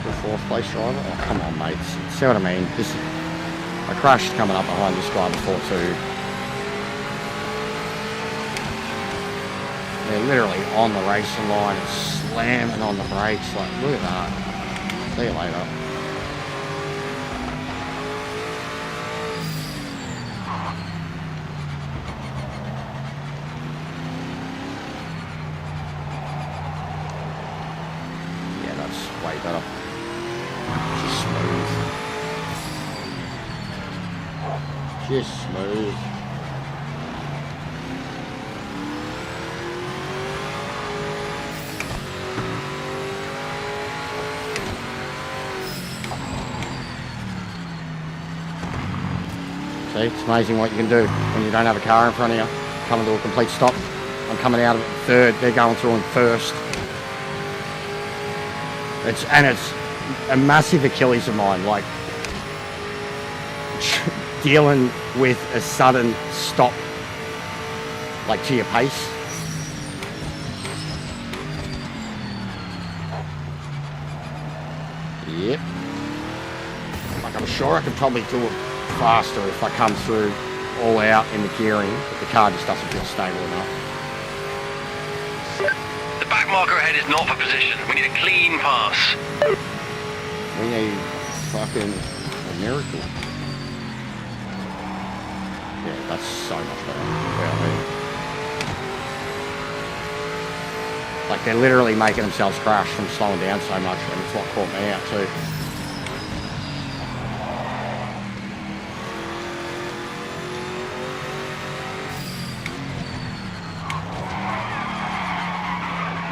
the fourth place driver. Oh, come on, mate. See what I mean? I crashed coming up behind this guy before too. They're literally on the racing line and slamming on the brakes. Like, look at that. See you later. Way better. Just smooth. Just smooth. See, it's amazing what you can do when you don't have a car in front of you. Coming to a complete stop. I'm coming out of it third. They're going through in first. It's a massive Achilles of mine, like dealing with a sudden stop, like to your pace. Yep. Like, I'm sure I could probably do it faster if I come through all out in the gearing, but the car just doesn't feel stable enough. The back marker ahead is not for position. We need a clean pass. We need fucking a miracle. Yeah, that's so much better. Yeah, like, they're literally making themselves crash from slowing down so much, and it's what caught me out too.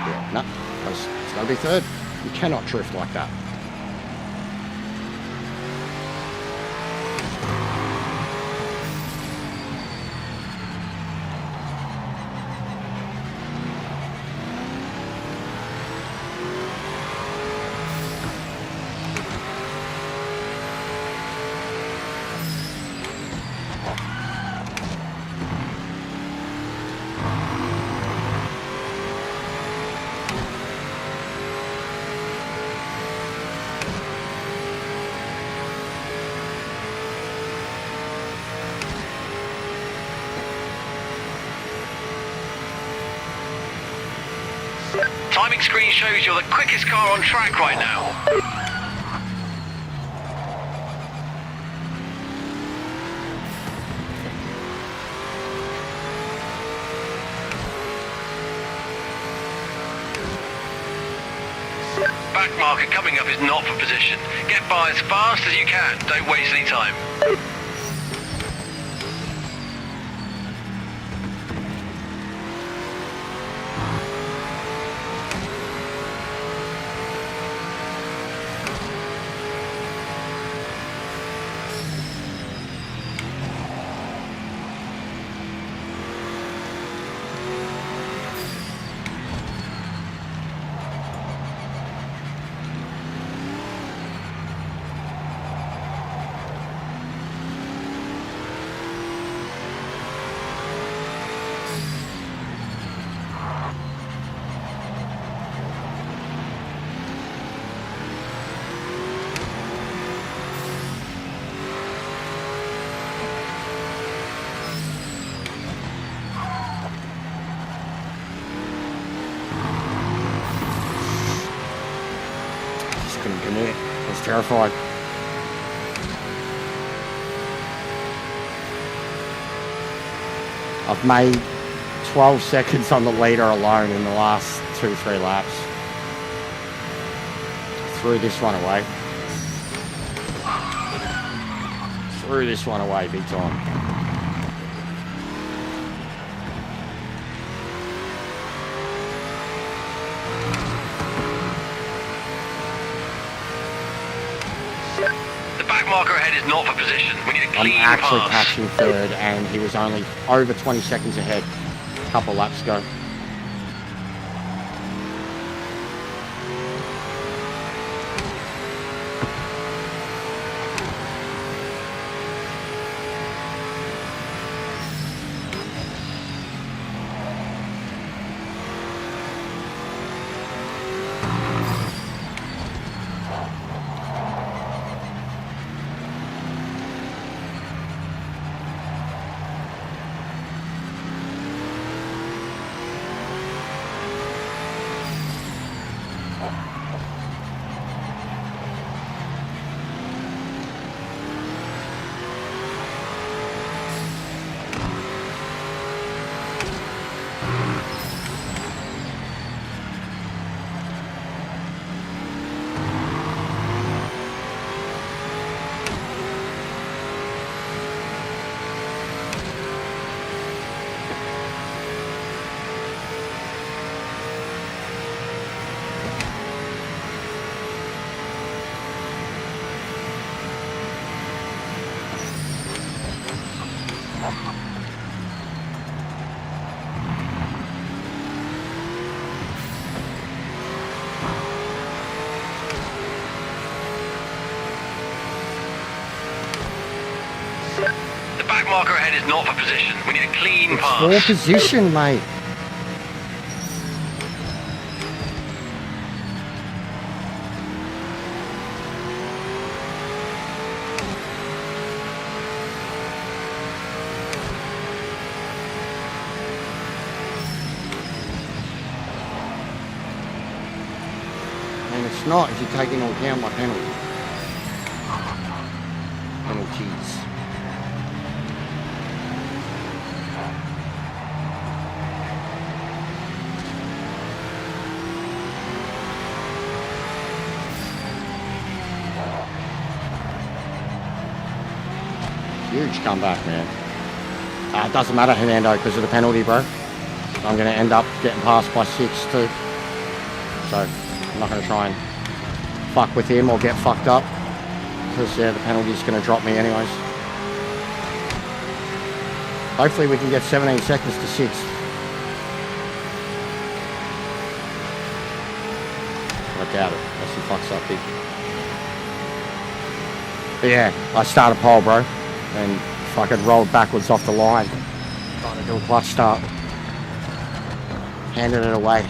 Yeah, no, it's got to be third. You cannot drift like that. Timing screen shows you're the quickest car on track right now. Back marker coming up is not for position. Get by as fast as you can. Don't waste any time. Couldn't commit. I was terrified. I've made 12 seconds on the leader alone in the last 2-3 laps. Threw this one away. Threw this one away big time. Marker ahead is not for position. We need a I'm clean actually pass. catching third, and he was only over 20 seconds ahead a couple laps ago. The back marker ahead is not for position. We need a clean It's pass. for position, mate. not if you take into account my penalty. Penalties. Huge comeback, man. It doesn't matter, Hernando, because of the penalty, bro. I'm going to end up getting passed by 6 too. So, I'm not going to try and fuck with him or get fucked up. Because, yeah, the penalty's going to drop me anyways. Hopefully we can get 17 seconds to 6. I doubt it, unless he fucks up big. But yeah, I started pole, bro. And fucking rolled backwards off the line. Trying to do a clutch start. Handed it away.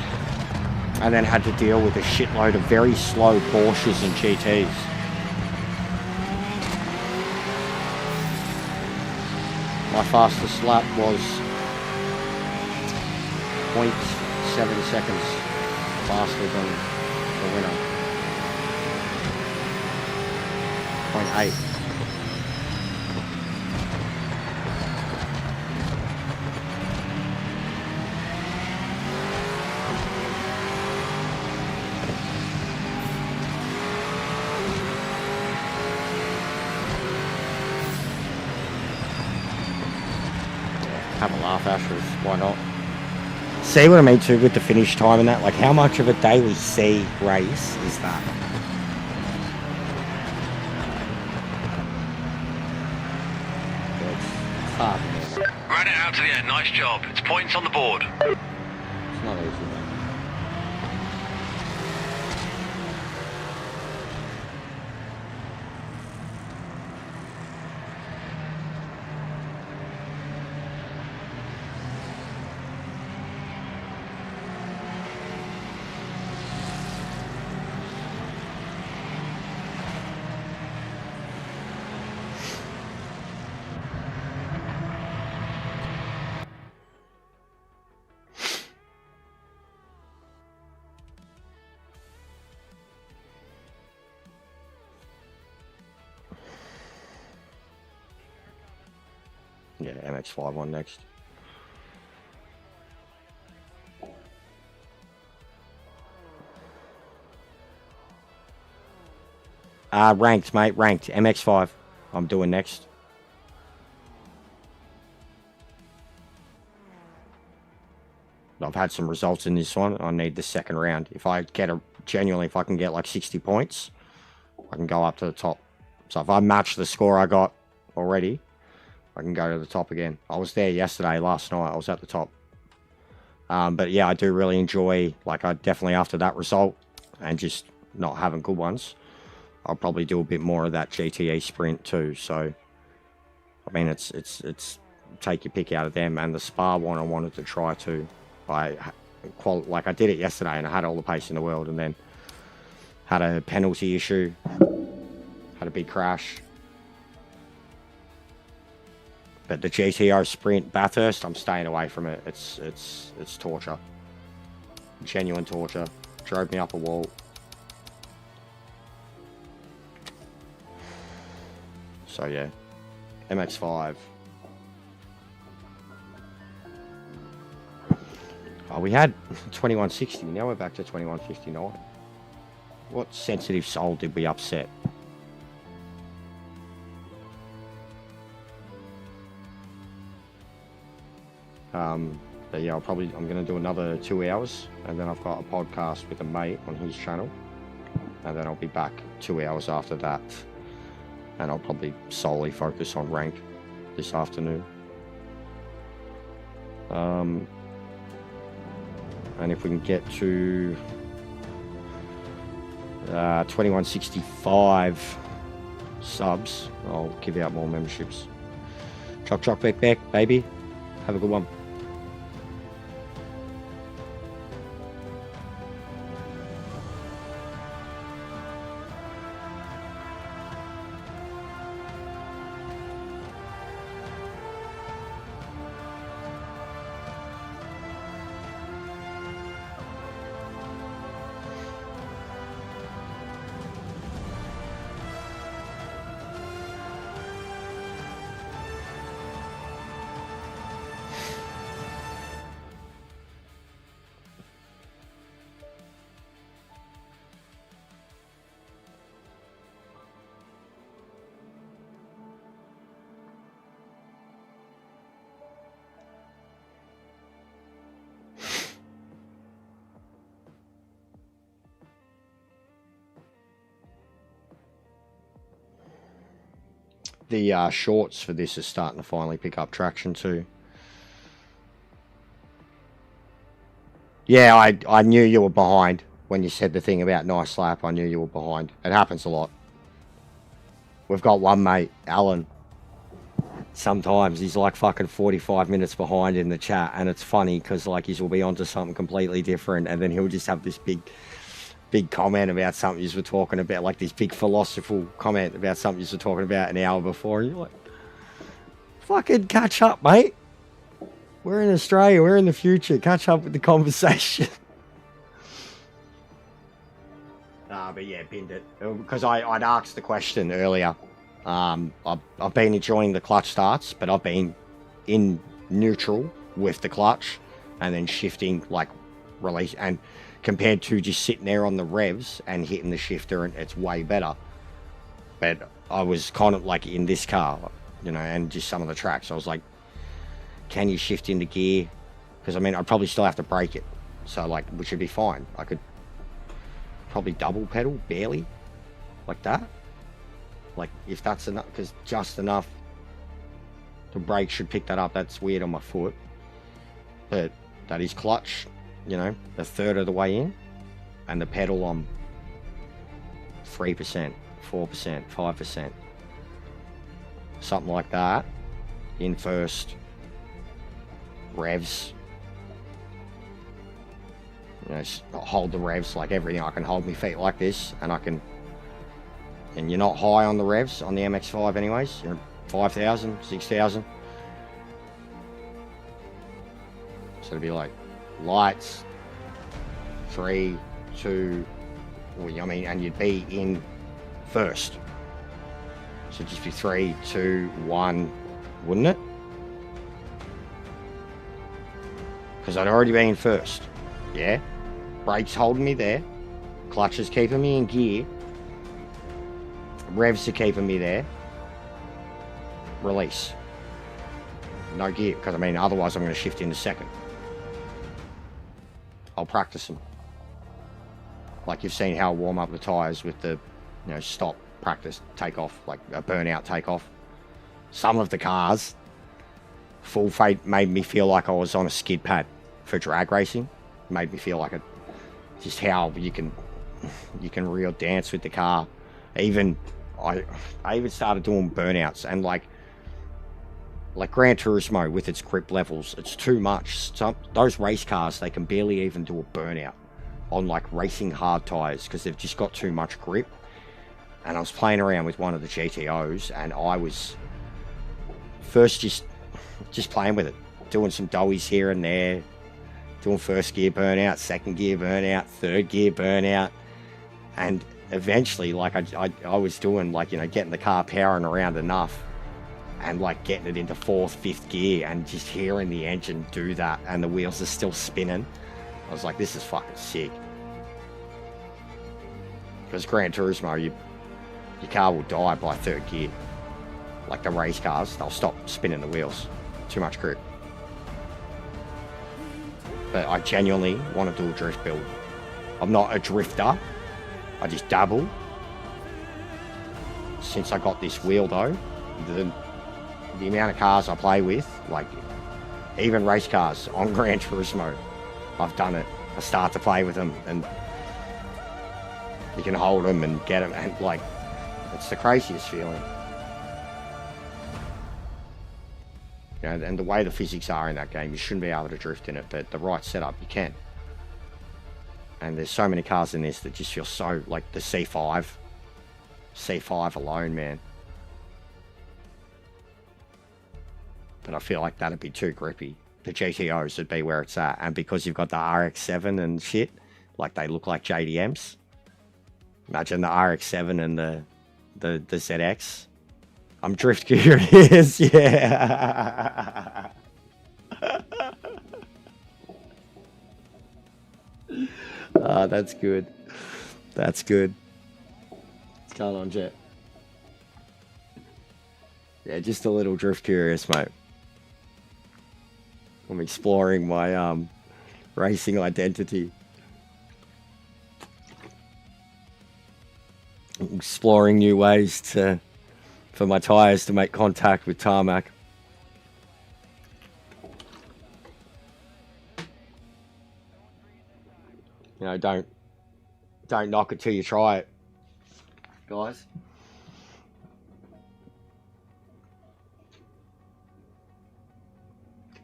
And then had to deal with a shitload of very slow Porsches and GTs. My fastest lap was 0.7 seconds faster than the winner. 0.8. Have a laugh, Ashers. Why not? See what I mean too with the finish time and that? Like, how much of a daily C race is that? It's hard, man. Ran it out to the end. Nice job. It's points on the board. It's not easy, man. Yeah, MX-5 one next. Ranked, mate, ranked. MX-5. I'm doing next. I've had some results in this one. I need the second round. If I get genuinely, if I can get like 60 points, I can go up to the top. So if I match the score I got already, I can go to the top again. I was there yesterday, last night. I was at the top. But yeah, I do really enjoy, like, I definitely after that result and just not having good ones, I'll probably do a bit more of that GTE sprint too. So, I mean, it's take your pick out of them. And the Spa one I wanted to try too. Like I did it yesterday and I had all the pace in the world and then had a penalty issue, had a big crash. But the GTO sprint Bathurst, I'm staying away from it. It's torture. Genuine torture. Drove me up a wall. So yeah. MX-5. Oh, we had 2160. Now we're back to 2159. What sensitive soul did we upset? But yeah, I'm going to do another 2 hours and then I've got a podcast with a mate on his channel and then I'll be back 2 hours after that and I'll probably solely focus on rank this afternoon. And if we can get to 2165 subs, I'll give out more memberships. Choc back, baby. Have a good one. The shorts for this are starting to finally pick up traction too. Yeah, I knew you were behind when you said the thing about nice slap. I knew you were behind. It happens a lot. We've got one mate, Alan. Sometimes he's like fucking 45 minutes behind in the chat, and it's funny because like he'll be onto something completely different, and then he'll just have this big comment about something you were talking about, like this big philosophical comment about something you were talking about an hour before, and you're like, fucking catch up, mate. We're in Australia, we're in the future. Catch up with the conversation. But yeah, binned it. Because I'd asked the question earlier. I've been enjoying the clutch starts, but I've been in neutral with the clutch and then shifting like release, and compared to just sitting there on the revs and hitting the shifter, and it's way better. But I was kind of like in this car, you know, and just some of the tracks, I was like, can you shift into gear? Because I mean, I'd probably still have to brake it, so like, which would be fine. I could probably double pedal, barely, like that. Like, if that's enough, because just enough, the brake should pick that up. That's weird on my foot. But that is clutch, you know, a third of the way in. And the pedal on 3%, 4%, 5%. Something like that. In first. Revs. You know, hold the revs like everything. I can hold my feet like this, and I can... And you're not high on the revs on the MX-5 anyways. You're 5,000, 6,000. So it'd be like lights, 3, 2, well, I mean, and you'd be in first. So it'd just be 3, 2, 1, wouldn't it? Because I'd already been first. Yeah. Brakes holding me there. Clutch is keeping me in gear. Revs are keeping me there. Release. No gear, because I mean, otherwise I'm going to shift into second. I'll practice them. Like you've seen how I warm up the tyres with the, you know, stop, practice, take off, like a burnout takeoff. Some of the cars, full fate made me feel like I was on a skid pad for drag racing. Made me feel like it, just how you can real dance with the car. Even I even started doing burnouts, and like Gran Turismo with its grip levels, it's too much. Those race cars, they can barely even do a burnout on like racing hard tires because they've just got too much grip. And I was playing around with one of the GTOs, and I was first just playing with it, doing some doughies here and there, doing first gear burnout, second gear burnout, third gear burnout, and eventually, like I was doing, like, you know, getting the car powering around enough, and like getting it into 4th, 5th gear, and just hearing the engine do that, and the wheels are still spinning. I was like, this is fucking sick. Because Gran Turismo, your car will die by 3rd gear. Like the race cars, they'll stop spinning the wheels. Too much grip. But I genuinely want to do a drift build. I'm not a drifter. I just dabble. Since I got this wheel though, the amount of cars I play with, like even race cars on Gran Turismo, I've done it. I start to play with them, and you can hold them and get them, and like, it's the craziest feeling. You know, and the way the physics are in that game, you shouldn't be able to drift in it, but the right setup, you can. And there's so many cars in this that just feel so, like the C5. C5 alone, man. But I feel like that'd be too grippy. The GTOs would be where it's at. And because you've got the RX-7 and shit, like they look like JDMs. Imagine the RX-7 and the ZX. I'm drift curious, yeah. That's good. That's good. What's going on, Jet? Yeah, just a little drift curious, mate. I'm exploring my racing identity. Exploring new ways to for my tyres to make contact with tarmac. You know, don't knock it till you try it, guys.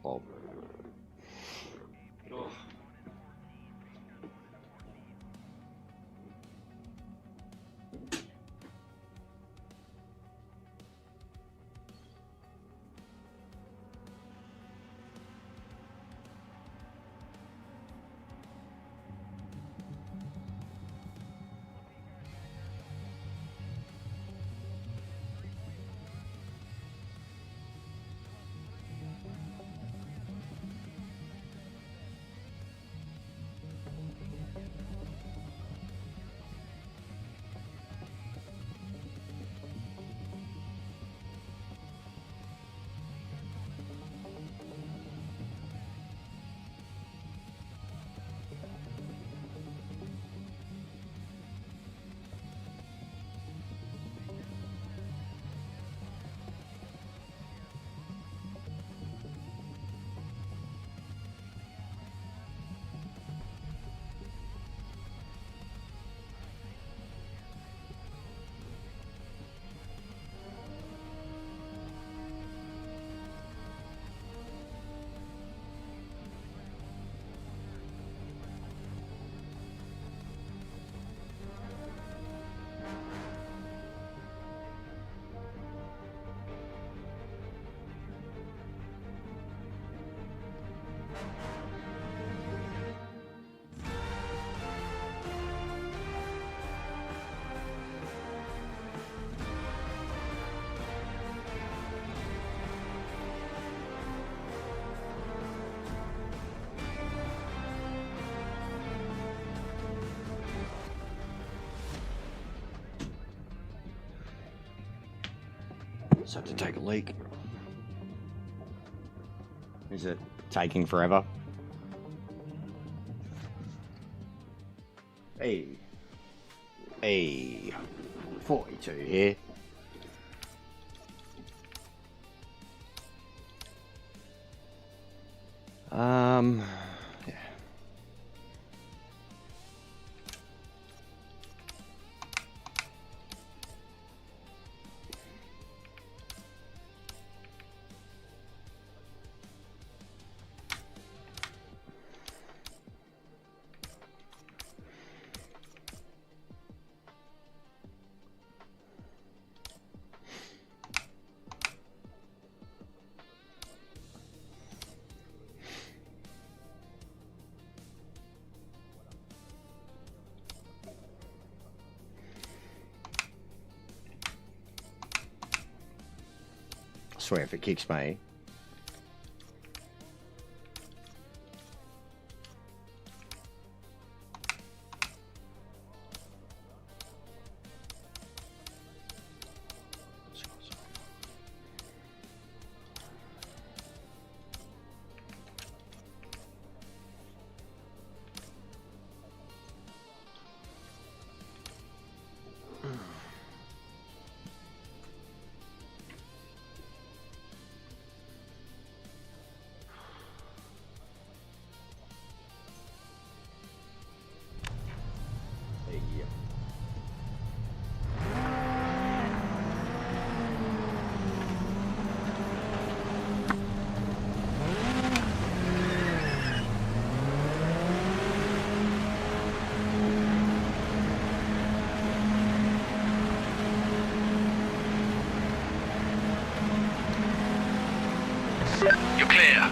Oh. Just have to take a leak. Is it taking forever? Hey. 42 here. Yeah. I swear if it kicks me. You're clear.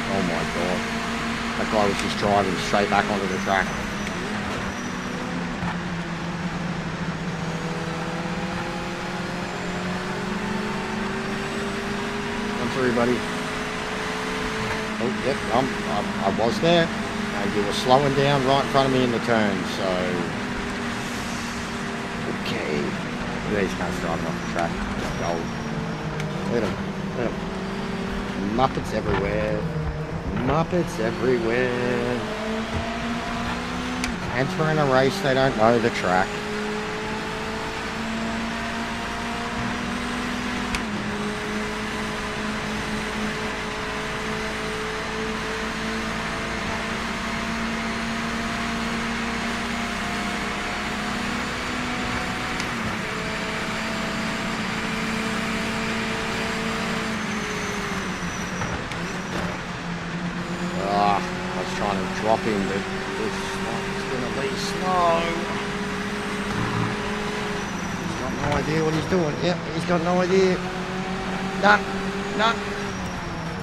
Oh my god. That guy was just driving straight back onto the track. Everybody. Oh, yep, I was there, and you were slowing down right in front of me in the turn, so... Okay. These guys driving off the track. Gold. Look at them. Look at them. Muppets everywhere. Muppets everywhere. Entering a race, they don't know the track. I was trying to drop him, but this one's gonna be slow. He's got no idea what he's doing. Yep, he's got no idea. Nah, nah.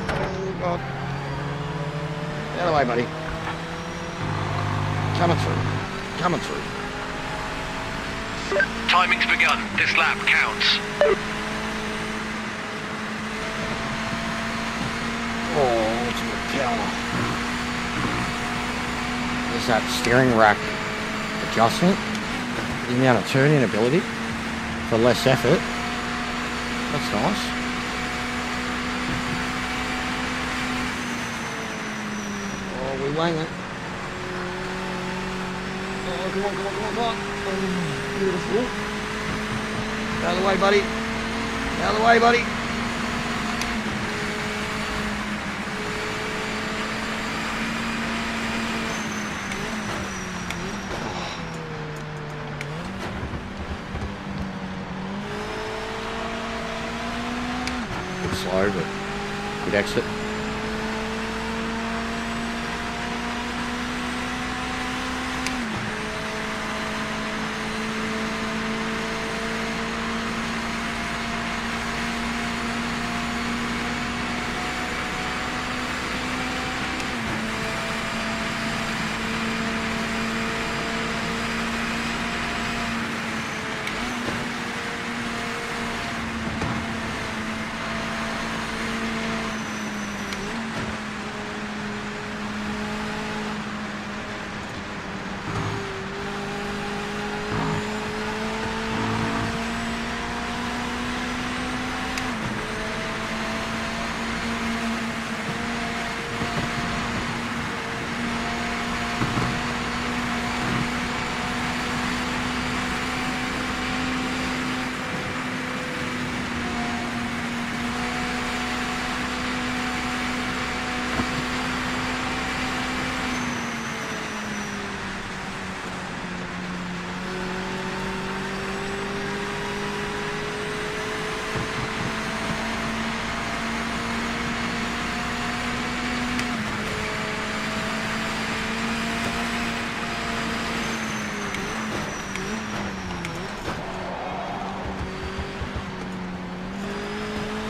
Oh God. Get out of the way, buddy. Coming through. Coming through. Timing's begun. This lap counts. Oh, ultimate power. There's that steering rack adjustment. The amount of turning ability for less effort. That's nice. Oh, we wang it. Oh, come on, come on, come on, come on. Oh, beautiful. Out of the way, buddy. Out of the way, buddy. Slow, but good exit.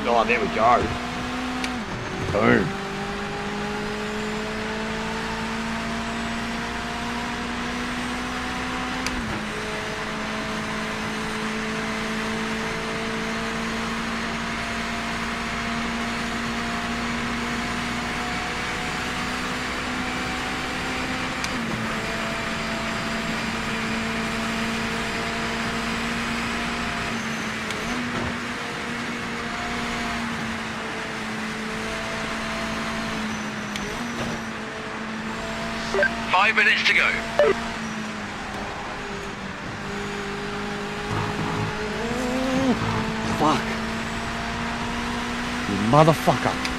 Oh, there we go. Boom. Five minutes to go. Fuck. You motherfucker.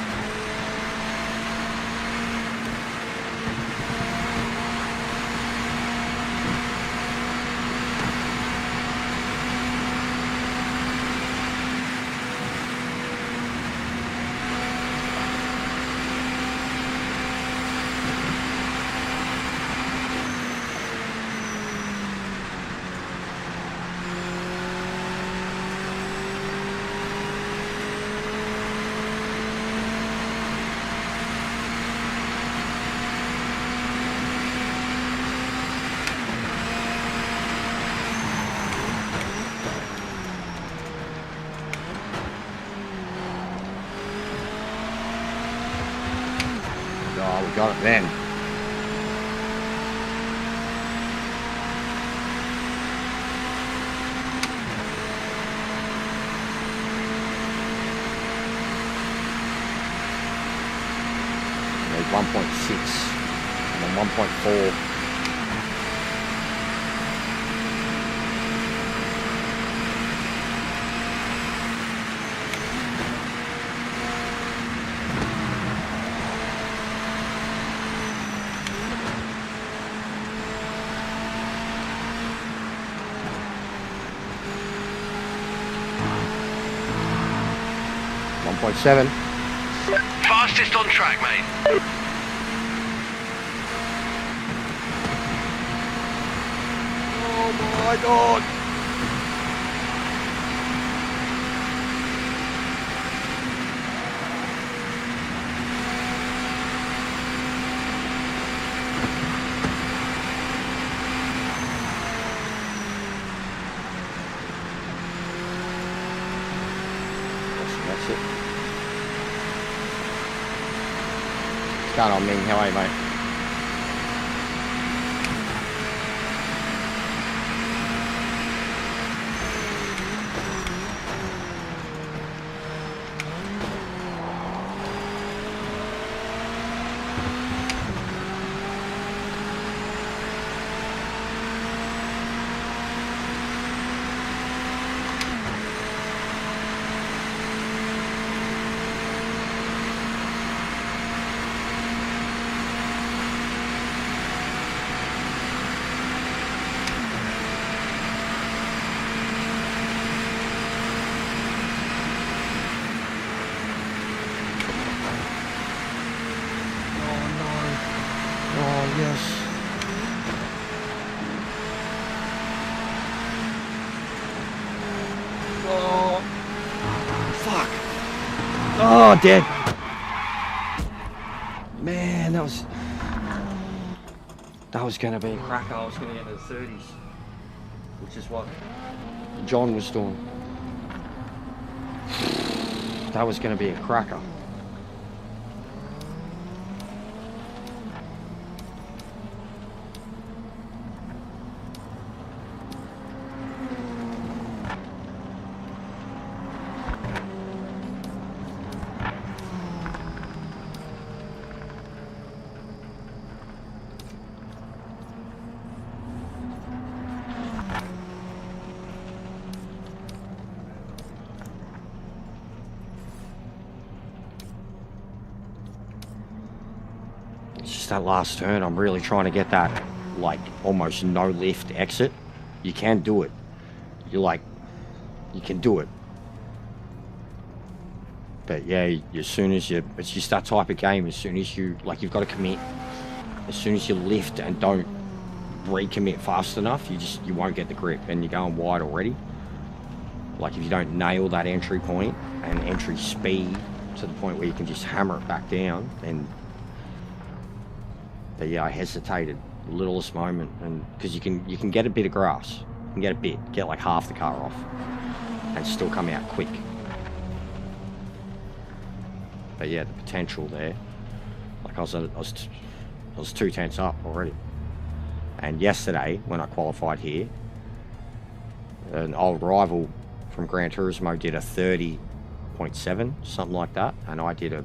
Oh, we got it then. 1.6. I'm on 1.4. .7. Fastest on track, mate. Oh my god! That's it. What's going on, Ming? How are you, mate? Oh, yes. Oh, fuck. Oh, dead. Man, that was going to be a cracker. I was going to get into the 30s, which is what John was doing. That was going to be a cracker. It's just that last turn. I'm really trying to get that, like, almost no lift exit. You can do it. You can do it. But yeah, as soon as it's just that type of game. As soon as you've got to commit. As soon as you lift and don't recommit fast enough, you won't get the grip, and you're going wide already. Like, if you don't nail that entry point and entry speed to the point where you can just hammer it back down, then. But yeah, I hesitated the littlest moment, and because you can get a bit of grass, you can get like half the car off, and still come out quick. But yeah, the potential there. Like I was 2/10 up already. And yesterday, when I qualified here, an old rival from Gran Turismo did a 30.7, something like that, and I did a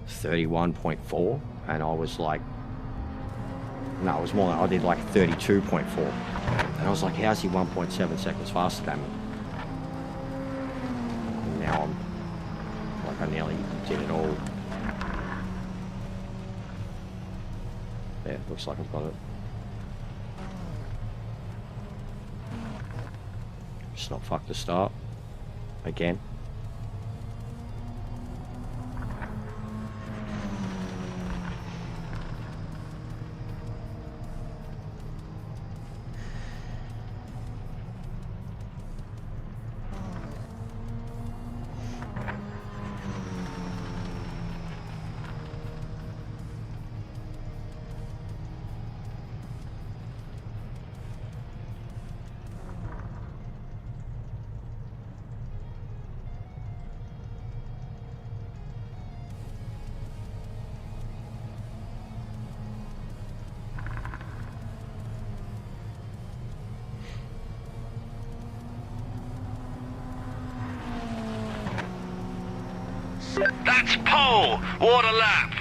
31.4, and I was like. No, it was more like I did like 32.4. And I was like, how's he 1.7 seconds faster than me? And now I'm like, I nearly did it all. Yeah, looks like I've got it. Just not fucked to start. Again. That's pole. What a lap.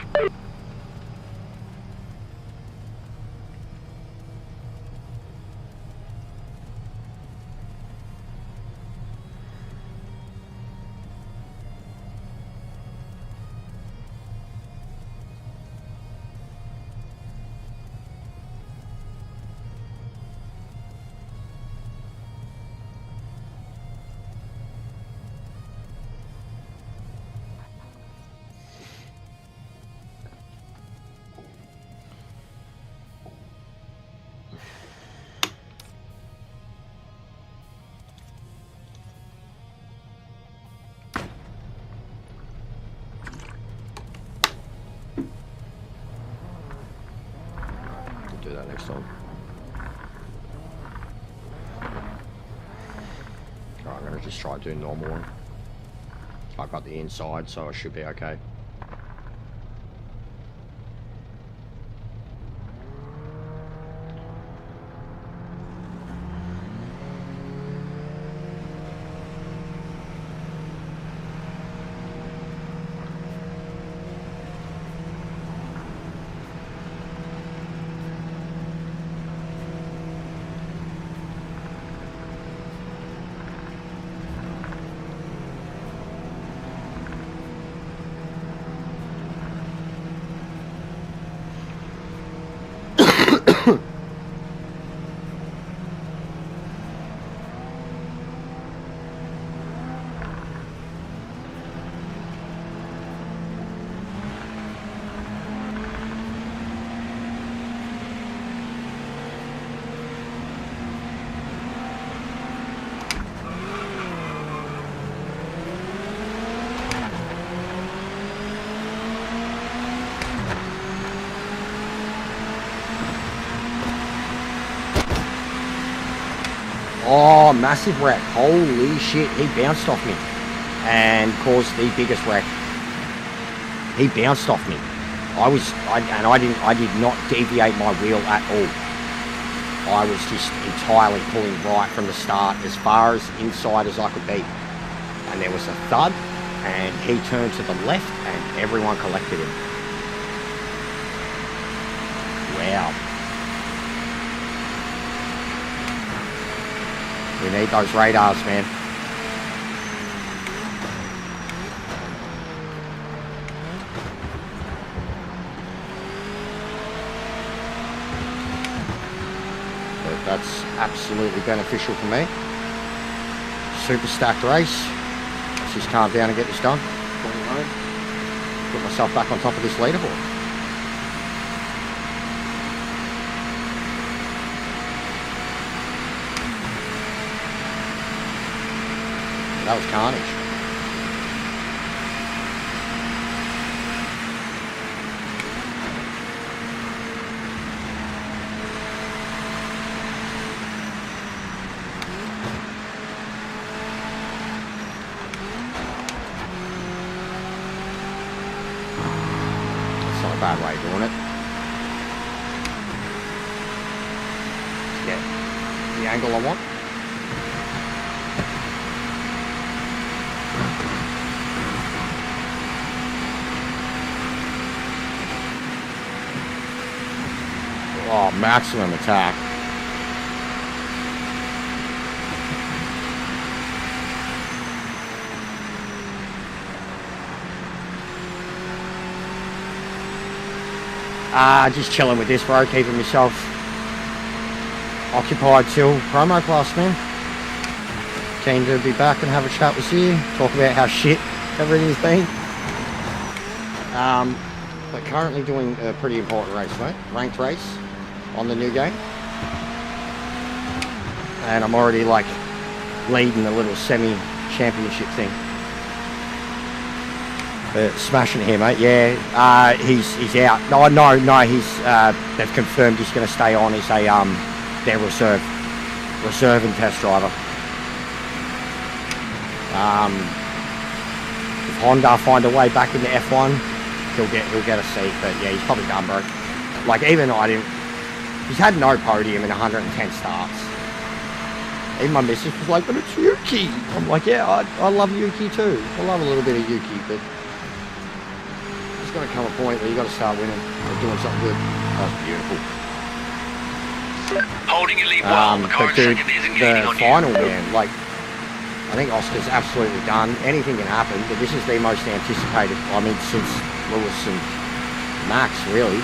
next time. Alright, I'm gonna just try doing normal one. I've got the inside, so I should be okay. Oh, massive wreck. Holy shit, he bounced off me and caused the biggest wreck. He bounced off me. I did not deviate my wheel at all. I was just entirely pulling right from the start as far as inside as I could be. And there was a thud and he turned to the left and everyone collected him. Wow. We need those radars, man. But that's absolutely beneficial for me. Super stacked race. Let's just calm down and get this done. Put myself back on top of this leaderboard. That was carnage. That's not a bad way of doing it. Get the angle I want. Oh, maximum attack. Just chilling with this, bro. Keeping myself occupied till promo class, man. Keen to be back and have a chat with you. Talk about how shit everything's been. But currently doing a pretty important race, mate. Ranked race on the new game, and I'm already like leading the little semi-championship thing. Smashing here, mate. Yeah, he's out. No. He's they've confirmed he's going to stay on as a their reserve and test driver. If Honda find a way back into F1, he'll get a seat. But yeah, he's probably done, bro. Like even I didn't. He's had no podium in 110 starts. Even my missus was like, but it's Yuki. I'm like, yeah, I love Yuki too. I love a little bit of Yuki, but there's got to come a point where you got to start winning or doing something good. That was beautiful. Holding your lead well. The car But dude, second isn't the gaining on final, you. man, like, I think Oscar's absolutely done. Anything can happen, but this is the most anticipated, I mean, since Lewis and Max, really.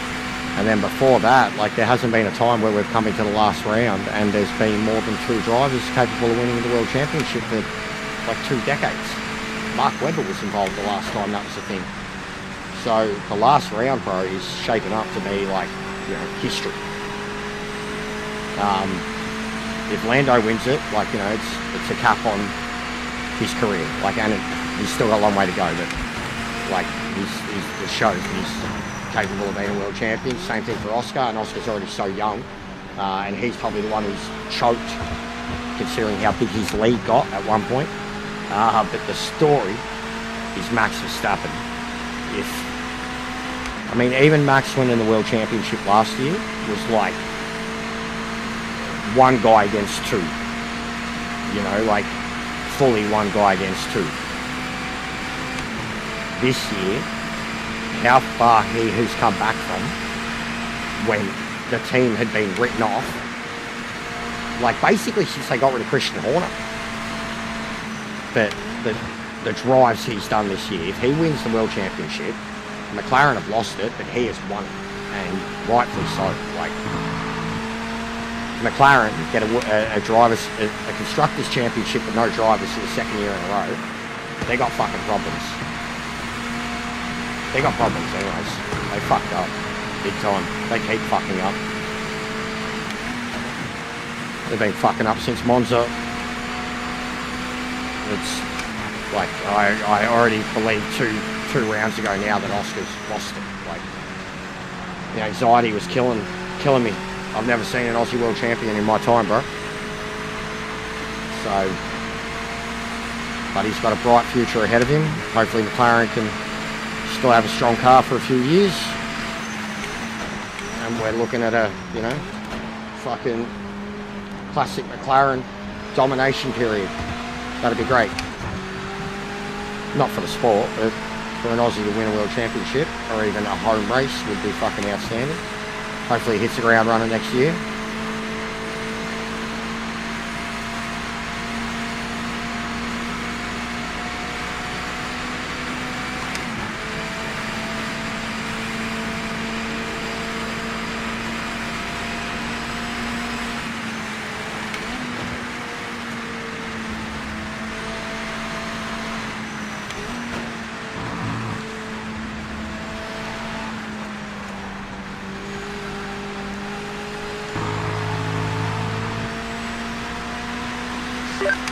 And then before that, like, there hasn't been a time where we've come into the last round and there's been more than 2 drivers capable of winning the World Championship for like 2 decades. Mark Webber was involved the last time that was a thing. So the last round, bro, is shaping up to be like, you know, history. If Lando wins it, like, you know, it's a cap on his career. Like, and he's still got a long way to go, but like, it shows he's capable of being a world champion. Same thing for Oscar, and Oscar's already so young. and he's probably the one who's choked, considering how big his lead got at one point. But the story is Max Verstappen. Even Max winning the World Championship last year was like one guy against two. Like fully one guy against two. This year, how far he has come back from when the team had been written off, like basically since they got rid of Christian Horner. But the drives he's done this year, if he wins the World Championship, McLaren have lost it, but he has won it, and rightfully so. Like, McLaren get a Constructors' Championship with no drivers for the second year in a row. They got fucking problems. They got problems anyways. They fucked up. Big time. They keep fucking up. They've been fucking up since Monza. It's like, I already believe two rounds ago now that Oscar's lost it. Like, the anxiety was killing me. I've never seen an Aussie world champion in my time, bro. So, but he's got a bright future ahead of him. Hopefully McLaren can still have a strong car for a few years. And we're looking at a, fucking classic McLaren domination period. That'd be great. Not for the sport, but for an Aussie to win a world championship or even a home race would be fucking outstanding. Hopefully he hits the ground running next year.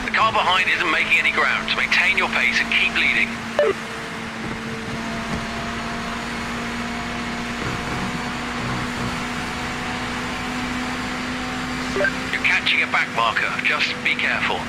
The car behind isn't making any ground, so maintain your pace and keep leading. You're catching a back marker, just be careful.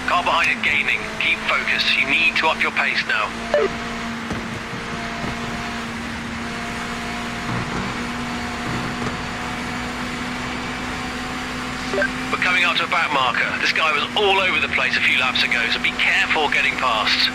Car behind it gaining. Keep focused. You need to up your pace now. We're coming up to a back marker. This guy was all over the place a few laps ago, so be careful getting past.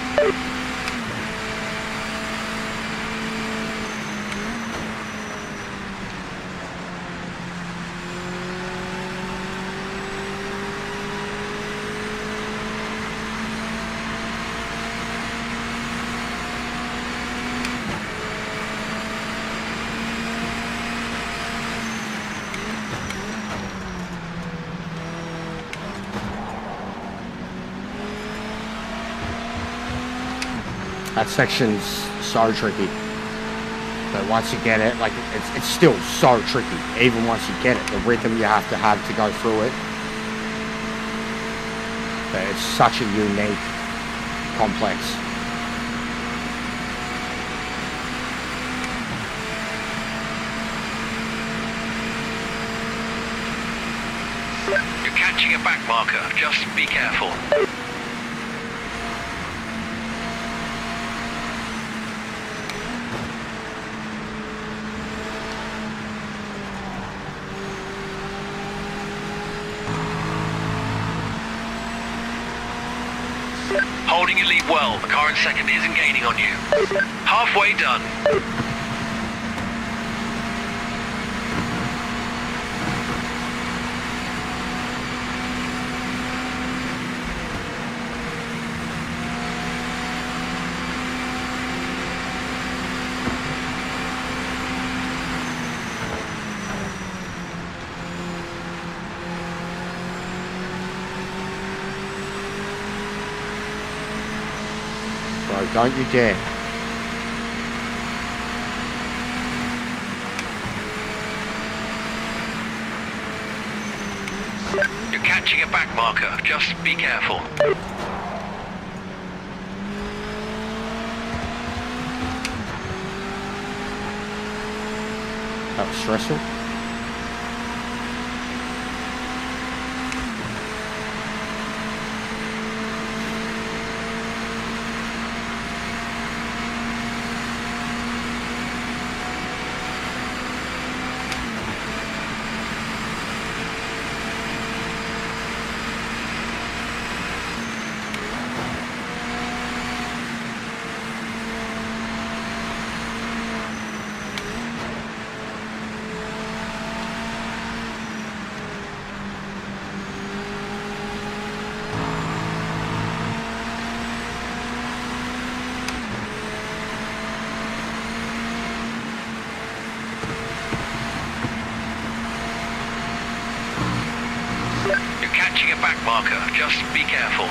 That section's so tricky, but once you get it, like it's still so tricky. Even once you get it, the rhythm you have to go through it. But it's such a unique complex. You're catching a back marker. Just be careful. Holding your lead well. The car in second isn't gaining on you. Halfway done. Bro, don't you dare. You're catching a back marker. Just be careful. That was stressful. Catching a back marker. Just be careful.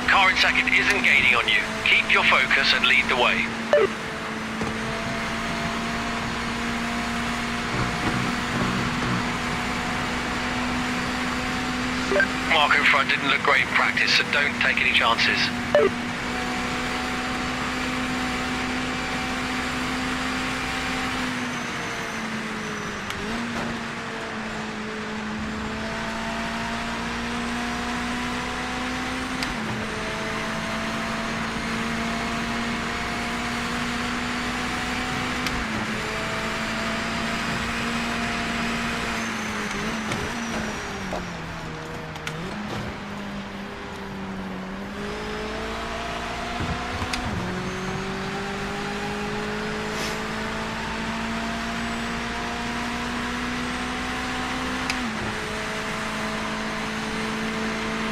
Car in second isn't gaining on you. Keep your focus and lead the way. Marker in front didn't look great in practice, so don't take any chances.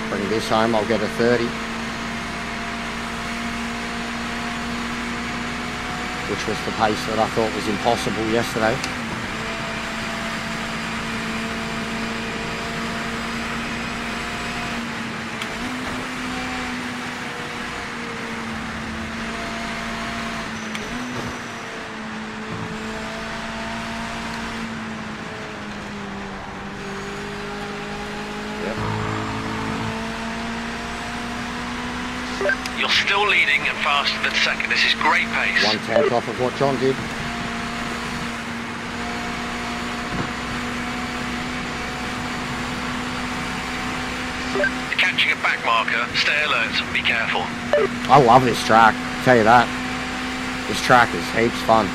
Bring this home, I'll get a 30. Which was the pace that I thought was impossible yesterday. You're still leading and faster than second. This is great pace. One tenth off of what John did. Approaching a back marker. Stay alert. Be careful. I love this track, tell you that. This track is heaps fun.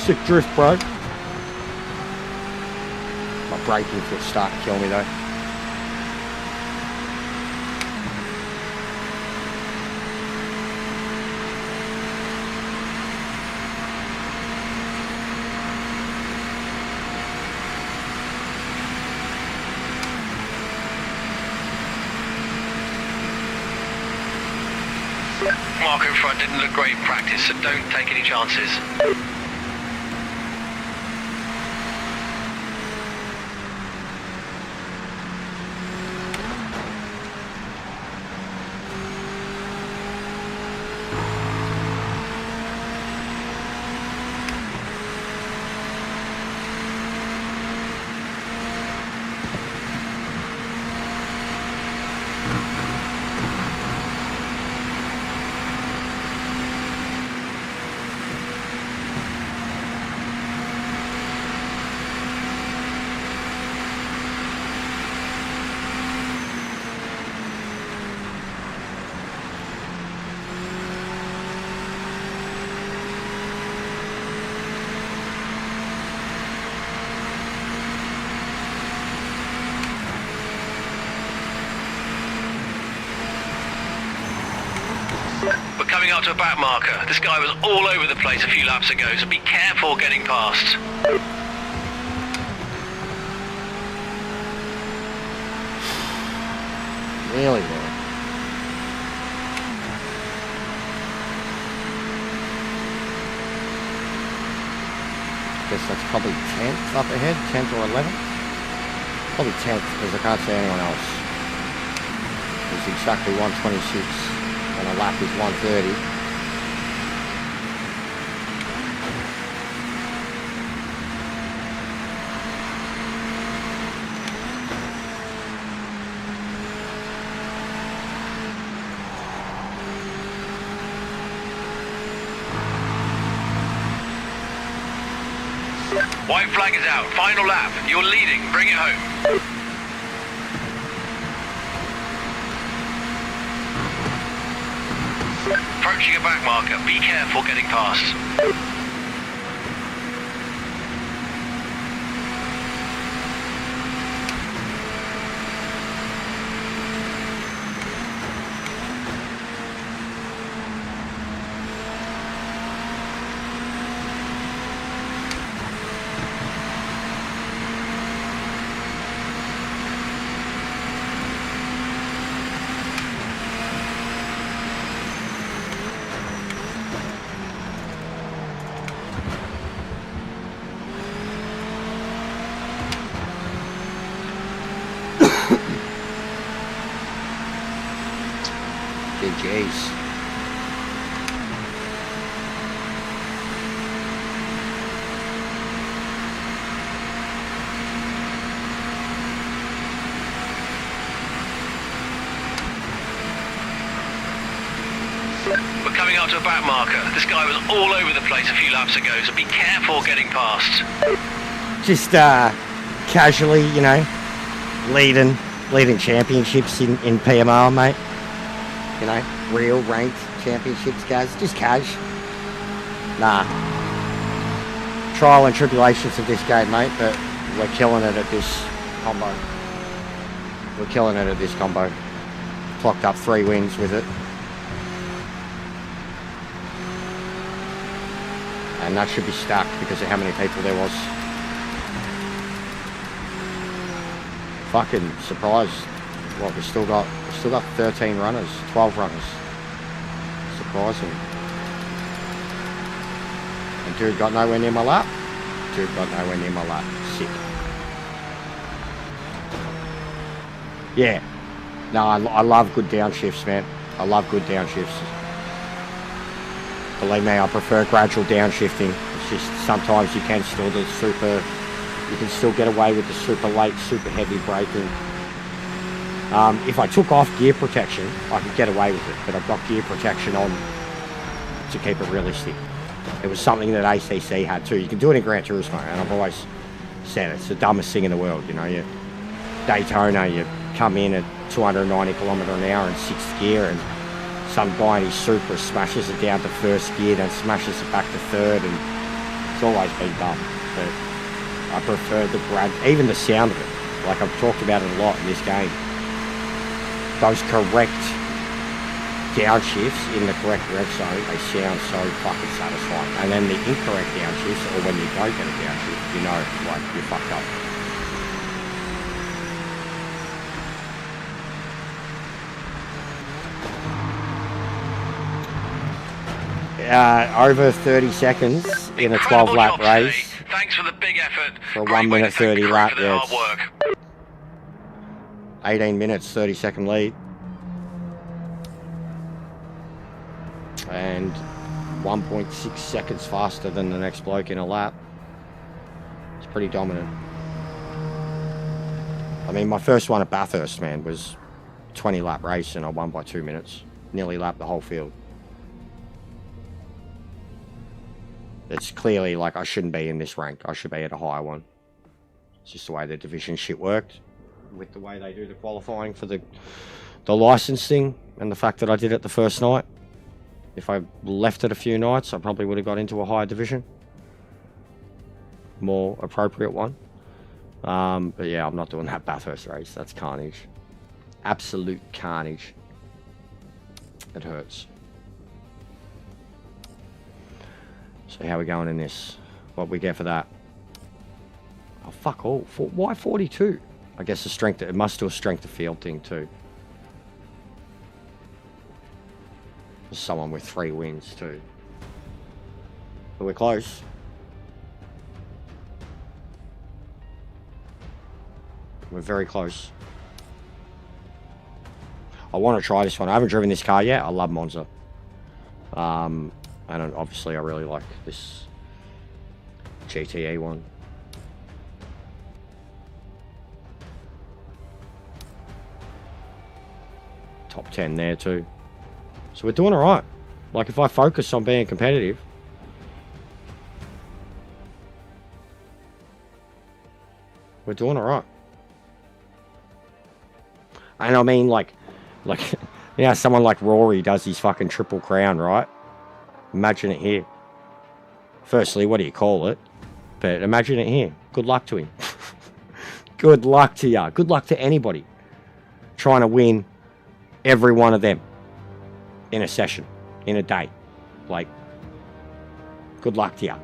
Sick drift, bro. My braking foot's starting to kill me though. Marker in front didn't look great in practice, so don't take any chances. We're coming up to a back marker. This guy was all over the place a few laps ago, so be careful getting past. Really, bro. Guess that's probably 10th up ahead, 10th or 11th. Probably 10th because I can't see anyone else. It's exactly 126 and a lap is 130. White flag is out. Final lap. You're leading. Bring it home. Approaching a back marker. Be careful getting past. Jeez. We're coming up to a back marker. This guy was all over the place a few laps ago, so be careful getting past. Just casually, you know, leading championships in PMR, mate. You know, real ranked championships, guys. Just cash. Nah. Trial and tribulations of this game, mate, but we're killing it at this combo. We're killing it at this combo. Clocked up 3 wins with it. And that should be stacked because of how many people there was. Fucking surprised. What, we've still got 13 runners, 12 runners. Surprising. And dude got nowhere near my lap. Dude got nowhere near my lap. Sick. Yeah. No, I love good downshifts, man. I love good downshifts. Believe me, I prefer gradual downshifting. It's just sometimes you can still do super. You can still get away with the super late, super heavy braking. If I took off gear protection, I could get away with it, but I've got gear protection on to keep it realistic. It was something that ACC had too. You can do it in Gran Turismo, and I've always said it's the dumbest thing in the world. You know, you Daytona, you come in at 290 kilometre an hour in 6th gear, and some guy in his Supra smashes it down to 1st gear, then smashes it back to 3rd, and it's always been dumb. But I prefer the even the sound of it. Like I've talked about it a lot in this game. Those correct downshifts in the correct rev zone, they sound so fucking satisfying. And then the incorrect downshifts, or when you don't get a downshift, you know, like, you're fucked up. Over 30 seconds in a 12-lap race. Thanks for the big effort. For a 1 minute 30 lap, yeah, hard work. 18 minutes, 30-second lead. And 1.6 seconds faster than the next bloke in a lap. It's pretty dominant. I mean, my first one at Bathurst, man, was 20-lap race and I won by 2 minutes. Nearly lapped the whole field. It's clearly like I shouldn't be in this rank. I should be at a higher one. It's just the way the division shit worked. With the way they do the qualifying for the licensing and the fact that I did it the first night. If I left it a few nights, I probably would have got into a higher division. More appropriate one. But yeah, I'm not doing that Bathurst race. That's carnage. Absolute carnage. It hurts. So how are we going in this? What we get for that? Oh, fuck all. Why 42? I guess the strength, it must do a strength of field thing too. There's someone with 3 wins too. But we're close. We're very close. I want to try this one. I haven't driven this car yet. I love Monza. And obviously I really like this GTE one. Top 10 there too. So we're doing alright. Like if I focus on being competitive, we're doing alright. And I mean like you know, someone like Rory does his fucking Triple Crown, right? Imagine it here. Firstly, what do you call it? But imagine it here. Good luck to him. Good luck to ya. Good luck to anybody trying to win every one of them in a session, in a day. Like, good luck to ya. You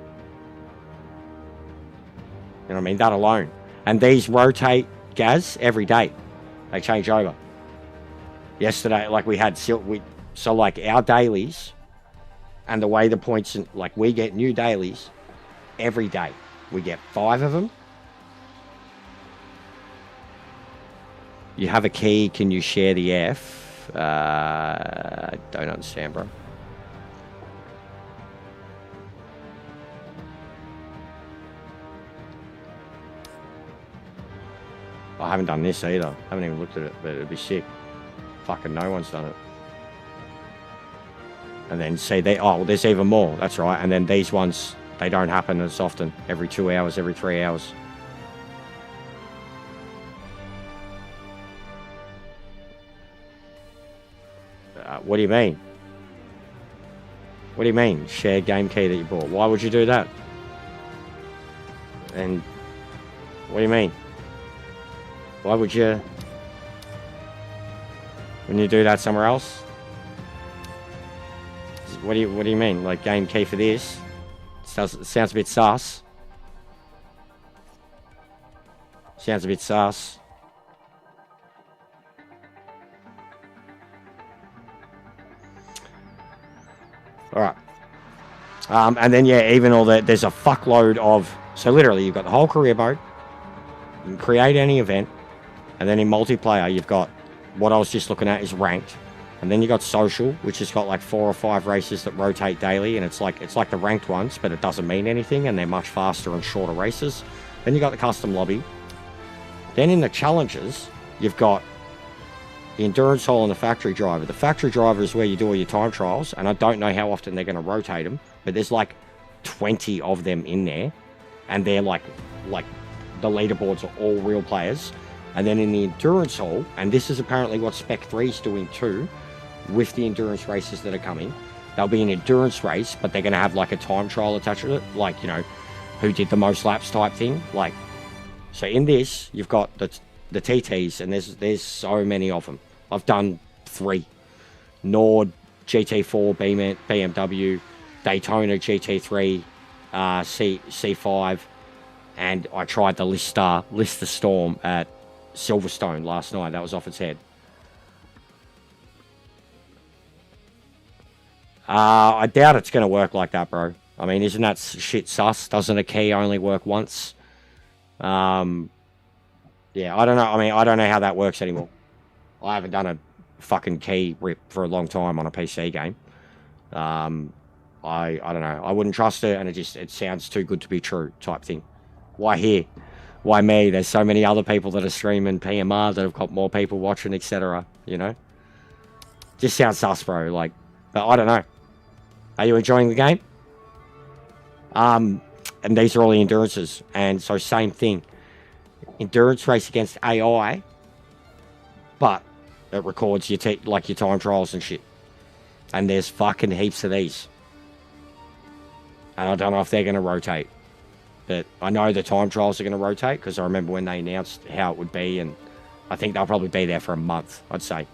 know what I mean? That alone. And these rotate, Gaz, every day. They change over. Yesterday, like we had, so like our dailies, and the way the points, like we get new dailies every day. We get 5 of them. You have a key, can you share the F? I don't understand, bro. I haven't done this either. I haven't even looked at it, but it'd be sick. Fucking no one's done it. And then see, there's even more. That's right. And then these ones, they don't happen as often. Every 2 hours, every 3 hours. What do you mean? What do you mean? Share game key that you bought. Why would you do that? And what do you mean? Why would you? When you do that somewhere else? What do you mean? Like game key for this? It sounds a bit sus. Sounds a bit sus. Alright. And then yeah, even all that, there's a fuckload of, so literally you've got the whole career mode. You can create any event. And then in multiplayer you've got, what I was just looking at is ranked. And then you got social, which has got like 4 or 5 races that rotate daily, and it's like the ranked ones, but it doesn't mean anything, and they're much faster and shorter races. Then you got the custom lobby. Then in the challenges, you've got the endurance hall and the factory driver. The factory driver is where you do all your time trials, and I don't know how often they're going to rotate them, but there's like 20 of them in there, and they're like the leaderboards are all real players. And then in the endurance hall, and this is apparently what Spec 3 is doing too, with the endurance races that are coming, there'll be an endurance race, but they're going to have like a time trial attached to it, like, you know, who did the most laps type thing. Like, so in this, you've got the TTs, and there's so many of them. I've done 3. Nord, GT4, BMW, Daytona GT3, C5, and I tried the Lister Storm at Silverstone last night. That was off its head. I doubt it's going to work like that, bro. I mean, isn't that shit sus? Doesn't a key only work once? Yeah, I don't know. I mean, I don't know how that works anymore. I haven't done a fucking key rip for a long time on a PC game. I don't know. I wouldn't trust it, and it sounds too good to be true type thing. Why here? Why me? There's so many other people that are streaming PMR that have got more people watching, etc. You know? Just sounds sus, bro. Like, but I don't know. Are you enjoying the game? And these are all the endurances. And so same thing. Endurance race against AI, but it records your time trials and shit. And there's fucking heaps of these. And I don't know if they're going to rotate. But I know the time trials are going to rotate, because I remember when they announced how it would be, and I think they'll probably be there for a month, I'd say.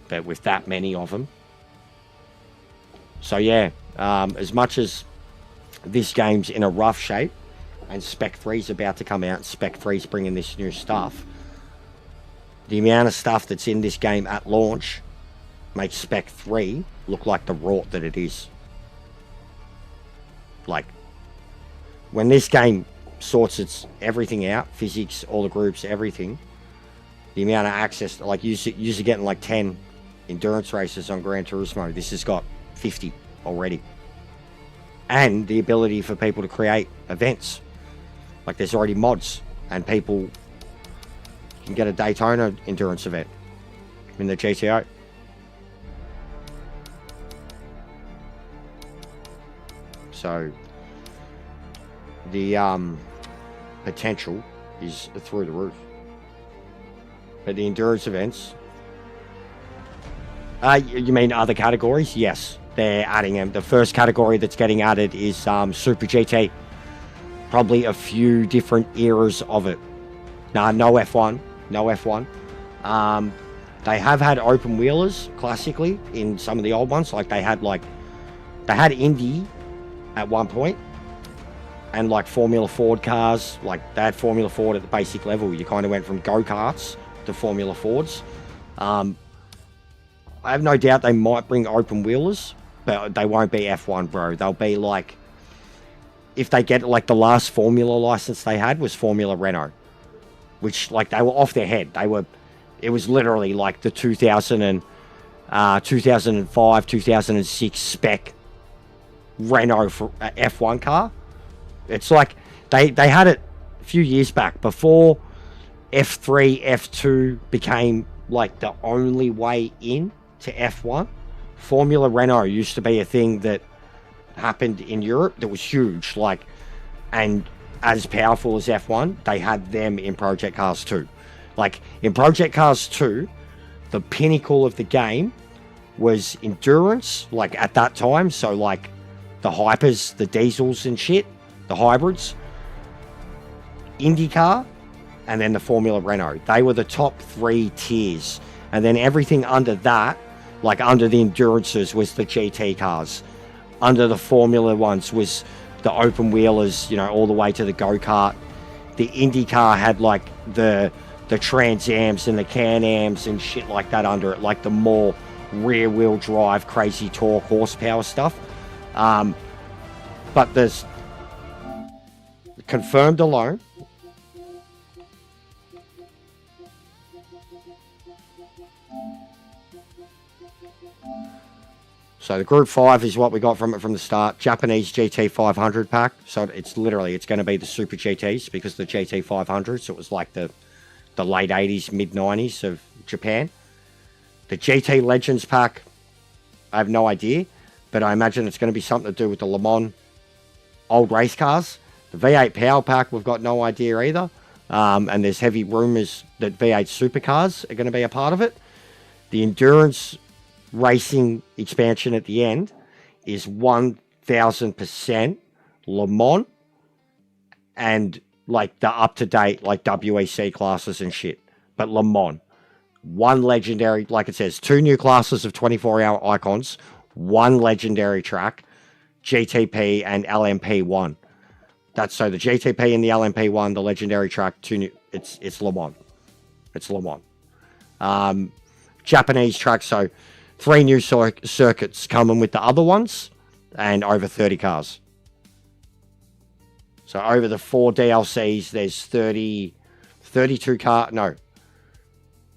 But with that many of them. So yeah, as much as this game's in a rough shape, and Spec 3's about to come out, and Spec 3's bringing this new stuff, the amount of stuff that's in this game at launch makes Spec 3 look like the rot that it is. Like, when this game sorts its everything out, physics, all the groups, everything, the amount of access, like you're getting like 10 endurance races on Gran Turismo. This has got 50 already. And the ability for people to create events. Like, there's already mods, and people can get a Daytona endurance event in the GTO. So the potential is through the roof. But the endurance events, you mean other categories? Yes, they're adding them. The first category that's getting added is Super GT. Probably a few different eras of it. Nah, no F1. No F1. They have had open wheelers classically in some of the old ones. Like they had Indy at one point, and like Formula Ford cars. Like they had Formula Ford at the basic level. You kind of went from go-karts to Formula Fords. I have no doubt they might bring open wheelers, but they won't be F1, bro. They'll be like, if they get like the last Formula license they had was Formula Renault, which like they were off their head. It was literally like the 2005, 2006 spec Renault for F1 car. It's like they had it a few years back before F3, F2 became like the only way in to F1. Formula Renault used to be a thing that happened in Europe that was huge, like, and as powerful as F1. They had them in Project Cars 2. Like in Project Cars 2, the pinnacle of the game was endurance, like at that time. So like the hypers, the diesels and shit, the hybrids, IndyCar, and then the Formula Renault. They were the top 3 tiers. And then everything under that, like under the endurances, was the GT cars. Under the Formula ones was the open wheelers, you know, all the way to the go-kart. The IndyCar had like the Trans Ams and the Can Ams and shit like that under it, like the more rear wheel drive, crazy torque, horsepower stuff. But there's confirmed alone, So the Group 5 is what we got from it from the start. Japanese GT 500 pack. So it's literally, it's going to be the Super GTs because the GT 500. So it was like the late 80s, mid 90s of Japan. The GT Legends pack, I have no idea. But I imagine it's going to be something to do with the Le Mans old race cars. The V8 Power pack, we've got no idea either. And there's heavy rumours that V8 supercars are going to be a part of it. The endurance racing expansion at the end is 1000% Le Mans and like the up-to-date like WEC classes and shit. But Le Mans. One legendary, like it says, 2 new classes of 24-hour icons, 1 legendary track, GTP and LMP1. That's so the GTP and the LMP1, the legendary track, 2 new. It's Le Mans. It's Le Mans. Japanese track, so 3 new circuits coming with the other ones, and over 30 cars. So over the 4 DLCs, there's 32 cars. No.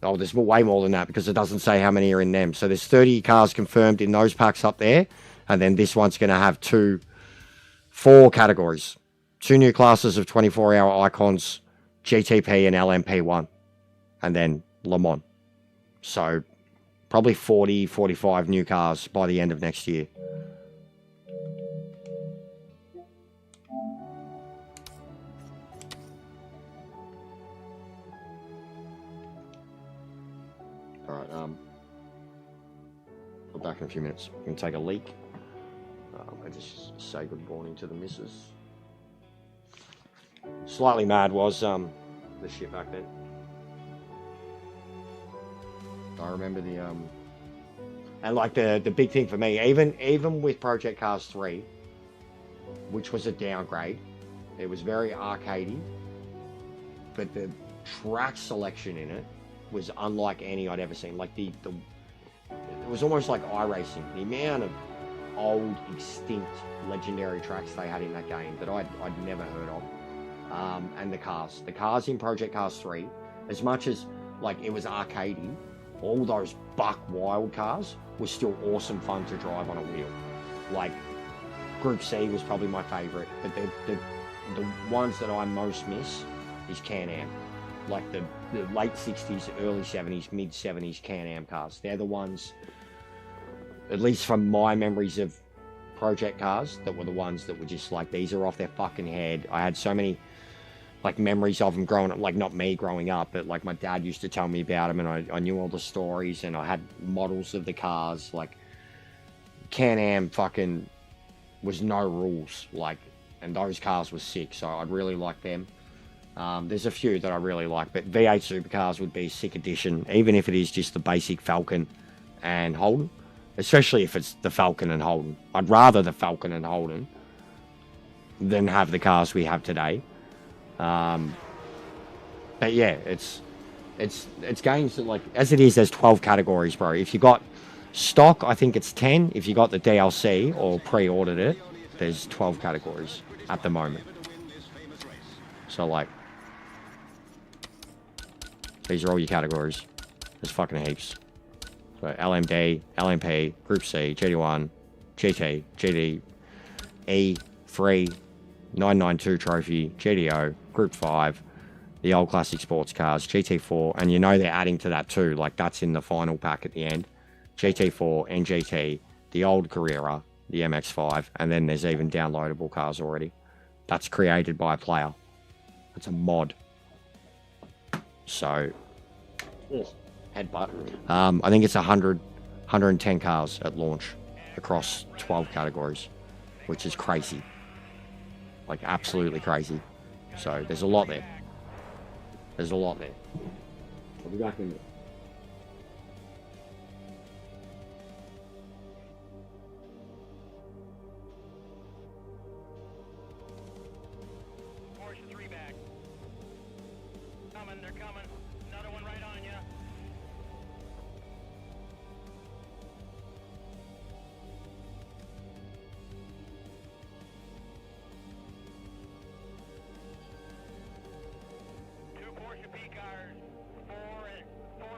Oh, there's way more than that because it doesn't say how many are in them. So there's 30 cars confirmed in those packs up there. And then this one's going to have 4 categories. 2 new classes of 24-hour icons, GTP and LMP1. And then Le Mans. So probably 40, 45 new cars by the end of next year. Alright, I'll be back in a few minutes. I'm going to take a leak. I just say good morning to the missus. Slightly mad was the shit back then. I remember the and like the big thing for me, even with Project Cars 3, which was a downgrade, it was very arcadey, but the track selection in it was unlike any I'd ever seen. Like it was almost like iRacing. The amount of old, extinct, legendary tracks they had in that game that I'd never heard of. And the cars in Project Cars 3, as much as like it was arcadey, all those buck wild cars were still awesome fun to drive on a wheel. Like Group C was probably my favourite, but the ones that I most miss is Can-Am. Like the late 60s, early 70s, mid 70s Can-Am cars. They're the ones, at least from my memories of Project Cars, that were the ones that were just like, these are off their fucking head. I had so many like memories of them growing up, like not me growing up, but like my dad used to tell me about them, and I knew all the stories, and I had models of the cars. Like Can-Am fucking was no rules, like, and those cars were sick, so I'd really like them. There's a few that I really like, but V8 Supercars would be a sick addition, even if it is just the basic Falcon and Holden, especially if it's the Falcon and Holden. I'd rather the Falcon and Holden than have the cars we have today. But yeah, it's games that, like, as it is, there's 12 categories, bro. If you got stock, I think it's 10. If you got the DLC or pre-ordered it, there's 12 categories at the moment. So like, these are all your categories. There's fucking heaps. So LMD, LMP, Group C, GT1, GT, GT, E3, 992 Trophy, GTO, Group 5, the old classic sports cars, GT4, and you know they're adding to that too, like that's in the final pack at the end. GT4, NGT, the old Carrera, the MX-5, and then there's even downloadable cars already. That's created by a player. It's a mod. So, headbutt. I think it's 110 cars at launch across 12 categories, which is crazy. Like, absolutely crazy. So, there's a lot there. There's a lot there. I'll be back in a minute. Porsche 3 back. They're coming. Another one right on ya. Two Porsche B cars, four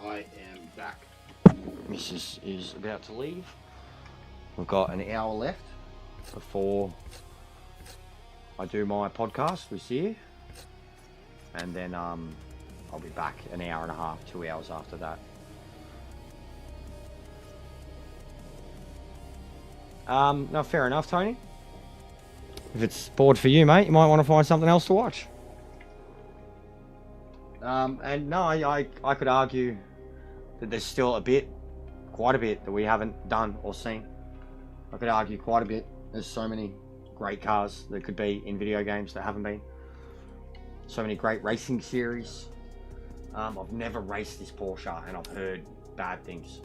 I am back. Mrs. is about to leave. We've got an hour left before I do my podcast with you. And then I'll be back an hour and a half, 2 hours after that. No, fair enough, Tony. If it's bored for you, mate, you might want to find something else to watch. And no, I could argue that there's still quite a bit that we haven't done or seen. I could argue quite a bit. There's so many great cars that could be in video games that haven't been. So many great racing series. I've never raced this Porsche and I've heard bad things.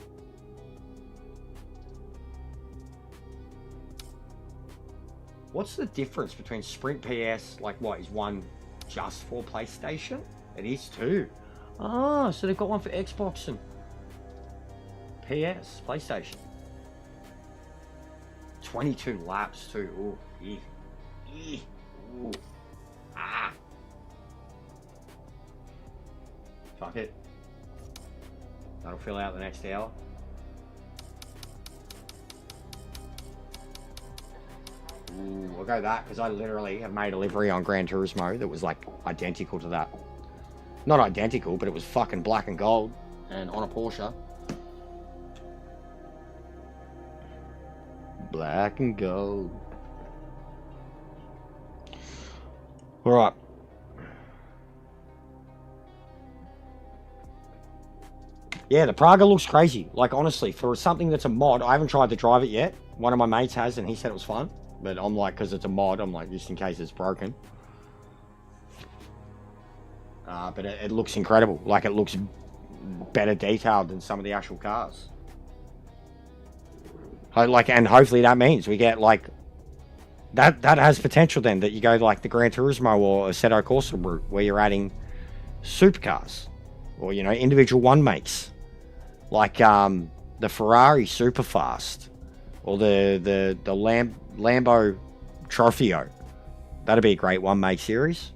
What's the difference between Sprint PS, like what, is one just for PlayStation? It is too. Ah, so they've got one for Xbox and PS, PlayStation. 22 laps too. Ooh, ooh, ah. Fuck it. That'll fill out the next hour. Ooh, I'll go that because I literally have made a livery on Gran Turismo that was like identical to that. Not identical, but it was fucking black and gold and on a Porsche. Black and gold. All right. Yeah, the Praga looks crazy. Like, honestly, for something that's a mod, I haven't tried to drive it yet. One of my mates has, and he said it was fun. But I'm like, because it's a mod, I'm like, just in case it's broken. But it looks incredible. Like, it looks better detailed than some of the actual cars. Like, and hopefully that means we get, like, that has potential then, that you go, like, the Gran Turismo or Assetto Corsa route, where you're adding supercars. Or, you know, individual one makes. Like, the Ferrari Superfast. Or the Lambo Trofeo. That'd be a great one make series.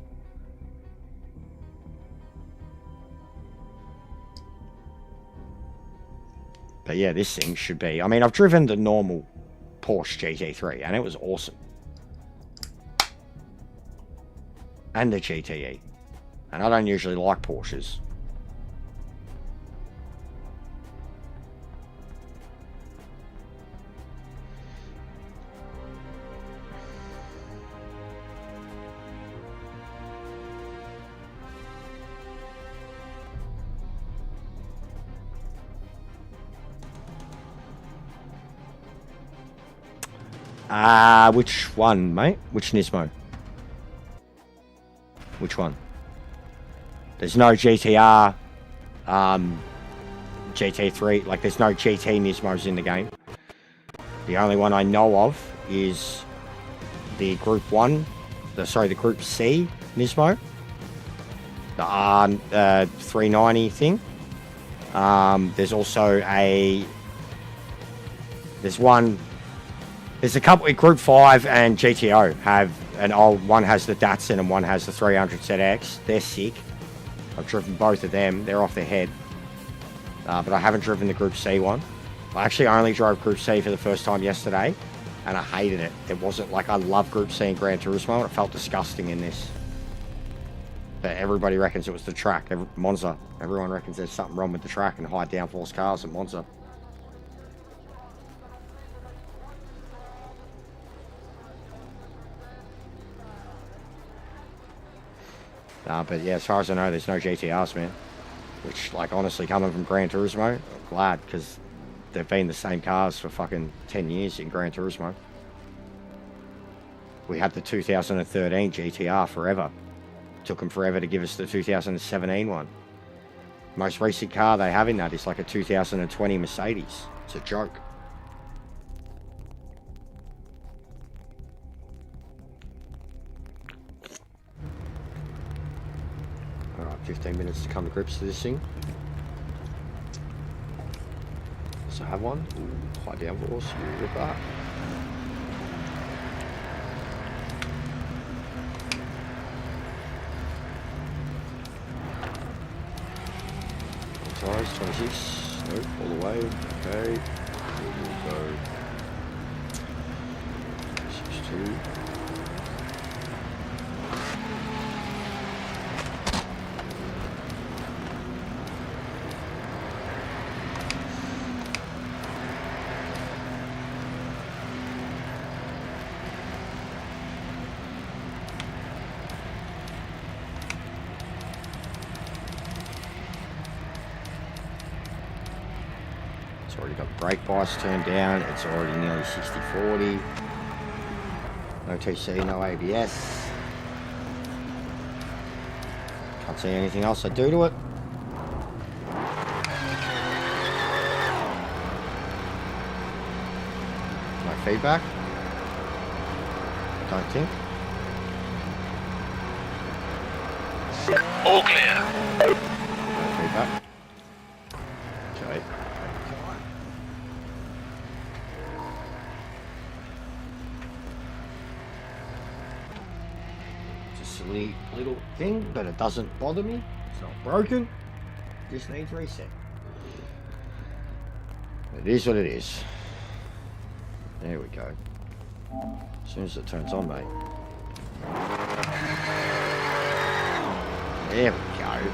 But yeah, this thing should be... I mean, I've driven the normal Porsche GT3 and it was awesome. And the GTE. And I don't usually like Porsches. Which one, mate? Which Nismo? Which one? There's no GTR, GT3, like there's no GT Nismos in the game. The only one I know of is the Group 1, the Group C Nismo. The R390 thing. There's also there's a couple, Group 5 and GTO have an old, one has the Datsun and one has the 300ZX. They're sick. I've driven both of them. They're off their head. But I haven't driven the Group C one. I actually only drove Group C for the first time yesterday and I hated it. It wasn't like, I love Group C in Gran Turismo and it felt disgusting in this. But everybody reckons it was the track. Monza. Everyone reckons there's something wrong with the track and high downforce cars at Monza. But yeah, as far as I know, there's no GTRs, man. Which, like, honestly, coming from Gran Turismo, I'm glad, because they've been the same cars for fucking 10 years in Gran Turismo. We had the 2013 GTR forever. Took them forever to give us the 2017 one. Most recent car they have in that is like a 2020 Mercedes. It's a joke. Alright, 15 minutes to come to grips to this thing. So I have one. Ooh, high downforce. Look at that. Tires, 26. Nope, all the way. Okay. We'll go 62. It's already got brake bias turned down. It's already nearly 60-40. No TC, no ABS. Can't see anything else I do to it. No feedback. Don't think. All clear. No feedback. Okay. It's a silly little thing, but it doesn't bother me. It's not broken. Just needs reset. It is what it is. There we go. As soon as it turns on, mate. There we go.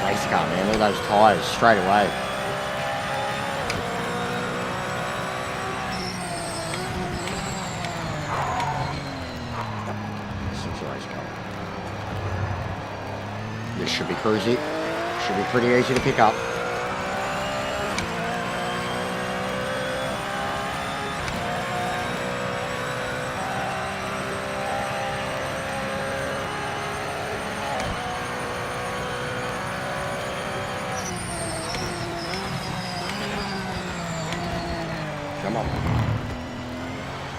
Race car, man. Look at those tyres straight away. This is a race car. This should be cruisy. Should be pretty easy to pick up. Come on.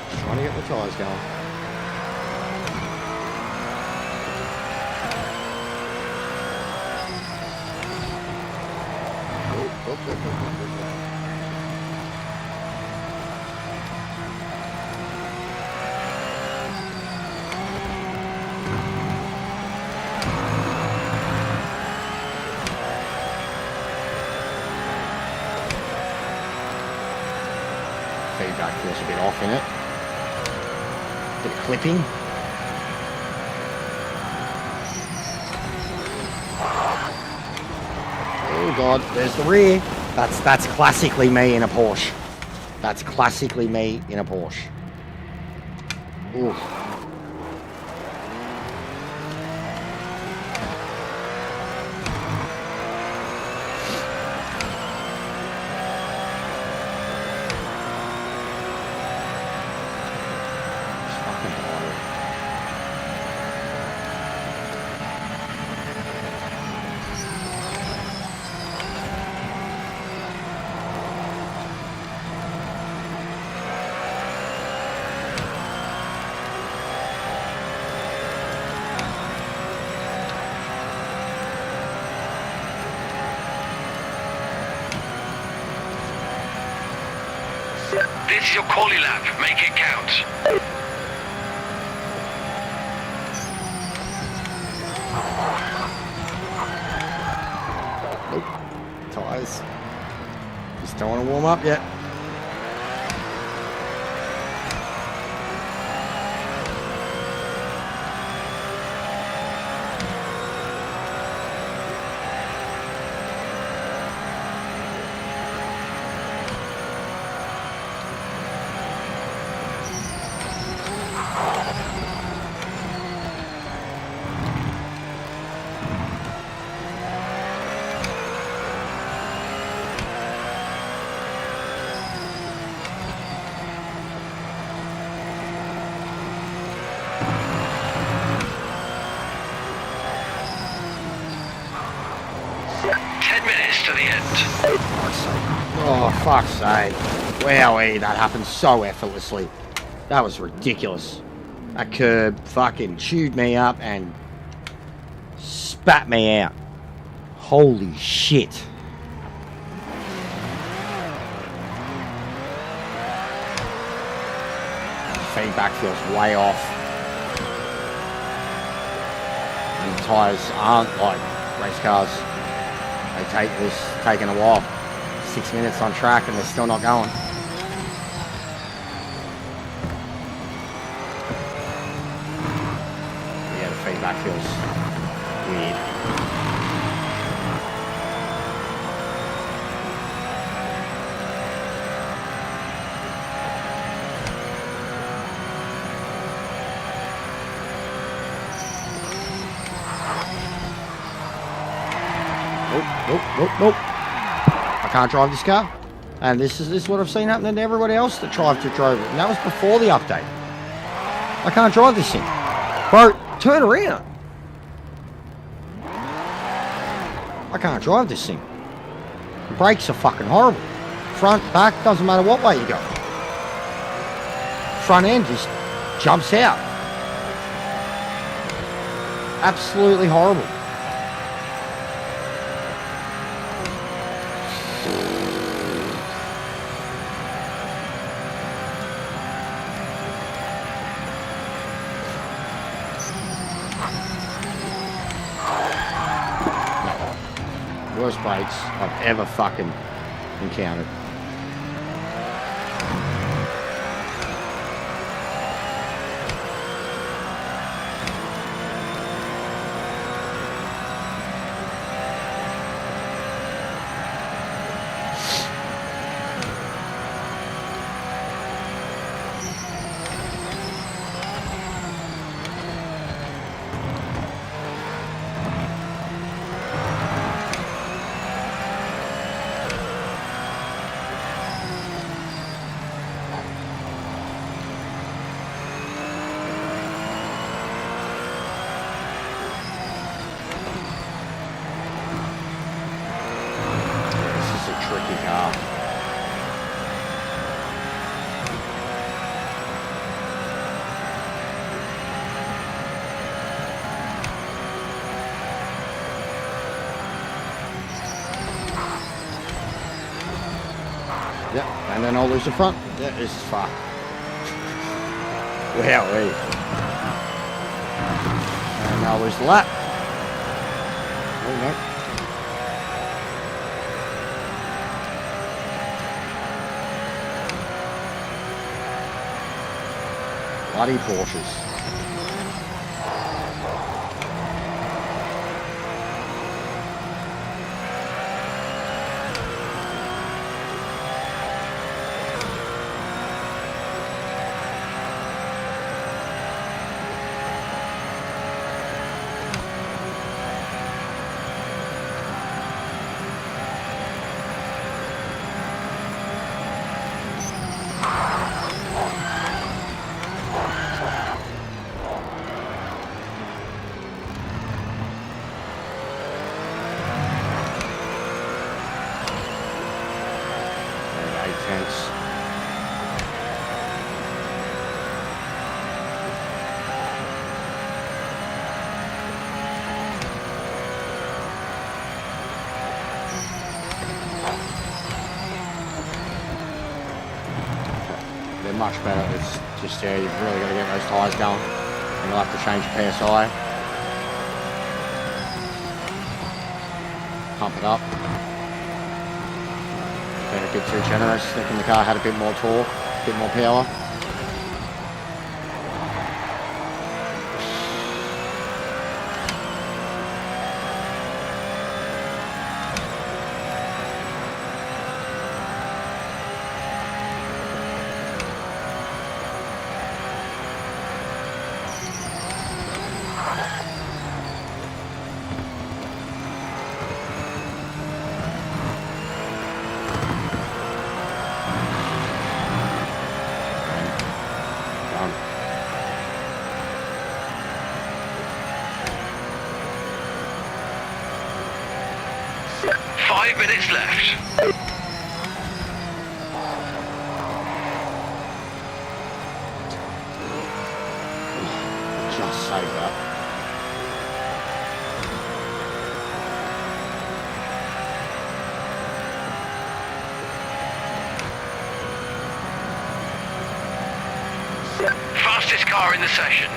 Just trying to get the tyres going. Feedback feels a bit off in it. Bit of clipping. Oh god, there's the rear. That's classically me in a Porsche. That's classically me in a Porsche. Ooh. It's fucking hard. This is your quali lap. Make it count. Nope. Tyres. Just don't want to warm up yet. To the end. Oh, fuck's sake. Wowee, that happened so effortlessly. That was ridiculous. That curb fucking chewed me up and spat me out. Holy shit. feedback feels way off. And the tyres aren't like race cars. They taking a while. 6 minutes on track and they're still not going. Yeah, the feedback feels weird. Nope. I can't drive this car. And this is what I've seen happening to everybody else that drove it. And that was before the update. I can't drive this thing. Bro, turn around. I can't drive this thing. The brakes are fucking horrible. Front, back, doesn't matter what way you go. Front end just jumps out. Absolutely horrible. Worst brakes I've ever fucking encountered. Tricky car. Yep, and then I'll lose the front. Yeah, this is fucked. Wowee. And I'll lose the lap. Oh no. Bloody Porsches. Tense. They're much better. It's just, yeah, you've really got to get those tyres going. And you'll have to change your PSI. Pump it up. Been a bit too generous, thinking the car had a bit more torque, a bit more power. Done. 5 minutes left. Just save that. Fastest car in the session.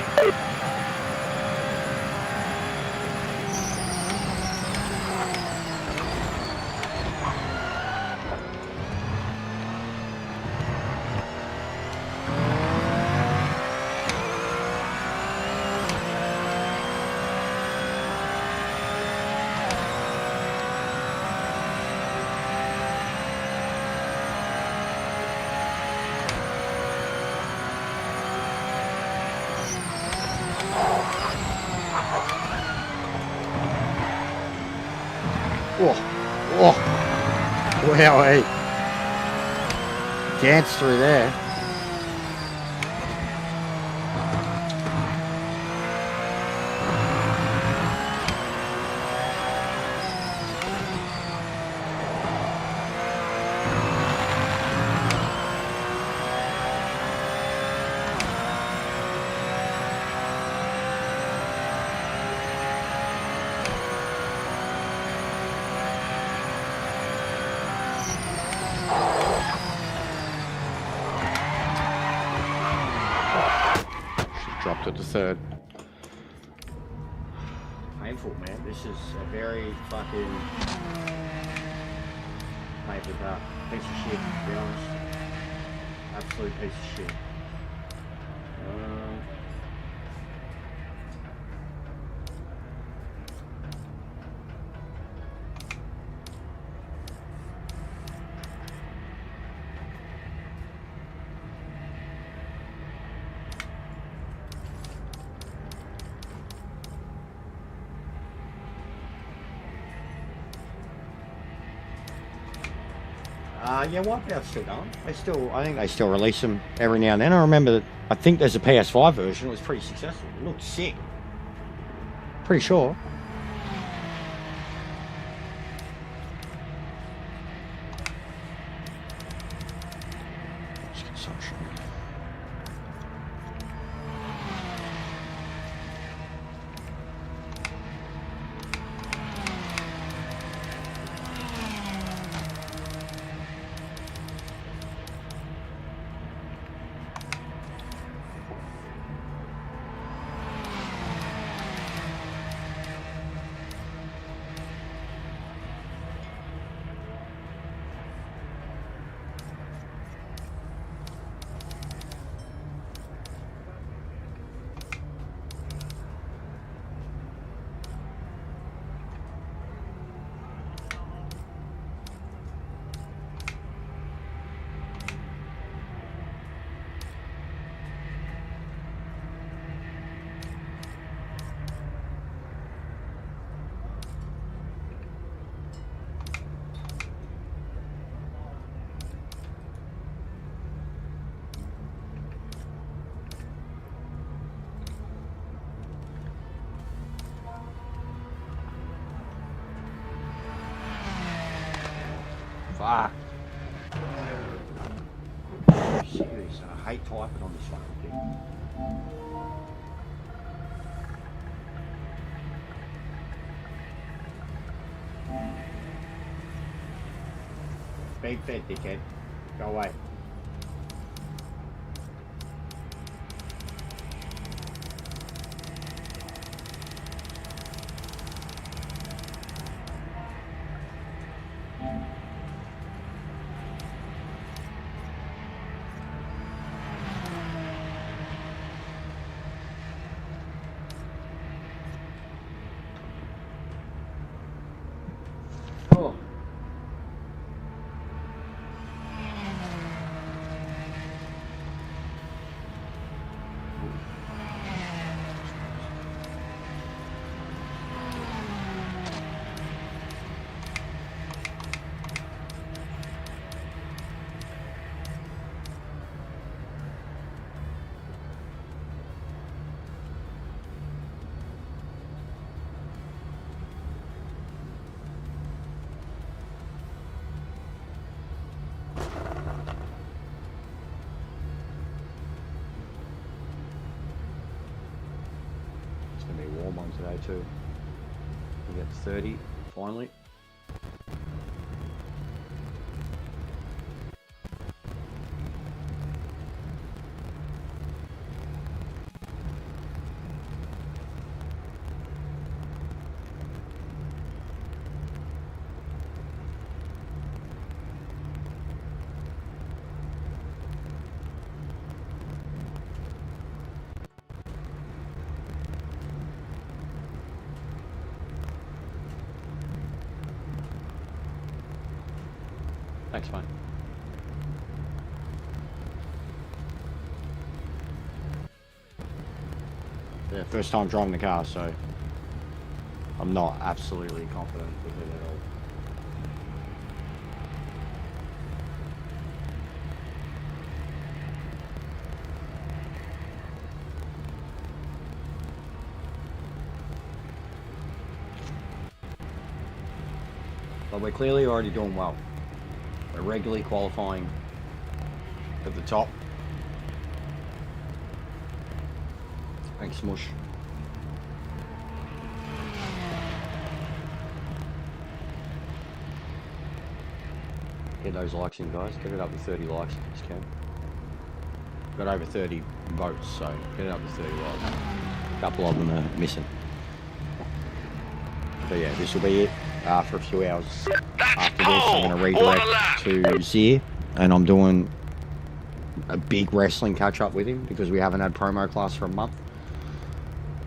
Oh, oh, wow, hey. Dance through there. Dropped it to third. Painful, man. This is a very fucking painful car. Piece of shit, to be honest. Absolute piece of shit. Yeah, Wipeout's still going. I think they still release them every now and then. I remember that, I think there's a PS5 version. It was pretty successful. It looked sick. Pretty sure. Consumption. Fuck. Serious, I hate typing on this fucking thing. Big fat dickhead. Go away. Oh. It's gonna be a warm one today too. We get 30 finally. Thanks, mate. Yeah, first time driving the car, so I'm not absolutely confident with it at all. But we're clearly already doing well. We're regularly qualifying at the top. Thanks, Mush. Get those likes in, guys. Get it up to 30 likes if you can. Got over 30 votes, so get it up to 30 likes. A couple of them are missing. But yeah, this will be it for a few hours. After this, I'm going to redirect to Zier, and I'm doing a big wrestling catch-up with him because we haven't had promo class for a month.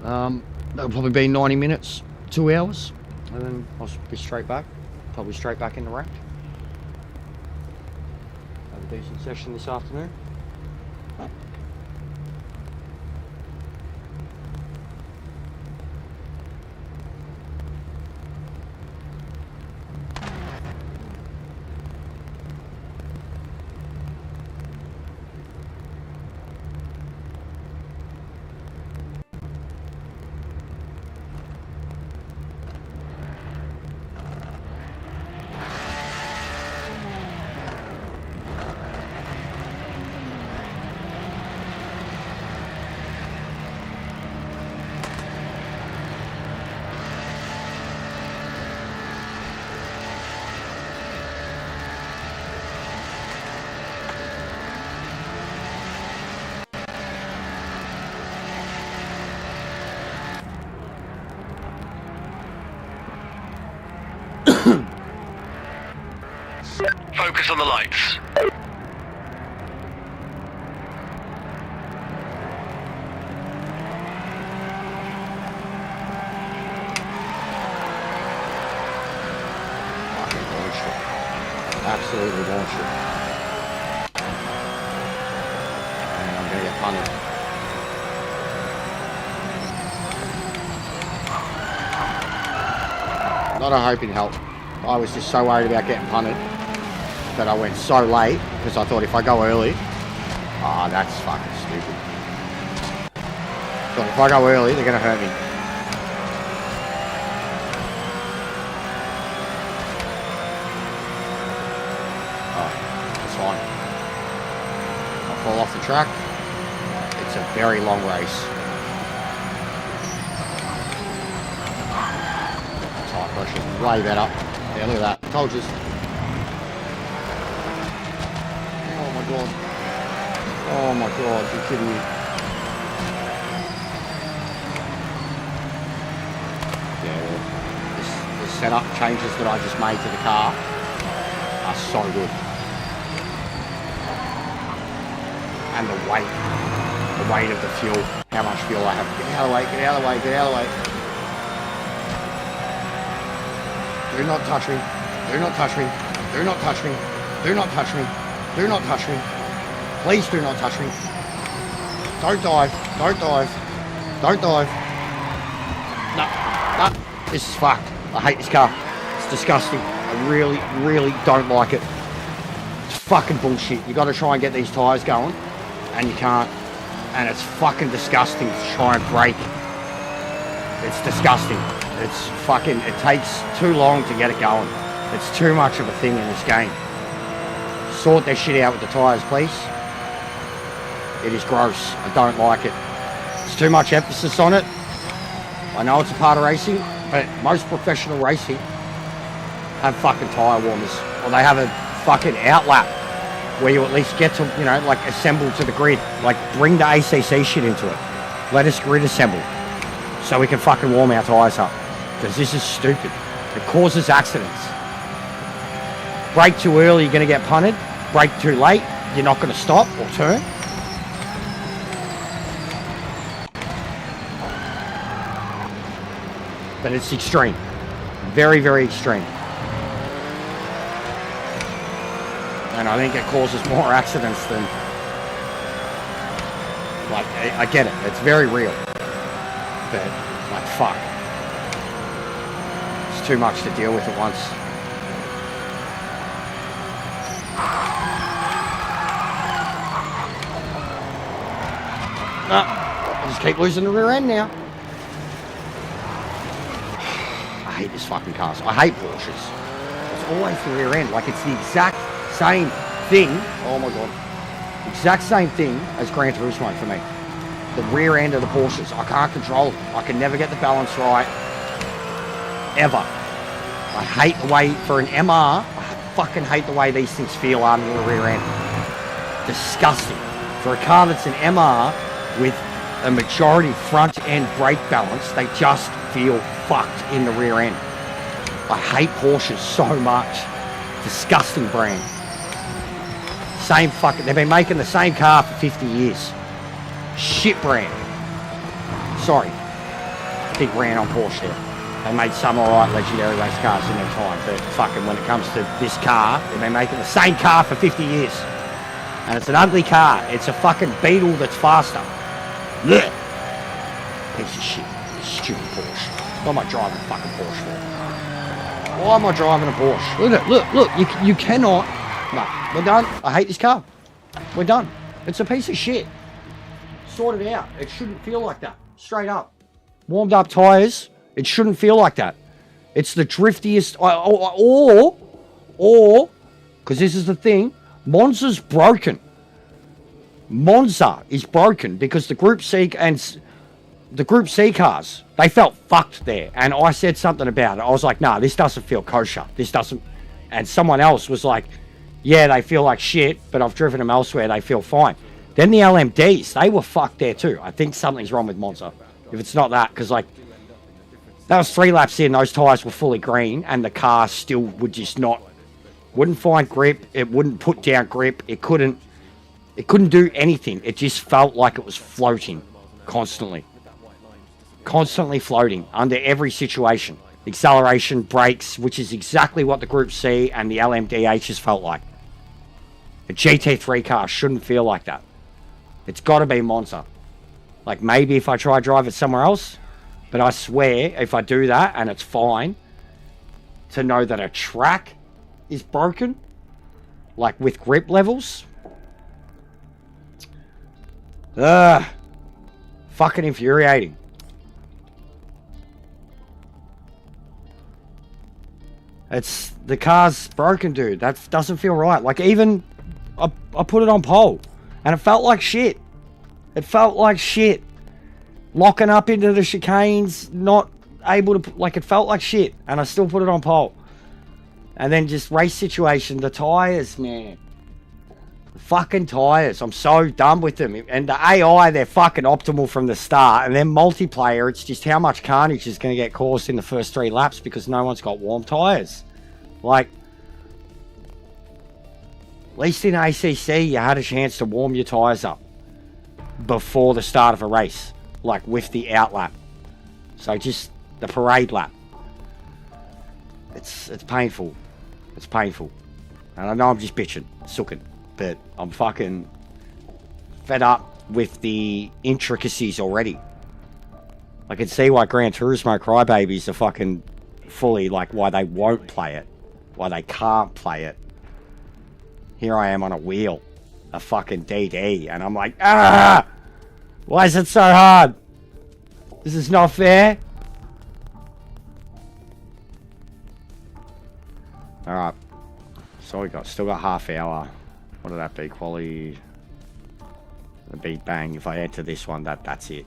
That'll probably be 90 minutes, 2 hours, and then I'll be straight back. Probably straight back in the rack. Have a decent session this afternoon. Focus on the lights. Fucking bullshit. Absolutely bullshit. And I'm gonna get punted. Not a hope in help. I was just so worried about getting punted that I went so late because I thought if I go early, that's fucking stupid. Thought if I go early, they're gonna hurt me. It's fine. I'll fall off the track. It's a very long race. Tire pressure way better. Yeah, look at that. Told you. Oh my god. Oh my god, you're kidding me. Yeah, the setup changes that I just made to the car are so good. And the weight of the fuel, how much fuel I have. Get out of the way, get out of the way, get out of the way. Do not touch me. Do not touch me. Do not touch me. Do not touch me. Do not touch me. Please do not touch me. Don't dive. Don't dive. Don't dive. No. No. This is fucked. I hate this car. It's disgusting. I really, really don't like it. It's fucking bullshit. You got to try and get these tyres going, and you can't. And it's fucking disgusting to try and brake. It's disgusting. It's fucking, it takes too long to get it going. It's too much of a thing in this game. Sort their shit out with the tyres, please. It is gross. I don't like it. It's too much emphasis on it. I know it's a part of racing, but most professional racing have fucking tyre warmers. Or they have a fucking outlap where you at least get to, you know, like assemble to the grid. Like bring the ACC shit into it. Let us grid assemble so we can fucking warm our tyres up. Because this is stupid. It causes accidents. Brake too early, you're going to get punted. Brake too late, you're not going to stop or turn. But it's extreme. Very, very extreme. And I think it causes more accidents than... Like, I get it. It's very real. But, like, fuck. It's too much to deal with at once. No, I just keep losing the rear end now. I hate this fucking car. I hate Porsches. It's always the rear end. Like, it's the exact same thing. Oh my god. Exact same thing as Gran Turismo for me. The rear end of the Porsches. I can't control it. I can never get the balance right. Ever. I hate the way, for an MR, I fucking hate the way these things feel under the rear end. Disgusting. For a car that's an MR with a majority front end brake balance, they just feel fucked in the rear end. I hate Porsches so much. Disgusting brand. Same fucking... They've been making the same car for 50 years. Shit brand. Sorry. Big rant on Porsche there. They made some alright legendary race cars in their time, but fucking when it comes to this car, they've been making the same car for 50 years. And it's an ugly car. It's a fucking Beetle that's faster. Blech. Piece of shit. Stupid Porsche. Why am I driving a fucking Porsche for? Why am I driving a Porsche? Look at it. Look. You cannot... No, we're done. I hate this car. We're done. It's a piece of shit. Sort it out. It shouldn't feel like that. Straight up. Warmed up tyres. It shouldn't feel like that. It's the driftiest... Or... Because this is the thing. Monza's broken. Monza is broken because the Group C and... The Group C cars, they felt fucked there. And I said something about it. I was like, nah, this doesn't feel kosher. This doesn't... And someone else was like... Yeah, they feel like shit, but I've driven them elsewhere, they feel fine. Then the LMDs, they were fucked there too. I think something's wrong with Monza. If it's not that, because like, that was 3 laps in, those tyres were fully green, and the car still would just not, wouldn't find grip, it wouldn't put down grip, it couldn't do anything. It just felt like it was floating constantly. Constantly floating under every situation. Acceleration, brakes, which is exactly what the Group C and the LMDHs felt like. A GT3 car shouldn't feel like that. It's got to be Monza. Like, maybe if I try to drive it somewhere else, but I swear, if I do that and it's fine, to know that a track is broken, like with grip levels, fucking infuriating. It's, the car's broken, dude. That doesn't feel right. Like, even, I put it on pole, and it felt like shit. It felt like shit. Locking up into the chicanes, not able to, like, it felt like shit, and I still put it on pole. And then just race situation, the tyres, man. The fucking tyres. I'm so done with them. And the AI, they're fucking optimal from the start. And then multiplayer, it's just how much carnage is going to get caused in the first 3 laps because no one's got warm tyres. Like, at least in ACC, you had a chance to warm your tyres up before the start of a race. Like, with the out lap. So just the parade lap. It's painful. It's painful. And I know I'm just bitching, sucking. But I'm fucking fed up with the intricacies already. I can see why Gran Turismo crybabies are fucking fully, like, why they won't play it. Why they can't play it. Here I am on a wheel. A fucking DD. And I'm like, ah! Why is it so hard? This is not fair. Alright. So we still got half hour. What did that be? Quality. The beat bang. If I enter this one, that's it.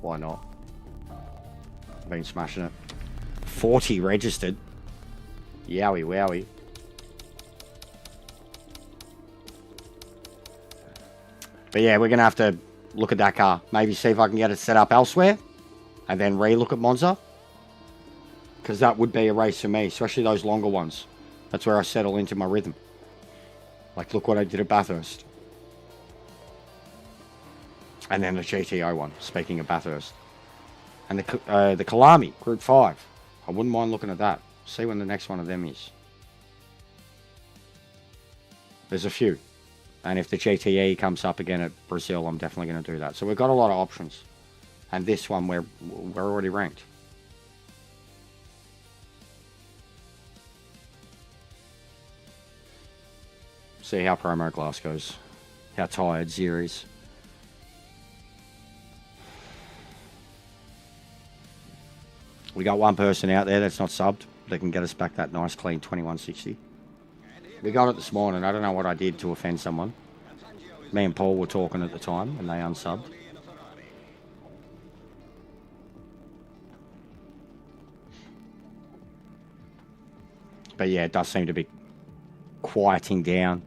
Why not? Been smashing it. 40 registered. Yowie wowie. But yeah, we're going to have to look at that car. Maybe see if I can get it set up elsewhere. And then re-look at Monza. Because that would be a race for me. Especially those longer ones. That's where I settle into my rhythm. Like, look what I did at Bathurst. And then the GTO one, speaking of Bathurst. And the Kalami, Group 5. I wouldn't mind looking at that. See when the next one of them is. There's a few. And if the GTE comes up again at Brazil, I'm definitely going to do that. So we've got a lot of options. And this one, we're already ranked. See how promo class goes. How tired Zir is. We got one person out there that's not subbed. That can get us back that nice clean 2160. We got it this morning. I don't know what I did to offend someone. Me and Paul were talking at the time and they unsubbed. But yeah, it does seem to be quieting down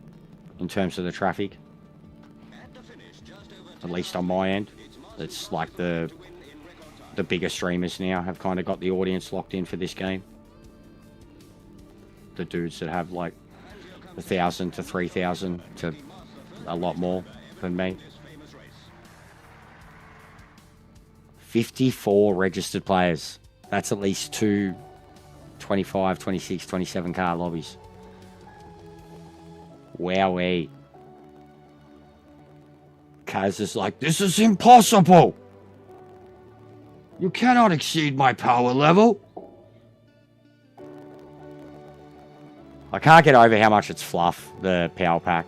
in terms of the traffic. At least on my end. It's like the bigger streamers now have kind of got the audience locked in for this game. The dudes that have like 1,000 to 3,000 to a lot more than me. 54 registered players. That's at least 2 25, 26, 27 car lobbies. Wowee. Kaz is like, this is impossible. You cannot exceed my power level. I can't get over how much it's fluff, the power pack.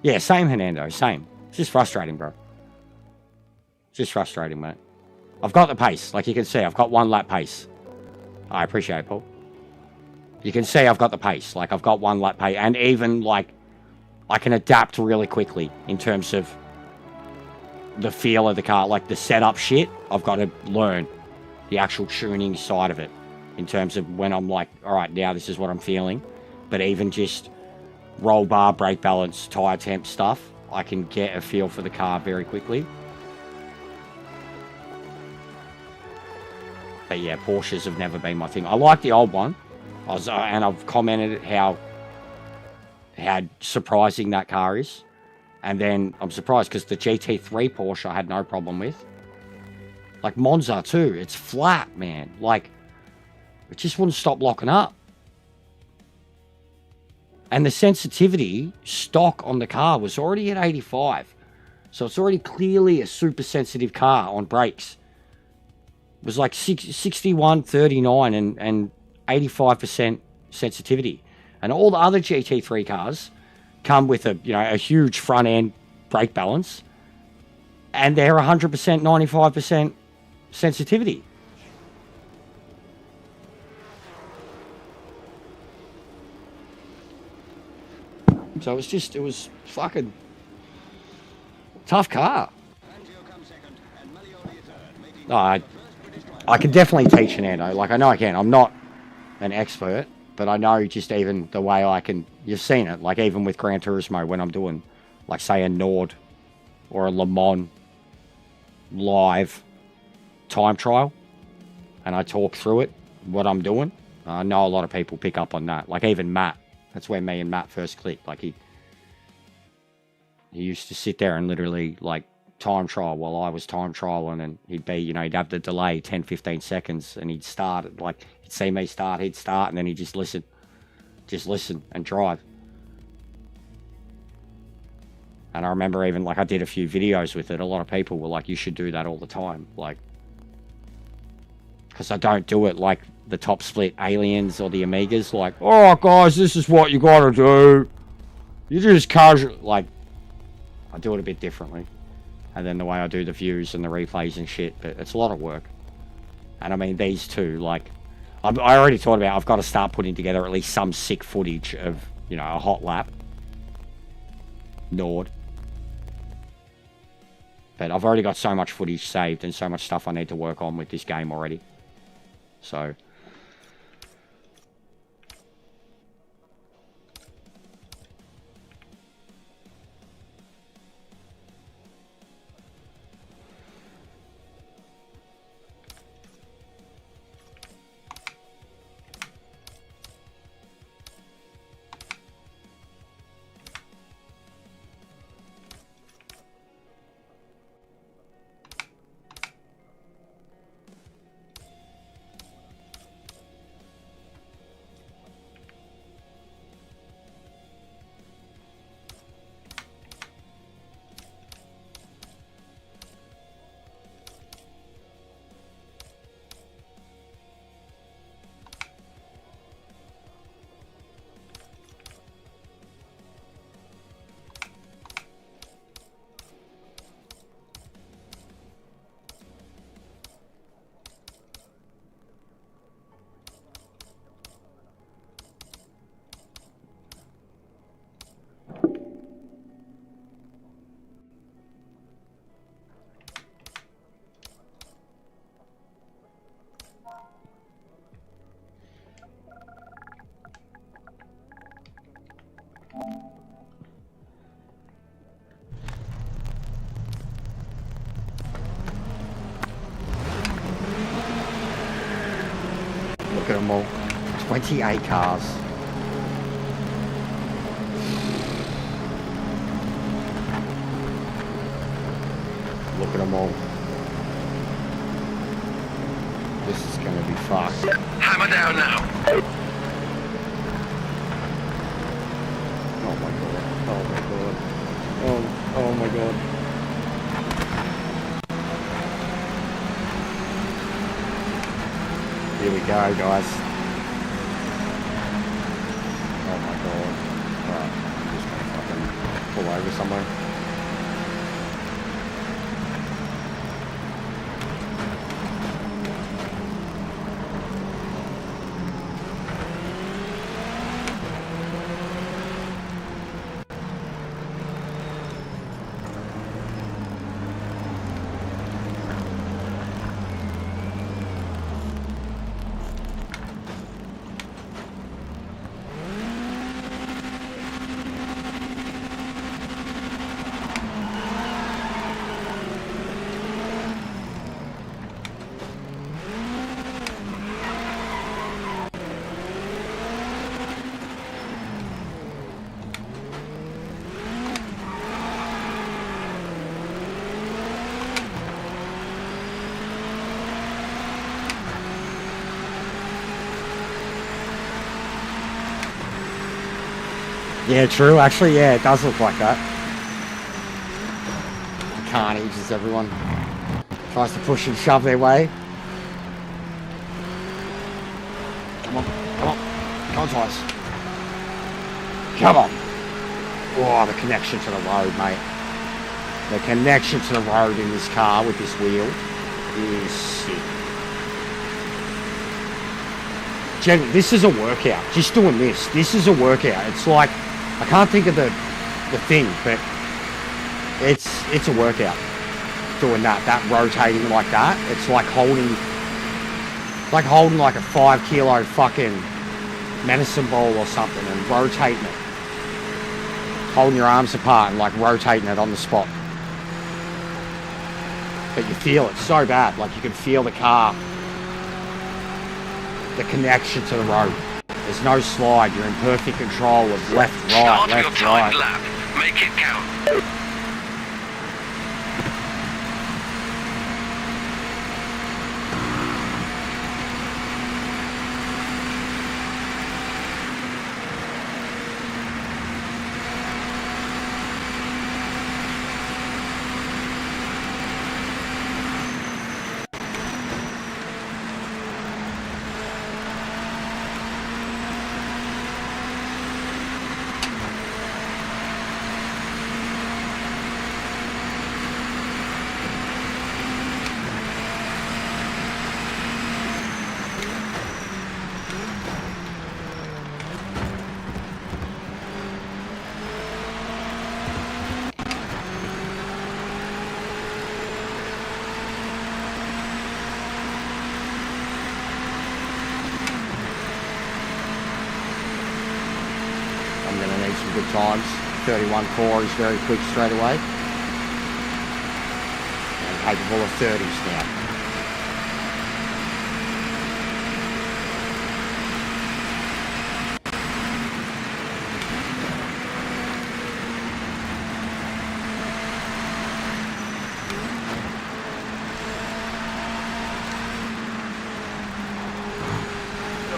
Yeah, same, Hernando, same. It's just frustrating, bro. It's just frustrating, mate. I've got the pace. Like you can see, I've got 1 lap pace. I appreciate it, Paul. You can see I've got the pace. Like, I've got 1 lap pace. And even, like, I can adapt really quickly in terms of the feel of the car. Like, the setup shit, I've got to learn the actual tuning side of it. In terms of when I'm like, all right, now this is what I'm feeling. But even just roll bar, brake balance, tyre temp stuff, I can get a feel for the car very quickly. But yeah, Porsches have never been my thing. I like the old one. And I've commented how surprising that car is. And then I'm surprised because the GT3 Porsche I had no problem with. Like Monza too. It's flat, man. Like, it just wouldn't stop locking up. And the sensitivity stock on the car was already at 85. So it's already clearly a super sensitive car on brakes. It was like 61, 39 and 85% sensitivity. And all the other GT3 cars come with a huge front end brake balance. And they're 100%, 95% sensitivity. So it was fucking tough car. I can definitely teach Fernando. Like, I know I can. I'm not an expert, but I know just even the way I can... You've seen it. Like, even with Gran Turismo, when I'm doing, like, say, a Nord or a Le Mans live time trial, and I talk through it, what I'm doing, I know a lot of people pick up on that. Like, even Matt. That's where me and Matt first clicked. Like, he used to sit there and literally, like, time trial while I was time trialing, and he'd be, he'd have the delay 10, 15 seconds, and he'd start, like, he'd see me start, he'd start, and then he'd just listen and drive. And I remember even, like, I did a few videos with it. A lot of people were like, you should do that all the time. Like, because I don't do it like the top split aliens or the Amigas. Like, oh, guys, this is what you gotta do. You just casual. Like, I do it a bit differently. And then the way I do the views and the replays and shit. But it's a lot of work. And I mean, these two, like, I already thought about, I've got to start putting together at least some sick footage of, a hot lap. Nord. But I've already got so much footage saved and so much stuff I need to work on with this game already. So... them all. 28 cars. Look at them all. This is going to be fucked. Hammer down now. Oh my god. Oh my god. Oh my god. Here we go, guys. Oh my god. Alright, I'm just gonna fucking pull over somewhere. Yeah, true. Actually, yeah, it does look like that. Carnage as everyone tries to push and shove their way. Come on, come on. Come on, Tice. Come on. Oh, the connection to the road, mate. The connection to the road in this car with this wheel is sick. Jenny, this is a workout. Just doing this. This is a workout. It's like, I can't think of the thing, but it's a workout. Doing that rotating like that. It's like holding like a 5 kilo fucking medicine ball or something and rotating it. Holding your arms apart and like rotating it on the spot. But you feel it so bad, like you can feel the car, the connection to the road. There's no slide, you're in perfect control of left, right, Start your left, timed right. lap. Make it count. Good times. 31.4 is very quick straight away. And capable of 30s now.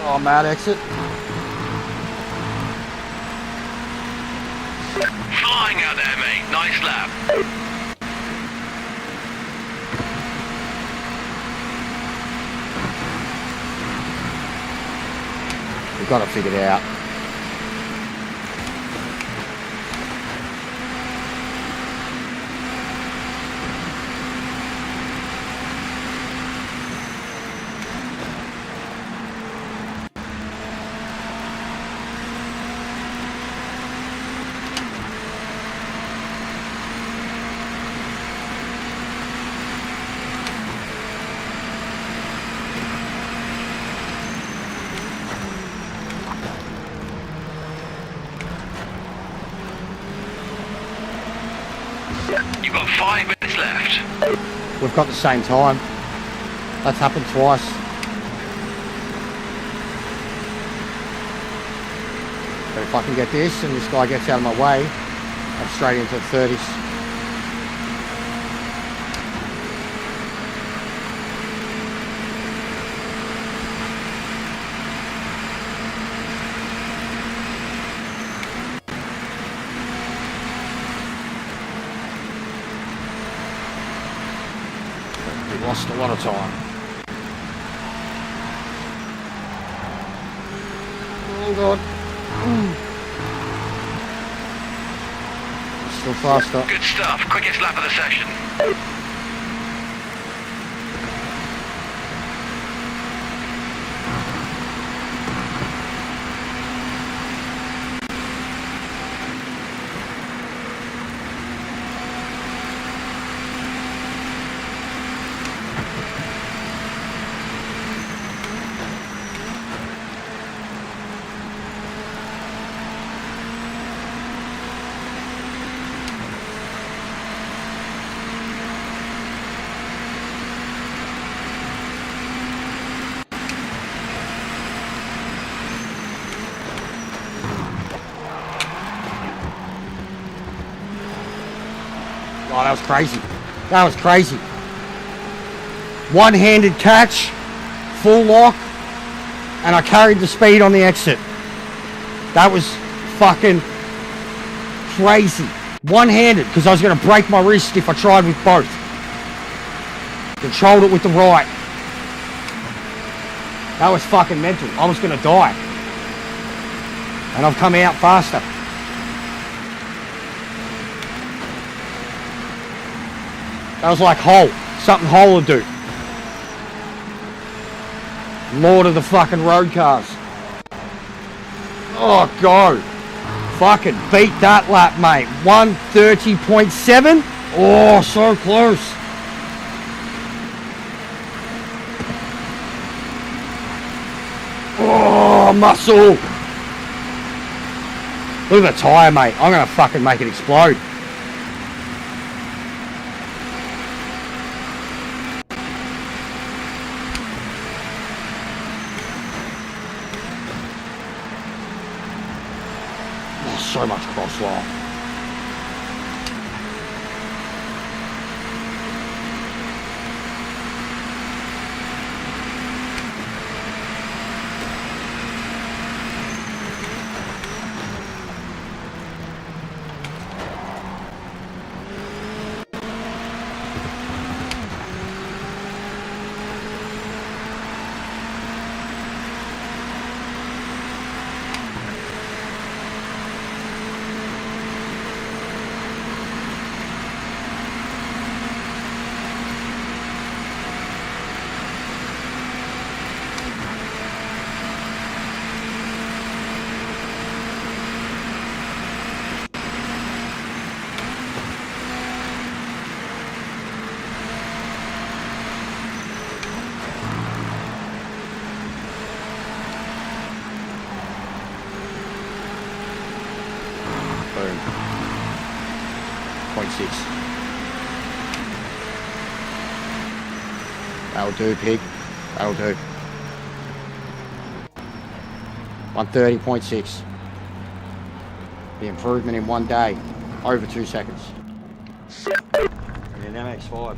Oh, mad exit. Flying out there, mate. Nice lap. We've got to figure it out. You've got 5 minutes left. We've got the same time. That's happened twice. I can get this and this guy gets out of my way, I'm straight into the 30s. We lost a lot of time. Oh God. Still faster. Good stuff. Quickest lap of the session. Oh, that was crazy. That was crazy. One-handed catch, full lock, and I carried the speed on the exit. That was fucking crazy. One-handed, because I was going to break my wrist if I tried with both. Controlled it with the right. That was fucking mental. I was going to die. And I've come out faster. That was like Hole. Something Hole would do. Lord of the fucking road cars. Oh, go. Fucking beat that lap, mate. 1:30.7. Oh, so close. Oh, muscle. Look at the tyre, mate. I'm going to fucking make it explode. So much crosswire. Boom. 0.6. That'll do, pig. That'll do. 1:30.6. The improvement in one day. Over 2 seconds. And an MX-5.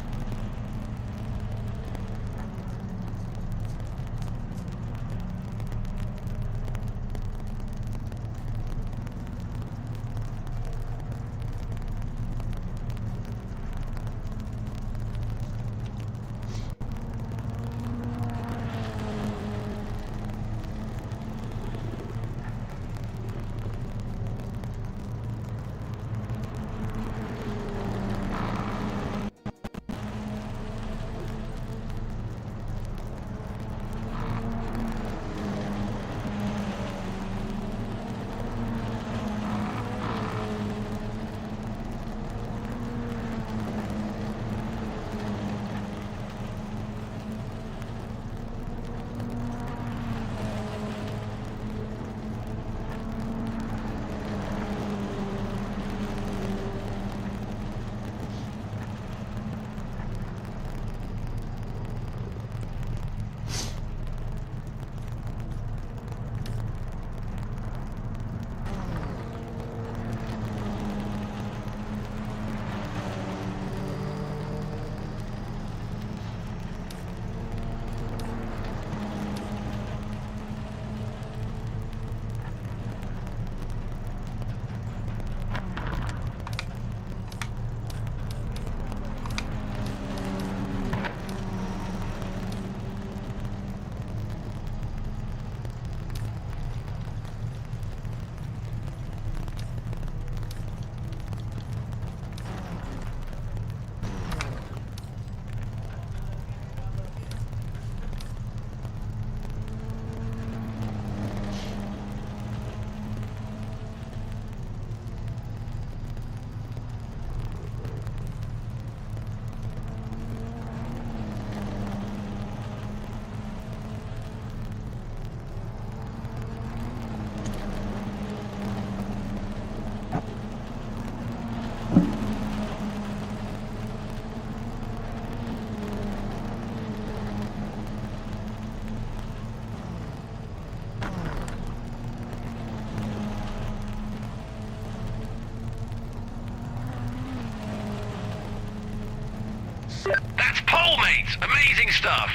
That's pole, mate! Amazing stuff!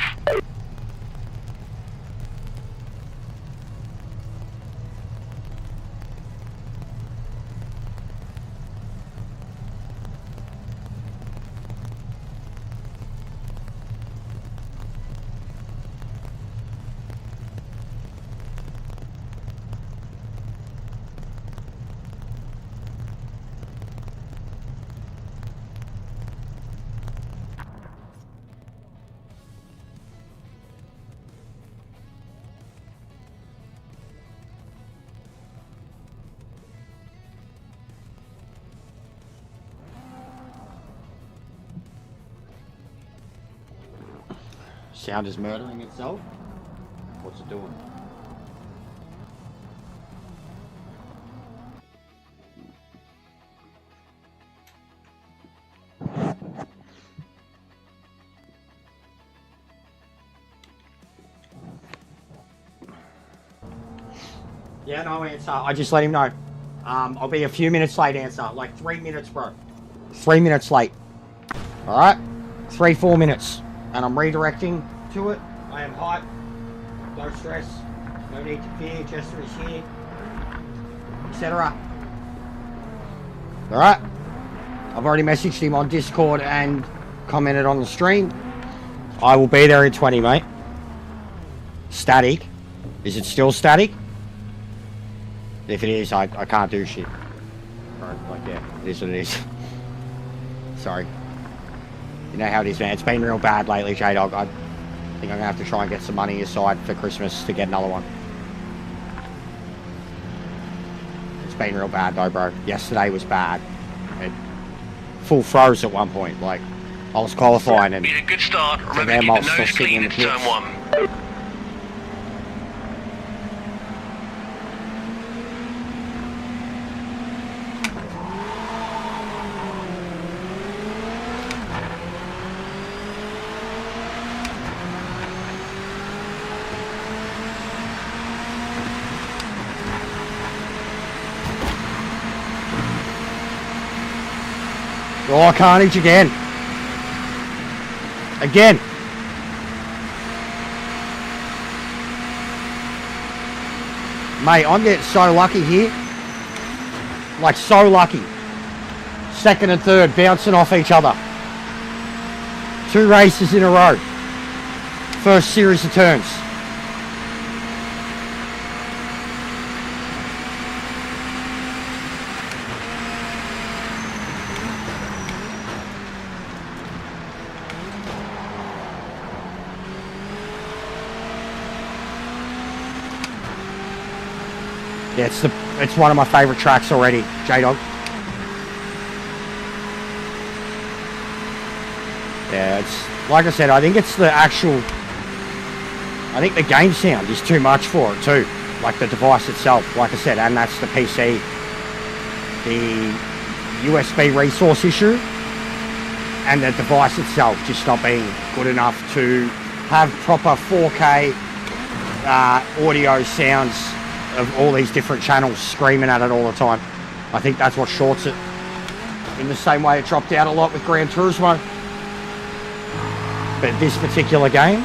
Sound is murdering itself? What's it doing? Yeah, no answer. I just let him know. I'll be a few minutes late, answer. Like 3 minutes, bro. 3 minutes late. Alright? 3-4 minutes. And I'm redirecting to it. I am hyped. No stress. No need to fear. Jester is here. Etc. Alright? I've already messaged him on Discord and commented on the stream. I will be there in 20, mate. Static. Is it still static? If it is, I can't do shit. Right, like, yeah, it is what it is. Sorry. You know how it is, man. It's been real bad lately, J-Dog. I think I'm going to have to try and get some money aside for Christmas to get another one. It's been real bad, though, bro. Yesterday was bad. It full froze at one point. Like, I was qualifying and... Made a good start. Remember to them keep all the still nose sitting clean in in the turn pits. 1. Oh, carnage again. Again. Mate, I'm getting so lucky here. Like, so lucky. Second and third bouncing off each other. 2 races in a row. First series of turns. Yeah, it's one of my favourite tracks already, J-Dog. Yeah, it's like I said, I think it's the game sound is too much for it too. Like the device itself, like I said, and that's the PC. The USB resource issue and the device itself just not being good enough to have proper 4K audio sounds of all these different channels screaming at it all the time. I think that's what shorts it. In the same way it dropped out a lot with Gran Turismo. But this particular game,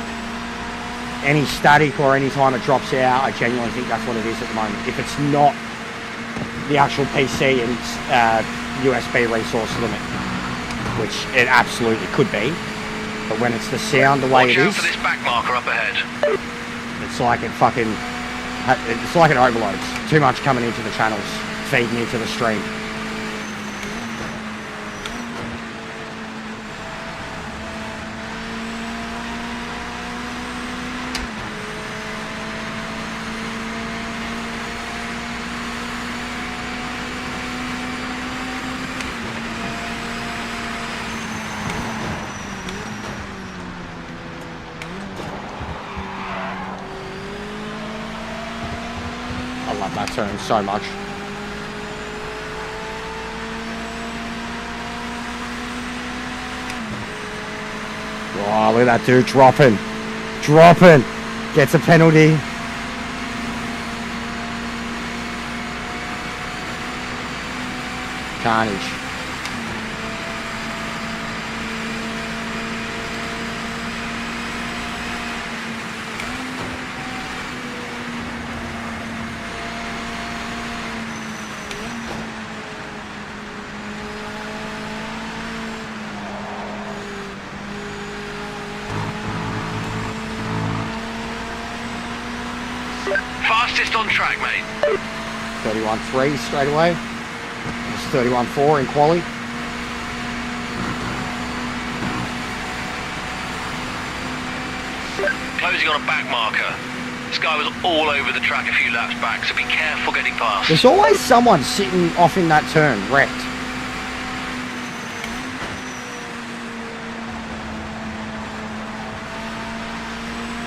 any static or any time it drops out, I genuinely think that's what it is at the moment. If it's not the actual PC and USB resource limit, which it absolutely could be, but when it's the sound the way Watch it out is, for this back marker up ahead. it's like it fucking... It's like it overloads. Too much coming into the channels, feeding into the stream. I love that turn so much. Oh, look at that dude dropping. Dropping. Gets a penalty. Carnage. Fastest on track, mate. 31.3 straight away. It's 31.4 in quali. Closing on a back marker. This guy was all over the track a few laps back, so be careful getting past. There's always someone sitting off in that turn, wrecked.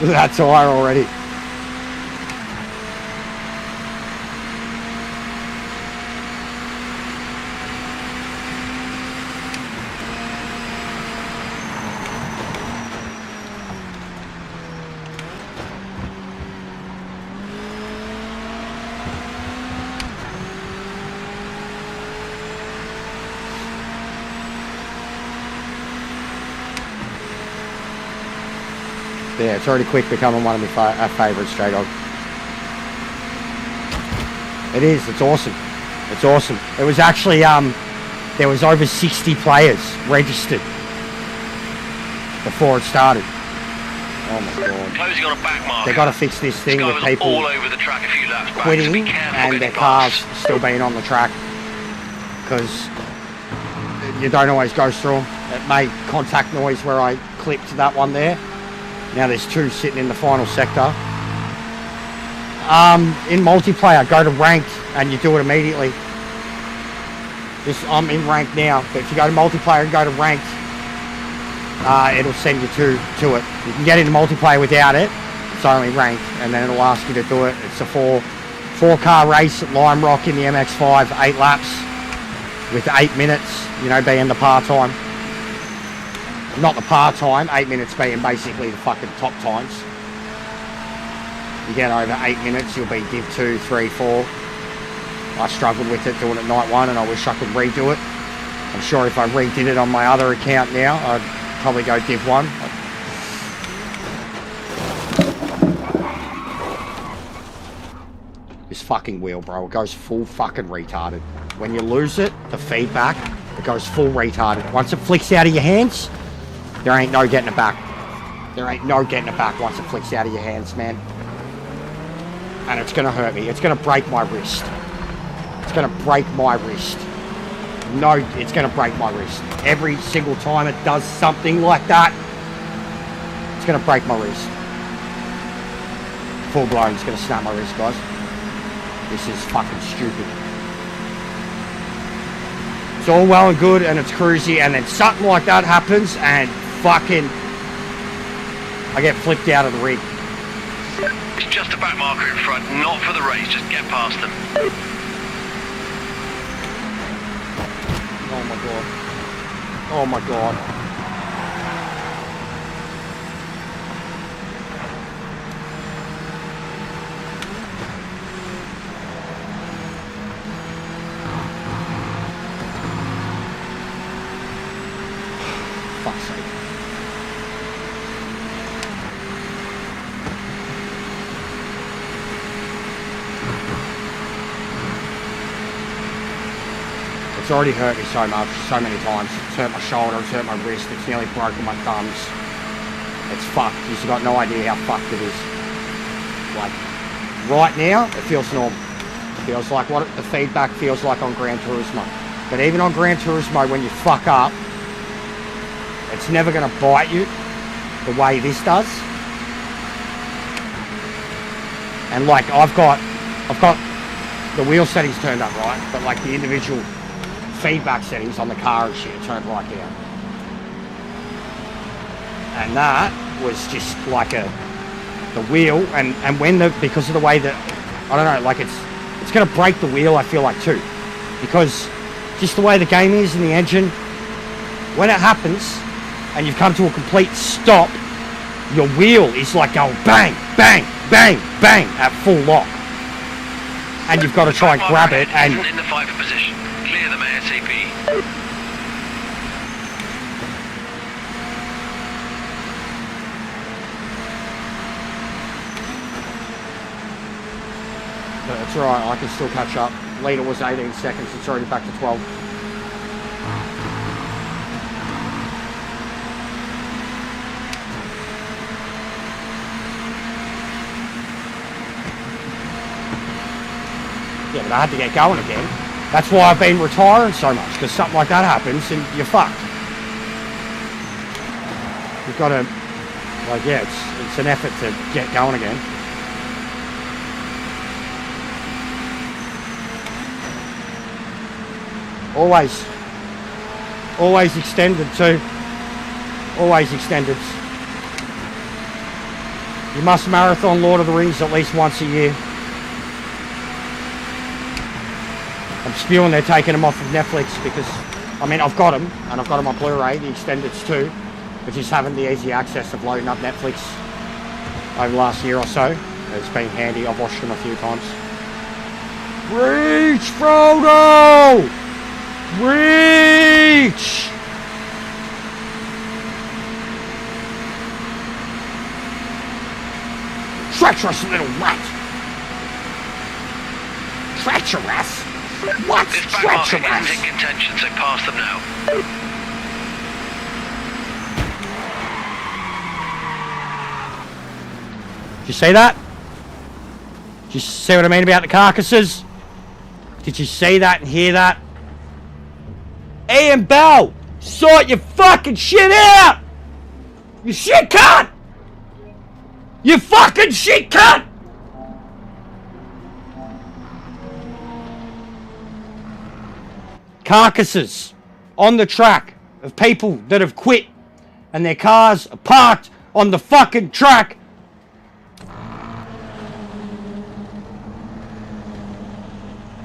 Look at that tyre already. Yeah, it's already quick becoming one of my favourites, Stray Dog. It is, it's awesome. It's awesome. It was actually, there was over 60 players registered before it started. Oh my God. Closing on a back marker. They got to fix this thing with people all over the track a few laps back, quitting so be careful and getting their cars past. still being on the track, because you don't always go through them. It made contact noise where I clipped that one there. Now there's two sitting in the final sector. In multiplayer, go to ranked and you do it immediately. I'm in ranked now, but if you go to multiplayer and go to ranked, it'll send you to it. You can get into multiplayer without it. It's only ranked, and then it'll ask you to do it. It's a four car race at Lime Rock in the MX-5, 8 laps with 8 minutes, being the par time. Not the par time, 8 minutes being basically the fucking top times. You get over 8 minutes, you'll be Div 2, 3, 4. I struggled with it doing it night 1, and I wish I could redo it. I'm sure if I redid it on my other account now, I'd probably go Div 1. This fucking wheel, bro, it goes full fucking retarded. When you lose it, the feedback, it goes full retarded. Once it flicks out of your hands, there ain't no getting it back. There ain't no getting it back once it flicks out of your hands, man. And it's gonna hurt me. It's gonna break my wrist. It's gonna break my wrist. No, it's gonna break my wrist. Every single time it does something like that, it's gonna break my wrist. Full blown, it's gonna snap my wrist, guys. This is fucking stupid. It's all well and good and it's cruisy, and then something like that happens and fucking I get flipped out of the rig. It's just a back marker in front, not for the race, just get past them. Oh my God. Oh my God. Fuck's sake. It's already hurt me so much, so many times. It's hurt my shoulder, it's hurt my wrist, it's nearly broken my thumbs. It's fucked. You've got no idea how fucked it is. Like, right now, it feels normal. It feels like what the feedback feels like on Gran Turismo. But even on Gran Turismo, when you fuck up, it's never going to bite you the way this does. And like, I've got the wheel settings turned up right, but like the individual feedback settings on the car and shit turned right down. And that was just like the wheel, and when because of the way that, I don't know, like it's going to break the wheel, I feel like, too. Because just the way the game is and the engine, when it happens and you've come to a complete stop, your wheel is like going bang, bang, bang, bang at full lock. And you've got to try and grab it and... In the fight for position. Clear them ASAP. That's right, I can still catch up. Leader was 18 seconds, it's already back to 12. but I had to get going again. That's why I've been retiring so much, because something like that happens and you're fucked. You've got to, like, yeah, it's an effort to get going again. Always extended too. Always extended. You must marathon Lord of the Rings at least once a year. I'm spewing they're taking them off of Netflix because, I mean, I've got them, and I've got them on Blu-ray, the extendeds too, but just having the easy access of loading up Netflix over the last year or so, it's been handy. I've watched them a few times. Reach, Frodo! Reach! Treacherous little rat! Treacherous? What's This back market treacherous? isn't in contention, so pass them now. Did you see that? Did you see what I mean about the carcasses? Did you see that and hear that? Ian Bell, sort your fucking shit out! You shit cunt! You fucking shit cunt! Carcasses on the track of people that have quit and their cars are parked on the fucking track.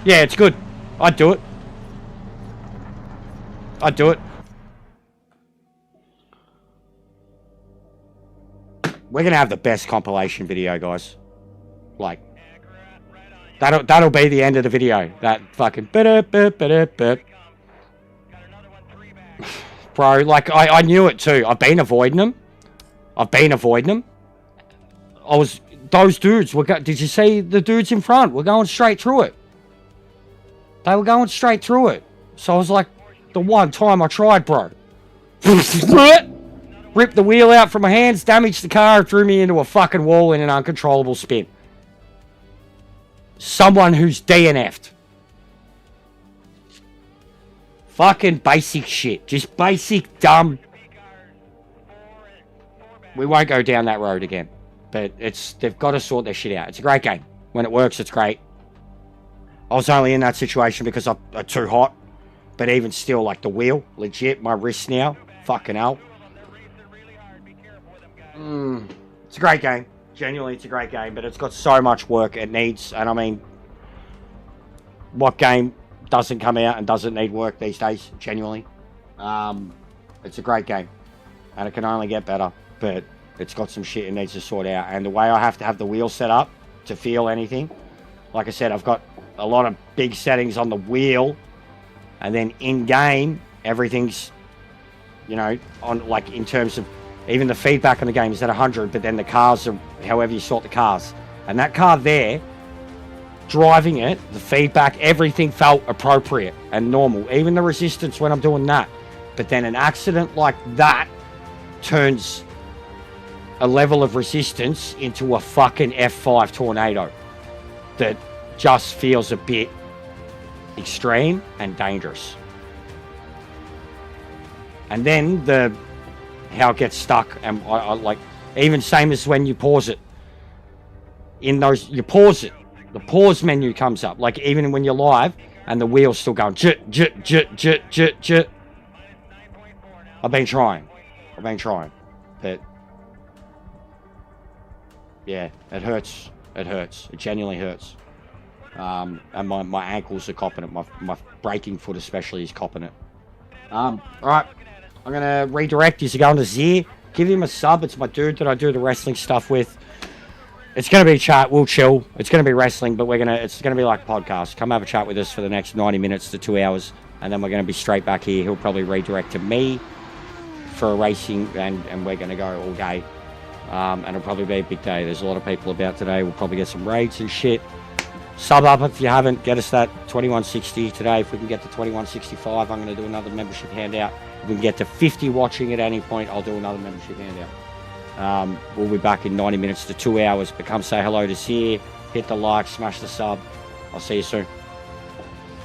Yeah, it's good. I'd do it. I'd do it. We're gonna have the best compilation video, guys. Like, that'll be the end of the video. That fucking bro, like I knew it too. I've been avoiding them. Those dudes were did you see the dudes in front? We're going straight through it. They were going straight through it. So I was like, the one time I tried, bro. Ripped the wheel out from my hands, damaged the car, threw me into a fucking wall in an uncontrollable spin. Someone who's DNF'd. Fucking basic shit. Just basic, dumb. We won't go down that road again. But they've got to sort their shit out. It's a great game. When it works, it's great. I was only in that situation because I'm too hot. But even still, like the wheel, legit, my wrist now, fucking hell. It's a great game. Genuinely, it's a great game, but it's got so much work it needs. And I mean, what game doesn't come out and doesn't need work these days? Genuinely. It's a great game. And it can only get better. But it's got some shit it needs to sort out. And the way I have to have the wheel set up to feel anything, like I said, I've got a lot of big settings on the wheel. And then in-game, everything's, you know, on like in terms of even the feedback on the game is at 100, but then the cars are however you sort the cars. And that car there, driving it, the feedback, everything felt appropriate and normal. Even the resistance when I'm doing that. But then an accident like that turns a level of resistance into a fucking F5 tornado that just feels a bit extreme and dangerous. And then how it gets stuck, and I like, even same as when you pause it. In those, you pause it, the pause menu comes up, like even when you're live and the wheel's still going jit jit jit jit jit jit. I've been trying, but yeah, it hurts. It genuinely hurts. And my ankles are copping it. My braking foot especially is copping it. Alright. I'm going to redirect you to go on to Zier. Give him a sub. It's my dude that I do the wrestling stuff with. It's going to be chat. We'll chill. It's going to be wrestling, but it's going to be like podcast. Come have a chat with us for the next 90 minutes to 2 hours, and then we're going to be straight back here. He'll probably redirect to me for a racing, and we're going to go all day. And it'll probably be a big day. There's a lot of people about today. We'll probably get some raids and shit. Sub up if you haven't. Get us that 2160 today. If we can get to 2165, I'm going to do another membership handout. If we can get to 50 watching at any point, I'll do another membership handout. We'll be back in 90 minutes to 2 hours. But come say hello to Zier. Hit the like, smash the sub. I'll see you soon.